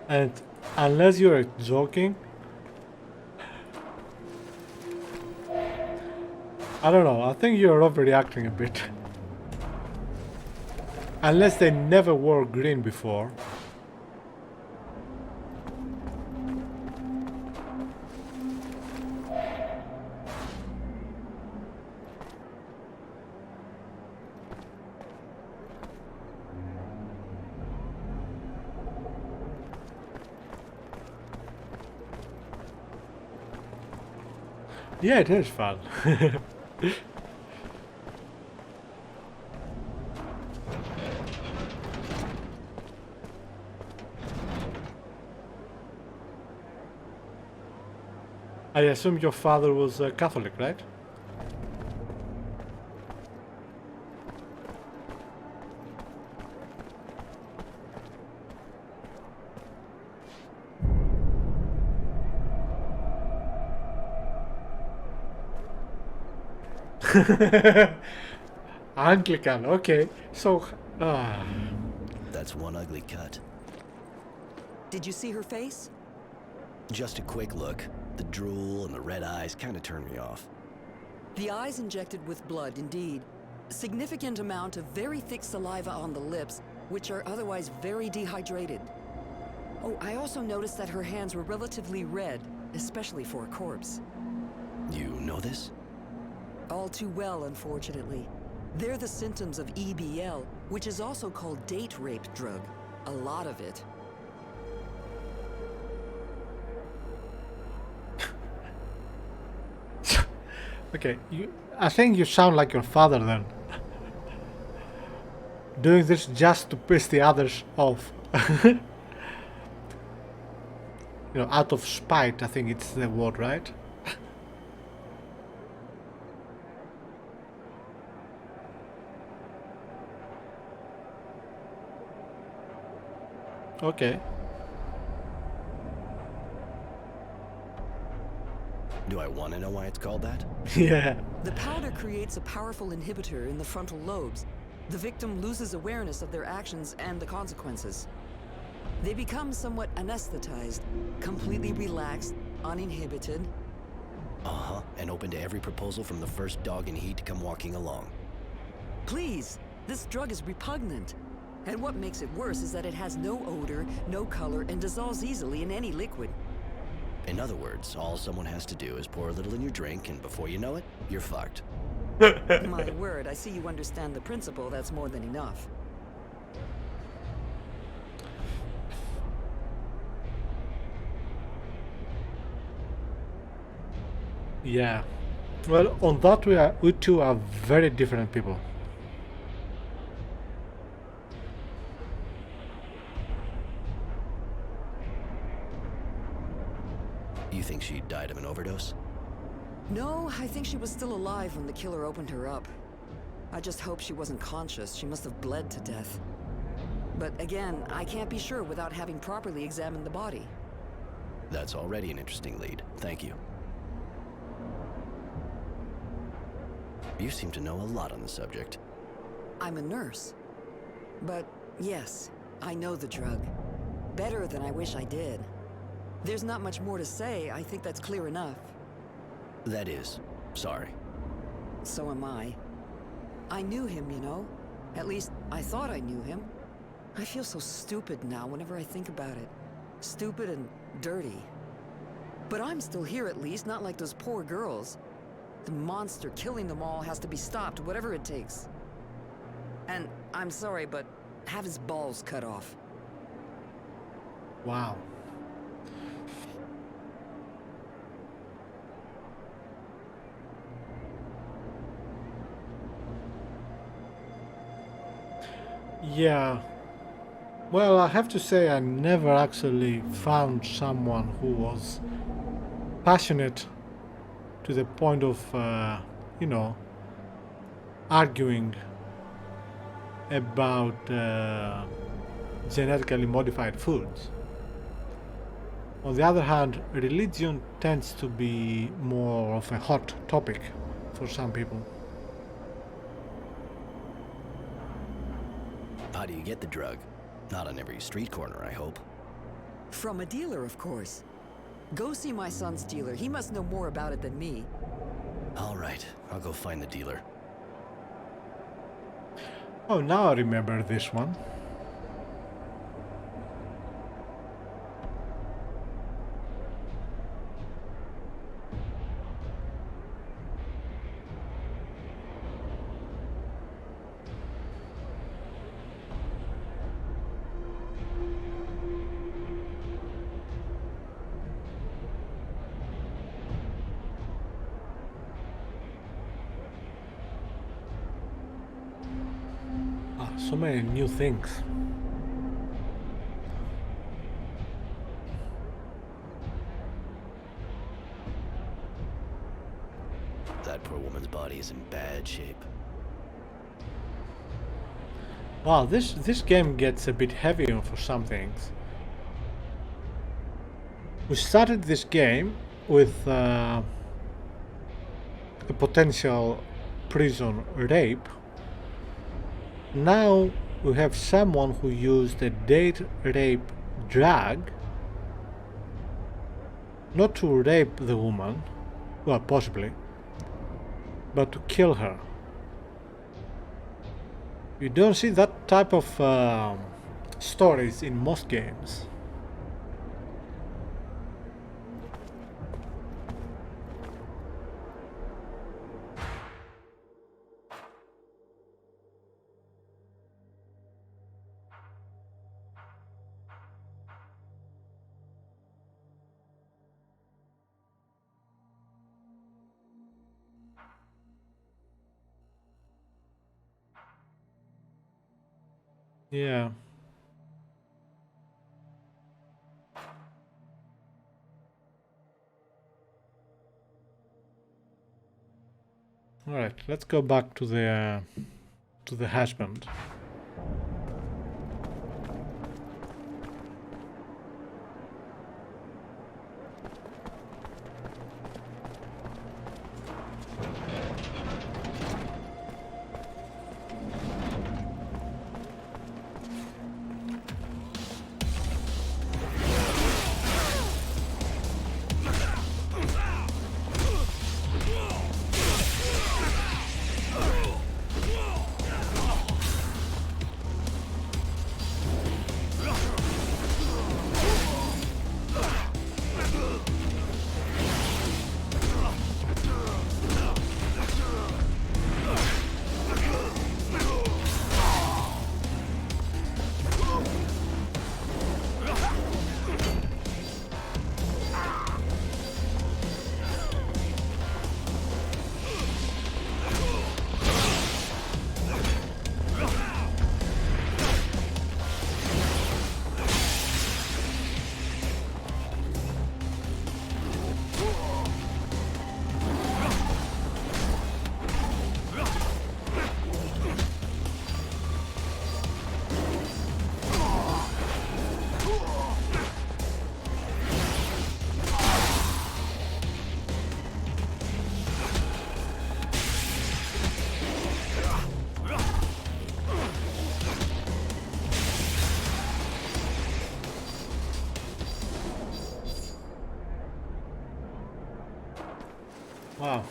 And unless you're joking, I don't know, I think you're overreacting a bit. Unless they never wore green before. Yeah, it is fun. I assume your father was Catholic, right? Anglican, okay. So, That's one ugly cut. Did you see her face? Just a quick look. The drool and the red eyes kind of turned me off. The eyes injected with blood, indeed. Significant amount of very thick saliva on the lips, which are otherwise very dehydrated. Oh, I also noticed that her hands were relatively red, especially for a corpse. You know this? All too well, unfortunately. They're the symptoms of EBL, which is also called date rape drug. A lot of it. okay, I think you sound like your father then. Doing this just to piss the others off. You know, out of spite, I think it's the word, right? Okay. Do I want to know why it's called that? Yeah. The powder creates a powerful inhibitor in the frontal lobes. The victim loses awareness of their actions and the consequences. They become somewhat anesthetized, completely relaxed, uninhibited. Uh-huh, and open to every proposal from the first dog in heat to come walking along. Please, this drug is repugnant. And what makes it worse is that it has no odor, no color, and dissolves easily in any liquid. In other words, all someone has to do is pour a little in your drink, and before you know it, you're fucked. My word, I see you understand the principle. That's more than enough. Yeah. Well, on that we two are very different people. You think she died of an overdose? No, I think she was still alive when the killer opened her up. I just hope she wasn't conscious. She must have bled to death. But again, I can't be sure without having properly examined the body. That's already an interesting lead. Thank you. You seem to know a lot on the subject. I'm a nurse. But yes, I know the drug. Better than I wish I did. There's not much more to say. I think that's clear enough. That is. Sorry. So am I. I knew him, you know? At least, I thought I knew him. I feel so stupid now whenever I think about it. Stupid and dirty. But I'm still here at least, not like those poor girls. The monster killing them all has to be stopped, whatever it takes. And I'm sorry, but have his balls cut off. Wow. Yeah. Well, I have to say I never actually found someone who was passionate to the point of, you know, arguing about genetically modified foods. On the other hand, religion tends to be more of a hot topic for some people. How do you get the drug? Not on every street corner, I hope. From a dealer, of course. Go see my son's dealer. He must know more about it than me. All right, I'll go find the dealer. Oh, now I remember this one. So many new things. That poor woman's body is in bad shape. Wow, this game gets a bit heavy for some things. We started this game with a potential prison rape. Now we have someone who used a date rape drug, not to rape the woman, well, possibly, but to kill her. You don't see that type of stories in most games. Yeah. All right, let's go back to the husband. Wow.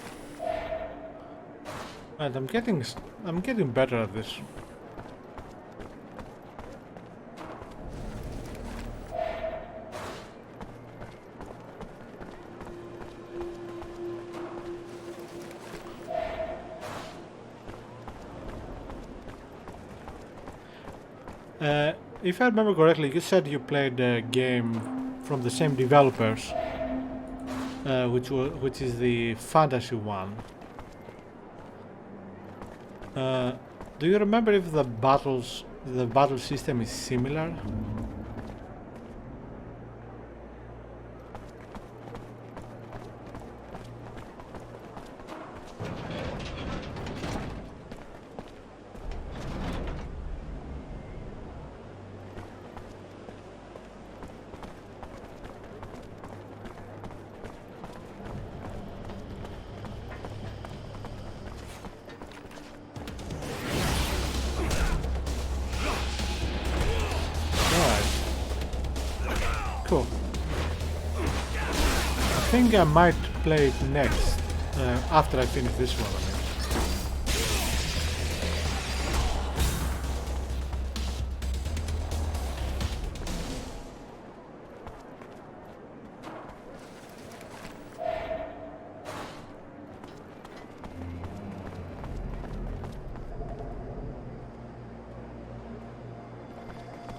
And I'm getting better at this. If I remember correctly, you said you played a game from the same developers, which is the fantasy one. Do you remember if the battle system is similar? think I might play it next, after I finish this one, I mean.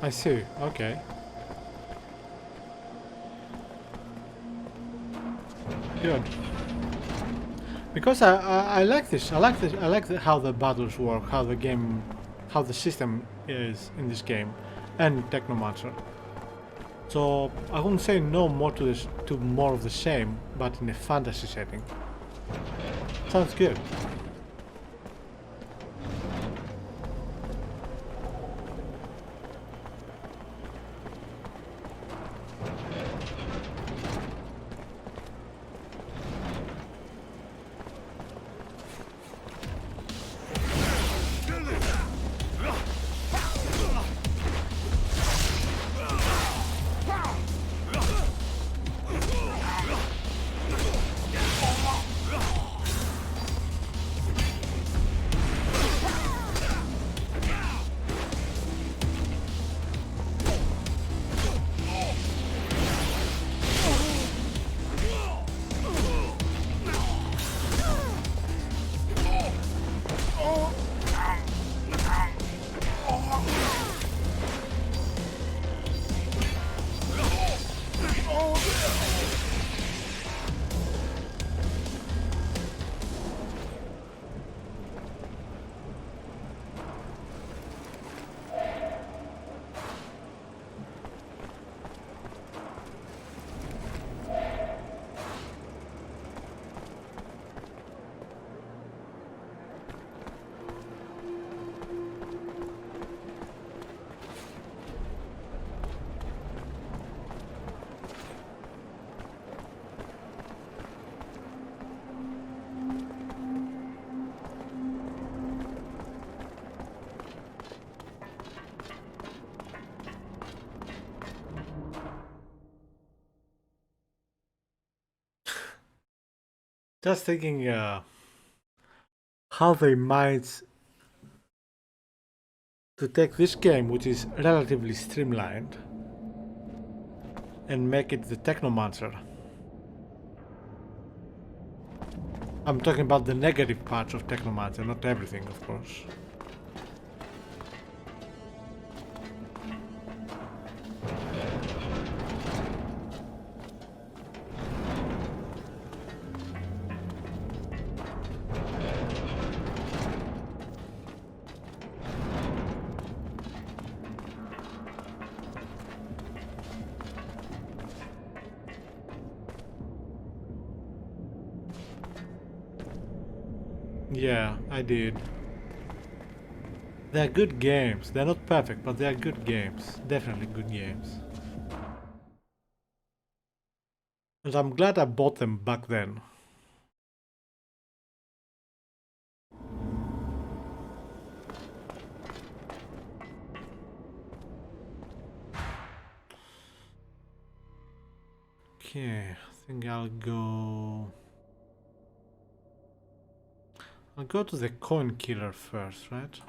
I see, okay. Good. Because I like this. I like how the battles work, how the system is in this game, and Technomancer. So I wouldn't say no more to this, to more of the same, but in a fantasy setting. Sounds good. Just thinking how they might to take this game, which is relatively streamlined, and make it the Technomancer. I'm talking about the negative parts of Technomancer, not everything, of course. Yeah, I did. They're good games. They're not perfect, but they're good games. Definitely good games. And I'm glad I bought them back then. Okay, I think I'll go to the coin killer first, right?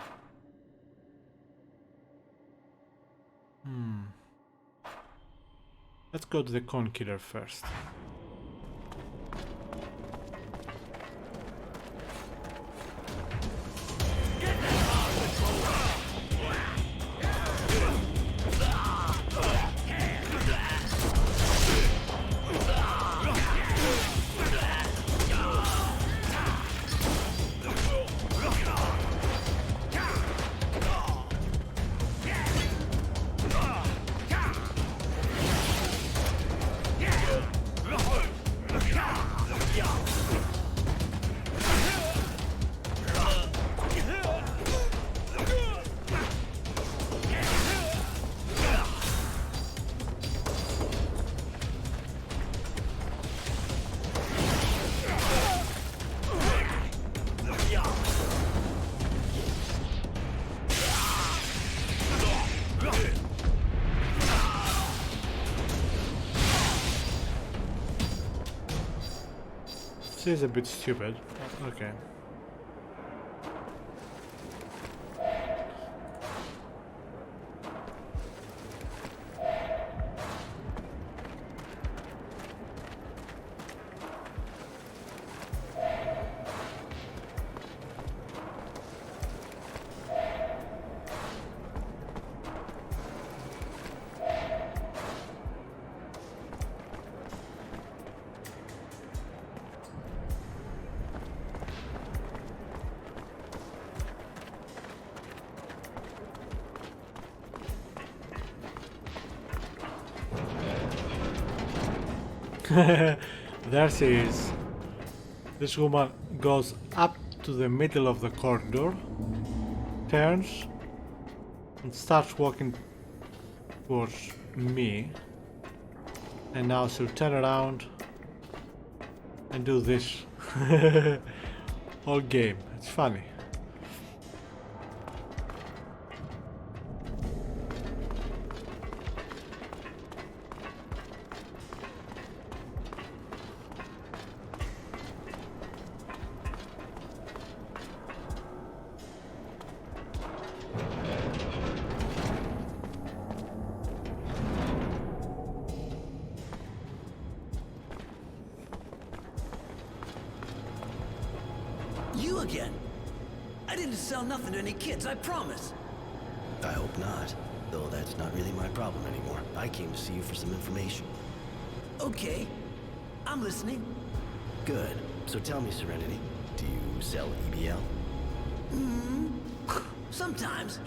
Let's go to the coin killer first. This is a bit stupid. Okay. There she is. This woman goes up to the middle of the corridor, turns, and starts walking towards me. And now she'll turn around and do this whole game. It's funny. You again? I didn't sell nothing to any kids, I promise. I hope not, though that's not really my problem anymore. I came to see you for some information. Okay, I'm listening. Good. So tell me, Serenity, do you sell EBL? Sometimes.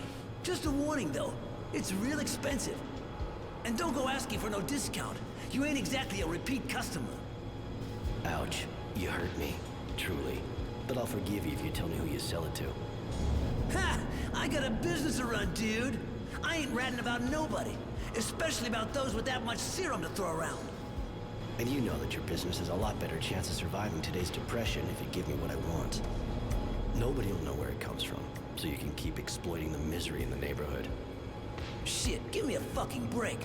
Just a warning, though. It's real expensive. And don't go asking for no discount. You ain't exactly a repeat customer. Ouch. You hurt me. Truly. But I'll forgive you if you tell me who you sell it to. Ha! I got a business to run, dude. I ain't ratting about nobody. Especially about those with that much serum to throw around. And you know that your business has a lot better chance of surviving today's depression if you give me what I want. Nobody will know where it comes from, so you can keep exploiting the misery in the neighborhood. Shit, give me a fucking break.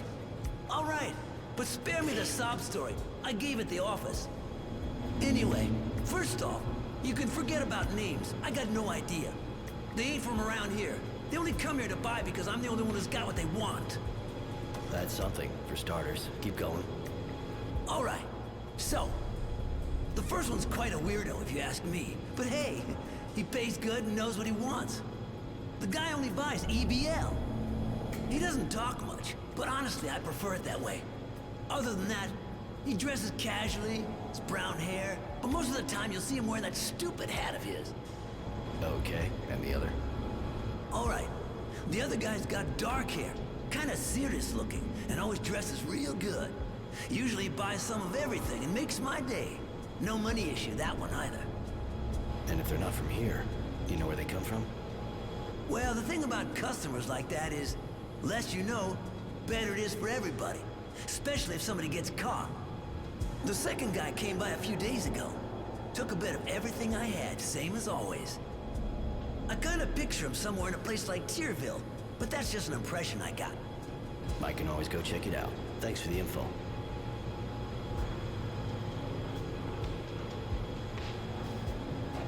All right, but spare me the sob story. I gave it the office. Anyway, first off, you can forget about names. I got no idea. They ain't from around here. They only come here to buy because I'm the only one who's got what they want. That's something, for starters. Keep going. All right, so, the first one's quite a weirdo if you ask me. But hey, he pays good and knows what he wants. The guy only buys EBL. He doesn't talk much, but honestly, I prefer it that way. Other than that, he dresses casually, his brown hair, but most of the time you'll see him wearing that stupid hat of his. Okay, and the other? All right, the other guy's got dark hair, kinda serious looking, and always dresses real good. Usually he buys some of everything and makes my day. No money issue, that one either. And if they're not from here, do you know where they come from? Well, the thing about customers like that is, less you know, better it is for everybody. Especially if somebody gets caught. The second guy came by a few days ago. Took a bit of everything I had, same as always. I kinda picture him somewhere in a place like Tierville, but that's just an impression I got. I can always go check it out. Thanks for the info.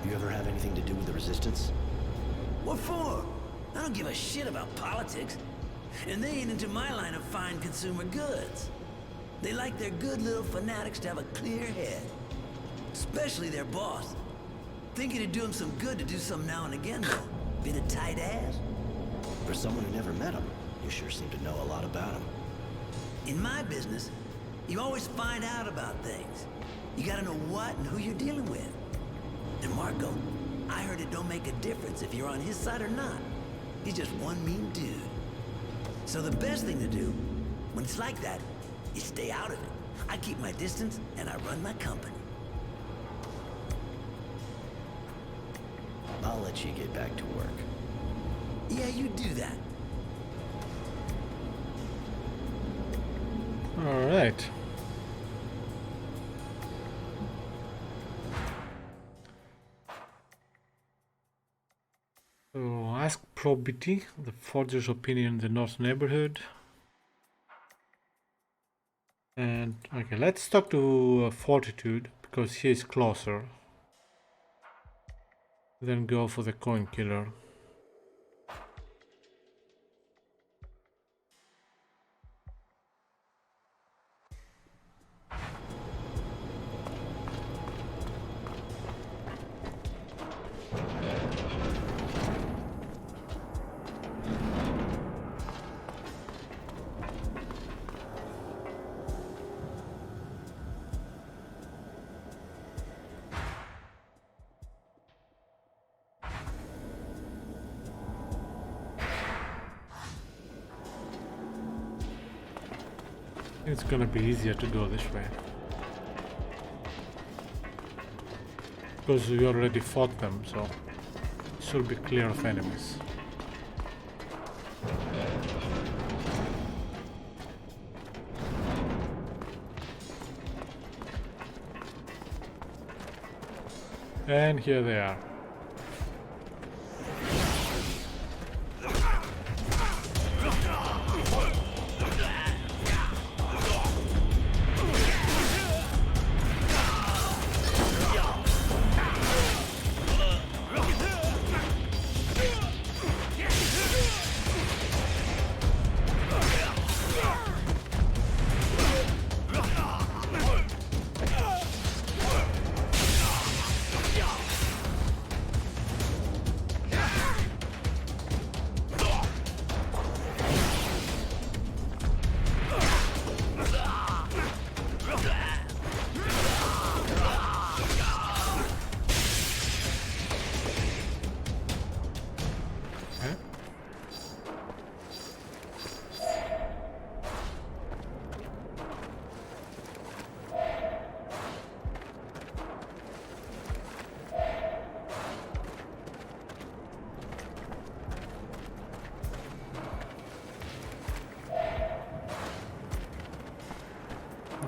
You ever have anything to do with the Resistance? What for? I don't give a shit about politics. And they ain't into my line of fine consumer goods. They like their good little fanatics to have a clear head. Especially their boss. Think it'd do him some good to do some now and again, though. Bit of tight ass. For someone who never met him, you sure seem to know a lot about him. In my business, you always find out about things. You gotta know what and who you're dealing with. And Marco, I heard it don't make a difference if you're on his side or not. He's just one mean dude. So the best thing to do, when it's like that, is stay out of it. I keep my distance, and I run my company. I'll let you get back to work. Yeah, you do that. All right. So ask Probity, the forger's opinion in the North neighborhood. And okay, let's talk to Fortitude, because because he is closer. Then go for the coin killer. It's gonna be easier to go this way. Because we already fought them, so it should be clear of enemies. And here they are.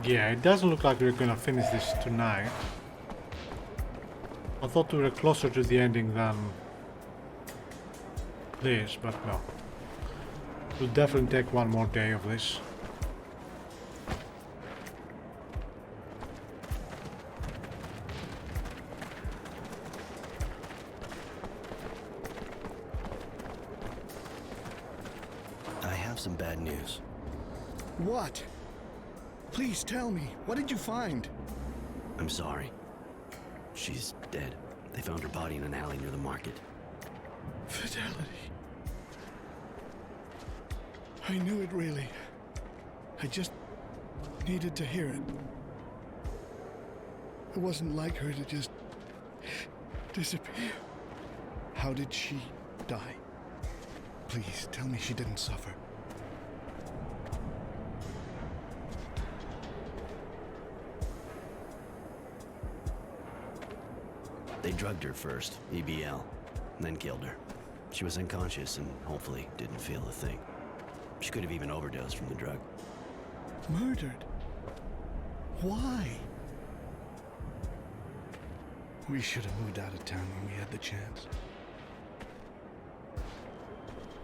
Yeah, it doesn't look like we're gonna finish this tonight. I thought we were closer to the ending than this, but no. We'll definitely take one more day of this. I have some bad news. What? Please tell me, what did you find? I'm sorry. She's dead. They found her body in an alley near the market. Fidelity. I knew it really. I just needed to hear it. It wasn't like her to just disappear. How did she die? Please tell me she didn't suffer. They drugged her first, EBL, and then killed her. She was unconscious and hopefully didn't feel a thing. She could have even overdosed from the drug. Murdered? Why? We should have moved out of town when we had the chance.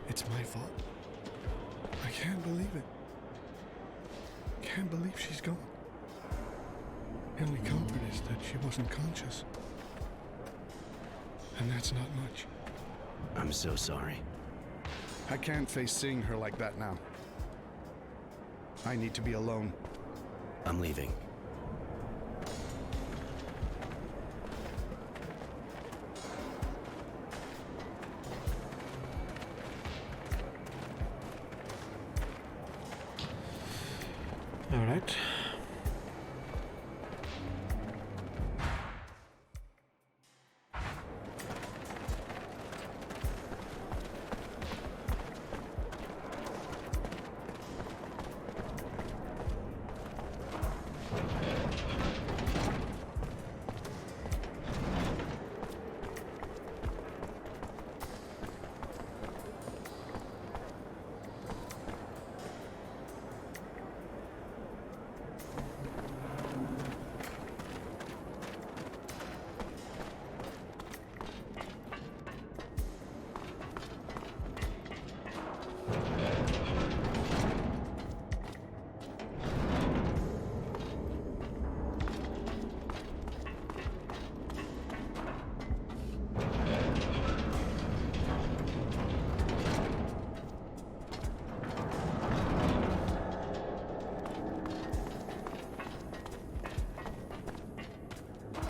It's my fault. I can't believe it. Can't believe she's gone. The only comfort is that she wasn't conscious. And that's not much. I'm so sorry. I can't face seeing her like that now. I need to be alone. I'm leaving. All right.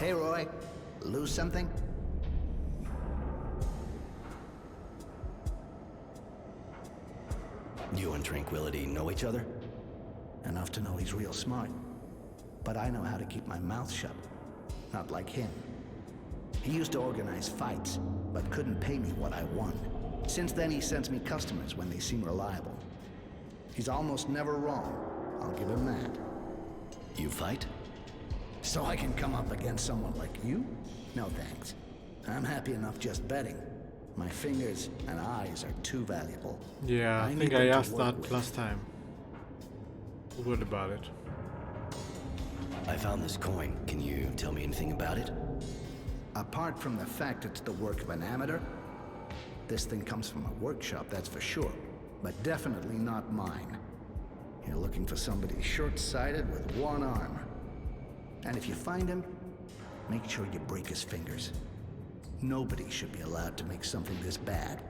Hey, Roy. Lose something? You and Tranquility know each other? Enough to know he's real smart. But I know how to keep my mouth shut. Not like him. He used to organize fights, but couldn't pay me what I won. Since then, he sends me customers when they seem reliable. He's almost never wrong. I'll give him that. You fight? So I can come up against someone like you? No thanks. I'm happy enough just betting. My fingers and eyes are too valuable. Yeah, I think I asked that last time. What about it? I found this coin. Can you tell me anything about it? Apart from the fact it's the work of an amateur, this thing comes from a workshop, that's for sure. But definitely not mine. You're looking for somebody short-sighted with one arm. And if you find him, make sure you break his fingers. Nobody should be allowed to make something this bad.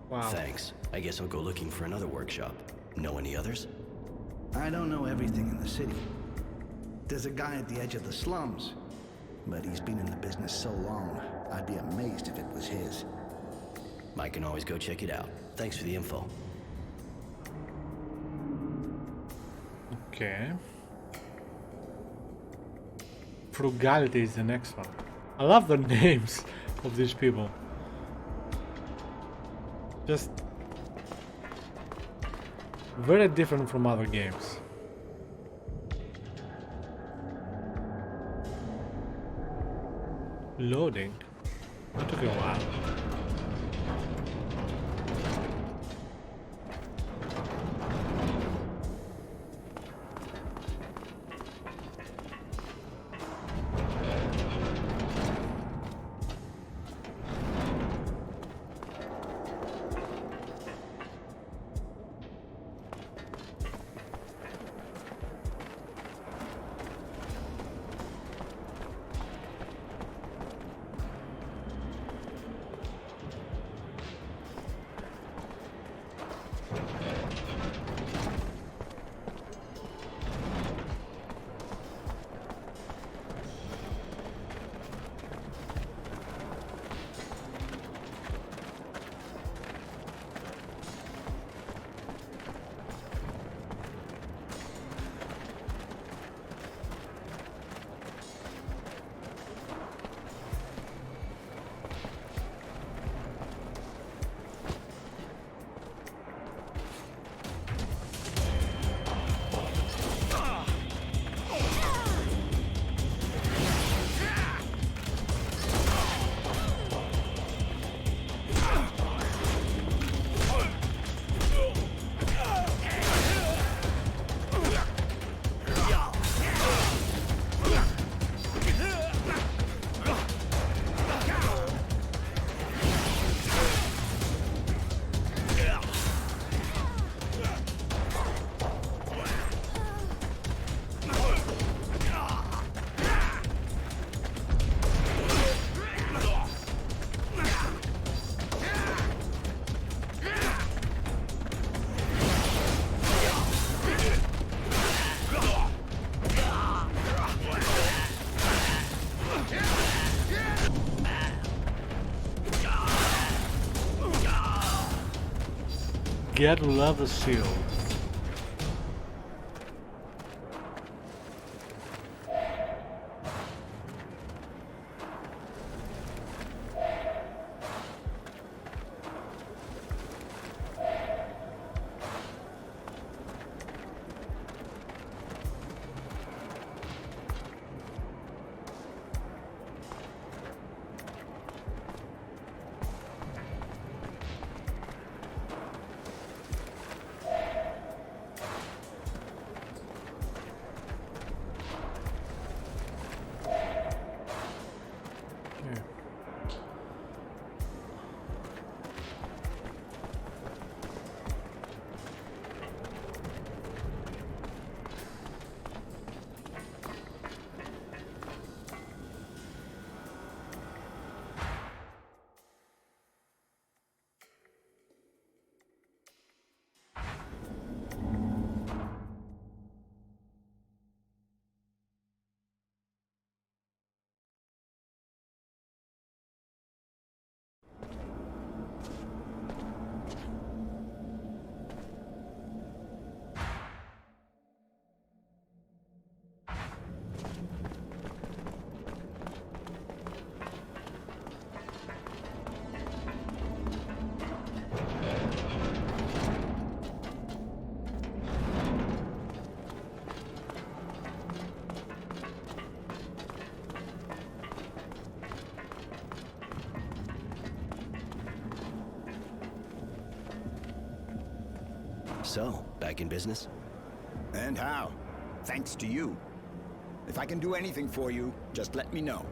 Wow. Thanks. I guess I'll go looking for another workshop. Know any others? I don't know everything in the city. There's a guy at the edge of the slums, but he's been in the business so long, I'd be amazed if it was his. I can always go check it out. Thanks for the info. Okay. Frugality is the next one. I love the names of these people. Just very different from other games. Loading. That took a while. Get leather shield. So, back in business? And how? Thanks to you. If I can do anything for you, just let me know.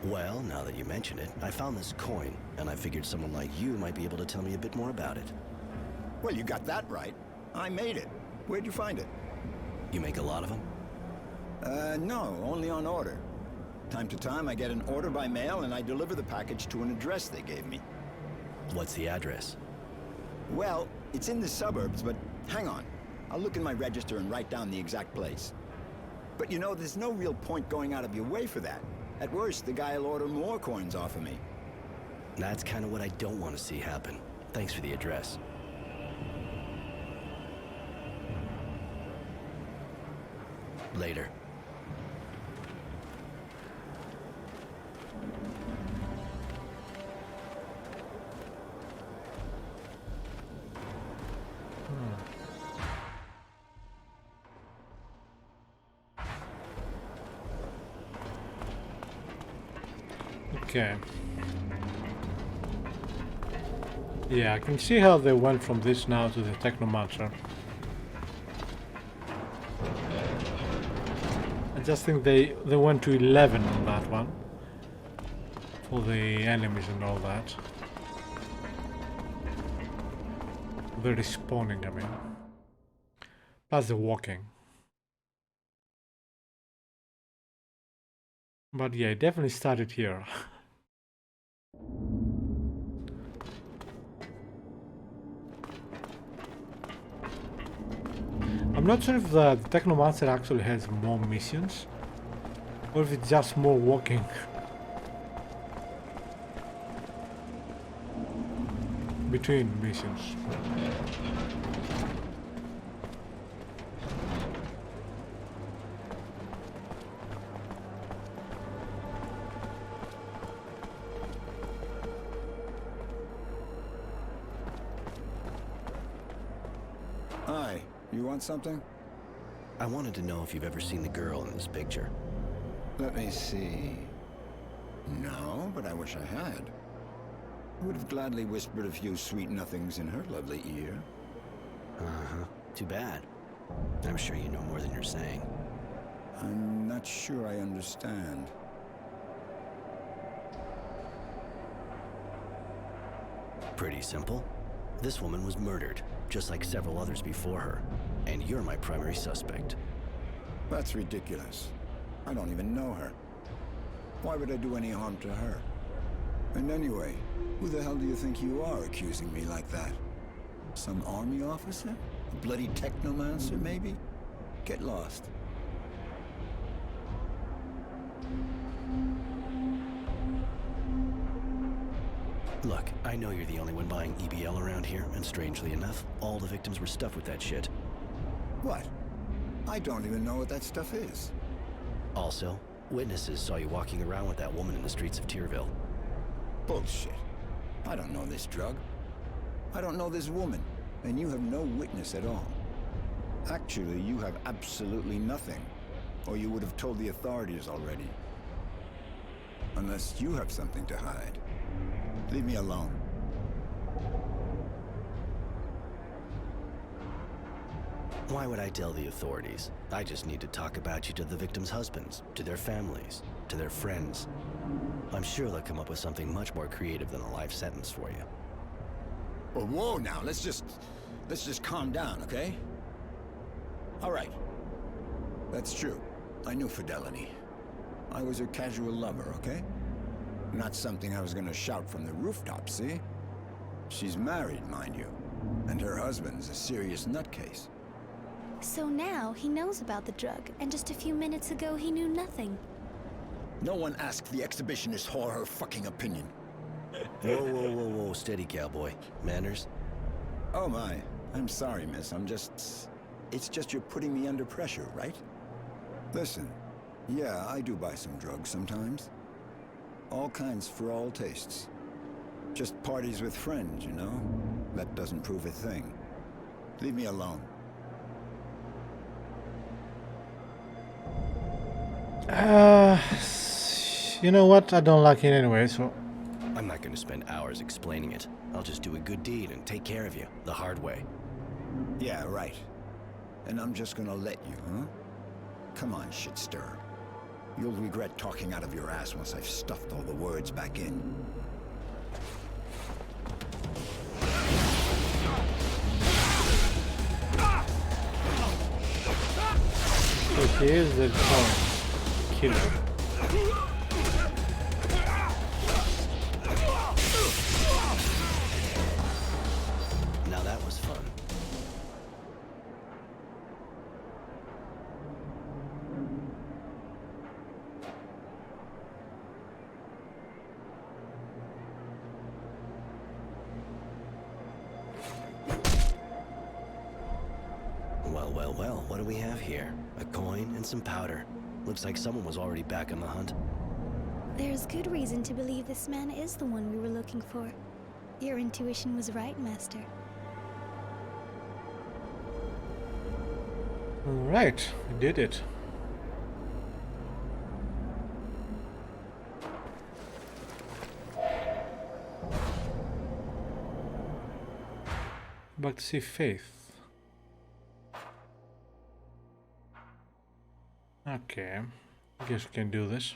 Well, now that you mention it, I found this coin, and I figured someone like you might be able to tell me a bit more about it. Well, you got that right. I made it. Where'd you find it? You make a lot of them? No, only on order. Time to time, I get an order by mail, and I deliver the package to an address they gave me. What's the address? Well, it's in the suburbs, but hang on. I'll look in my register and write down the exact place. But you know, there's no real point going out of your way for that. At worst, the guy will order more coins off of me. That's kind of what I don't want to see happen. Thanks for the address. Later. Okay. Yeah, I can see how they went from this now to the Technomancer. I just think they went to 11 on that one. For the enemies and all that. The respawning, I mean. Plus the walking. But yeah, it definitely started here. I'm not sure if the Technomancer actually has more missions, or if it's just more walking. Between missions. Hi, you want something? I wanted to know if you've ever seen the girl in this picture. Let me see. No, but I wish I had. I would have gladly whispered a few sweet nothings in her lovely ear. Uh-huh. Too bad. I'm sure you know more than you're saying. I'm not sure I understand. Pretty simple. This woman was murdered, just like several others before her. And you're my primary suspect. That's ridiculous. I don't even know her. Why would I do any harm to her? And anyway, who the hell do you think you are accusing me like that? Some army officer? A bloody technomancer, maybe? Get lost. Look, I know you're the only one buying EBL around here, and strangely enough, all the victims were stuffed with that shit. What? I don't even know what that stuff is. Also, witnesses saw you walking around with that woman in the streets of Tyrville. Bullshit. I don't know this drug. I don't know this woman, and you have no witness at all. Actually, you have absolutely nothing, or you would have told the authorities already. Unless you have something to hide. Leave me alone. Why would I tell the authorities? I just need to talk about you to the victims' husbands, to their families, to their friends. I'm sure they'll come up with something much more creative than a life sentence for you. Well, whoa now, let's just calm down, okay? All right. That's true. I knew Fidelity. I was her casual lover, okay? Not something I was gonna shout from the rooftops, see? She's married, mind you. And her husband's a serious nutcase. So now he knows about the drug, and just a few minutes ago he knew nothing. No one asked the exhibitionist whore her fucking opinion. Whoa, whoa, whoa, whoa, steady, cowboy. Manners? Oh my, I'm sorry, miss. It's just you're putting me under pressure, right? Listen, yeah, I do buy some drugs sometimes. All kinds for all tastes. Just parties with friends, you know? That doesn't prove a thing. Leave me alone. You know what? I don't like it anyway, so... I'm not going to spend hours explaining it. I'll just do a good deed and take care of you, the hard way. Yeah, right. And I'm just gonna let you, huh? Come on, shit stirrer. You'll regret talking out of your ass once I've stuffed all the words back in. So he is the killer. Now that was fun. Well, what do we have here? A coin and some powder. Looks like someone was already back on the hunt. There's good reason to believe this man is the one we were looking for. Your intuition was right, Master. Alright, we did it. Back to see Faith. Okay, I guess we can do this.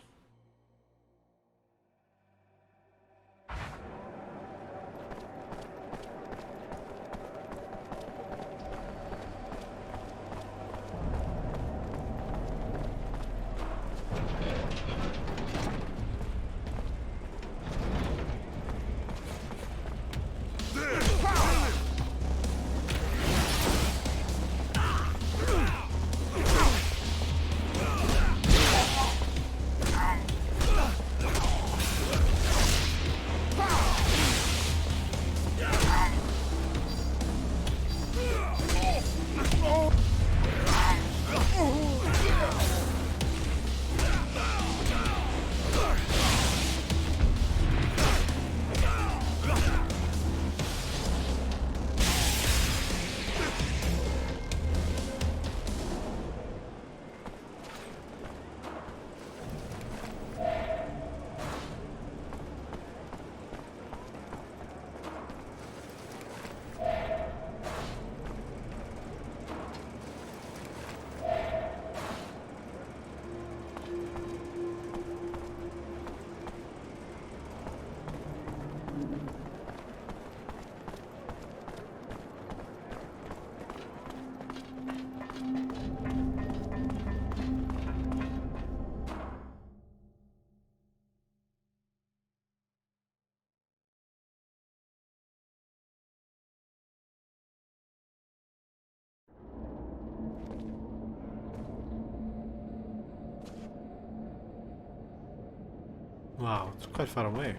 Wow, it's quite far away.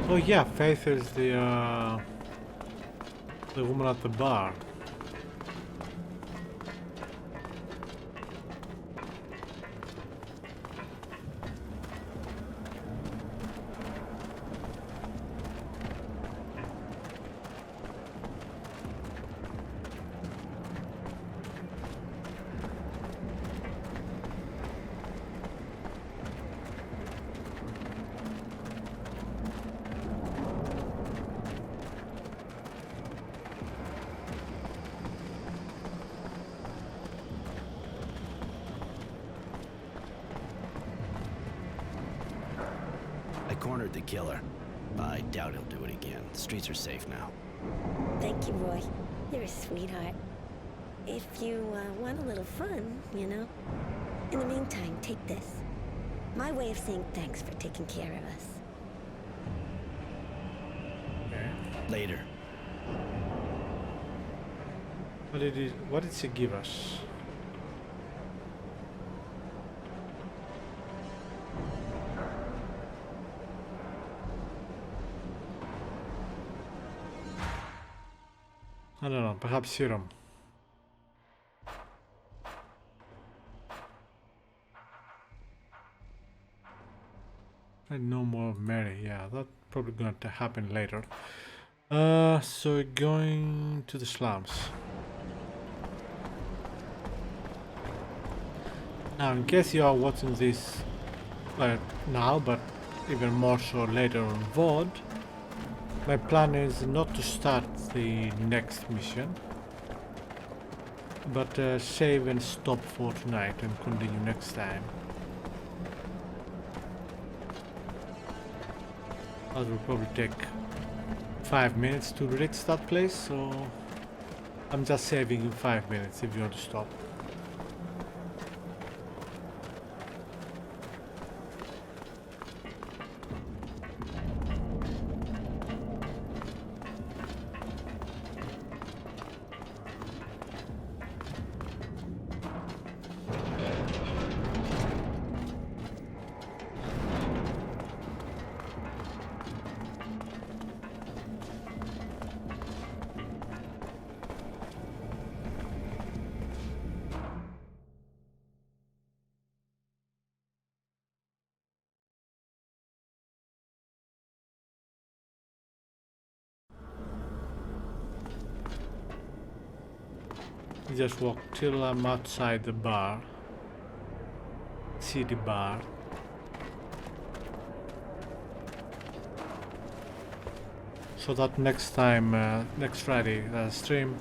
Oh yeah, Faith is the woman at the bar. Cornered the killer. I doubt he'll do it again. The streets are safe now. Thank you, Roy. You're a sweetheart. If you want a little fun, you know. In the meantime, take this. My way of saying thanks for taking care of us. Later. What did she give us? I don't know, perhaps serum. And no more of Mary, yeah, that's probably going to happen later. So we're going to the slums. Now, in case you are watching this now, but even more so later on VOD. My plan is not to start the next mission, but save and stop for tonight and continue next time. That will probably take 5 minutes to reach that place, so I'm just saving you 5 minutes if you want to stop. Just walk till I'm outside the bar, city bar. So that next time, next Friday stream,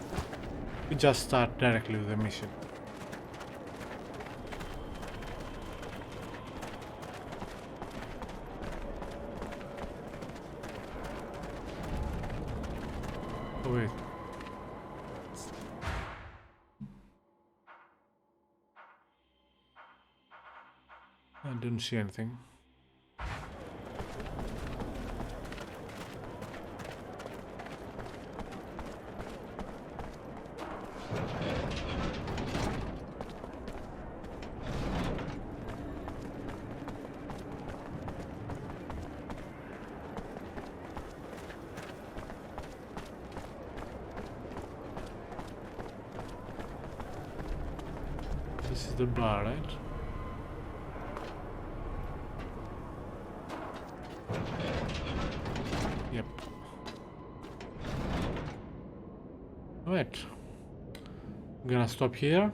we just start directly with the mission. Oh wait. I didn't see anything. This is the bar, right? Yep. Right. I'm gonna stop here.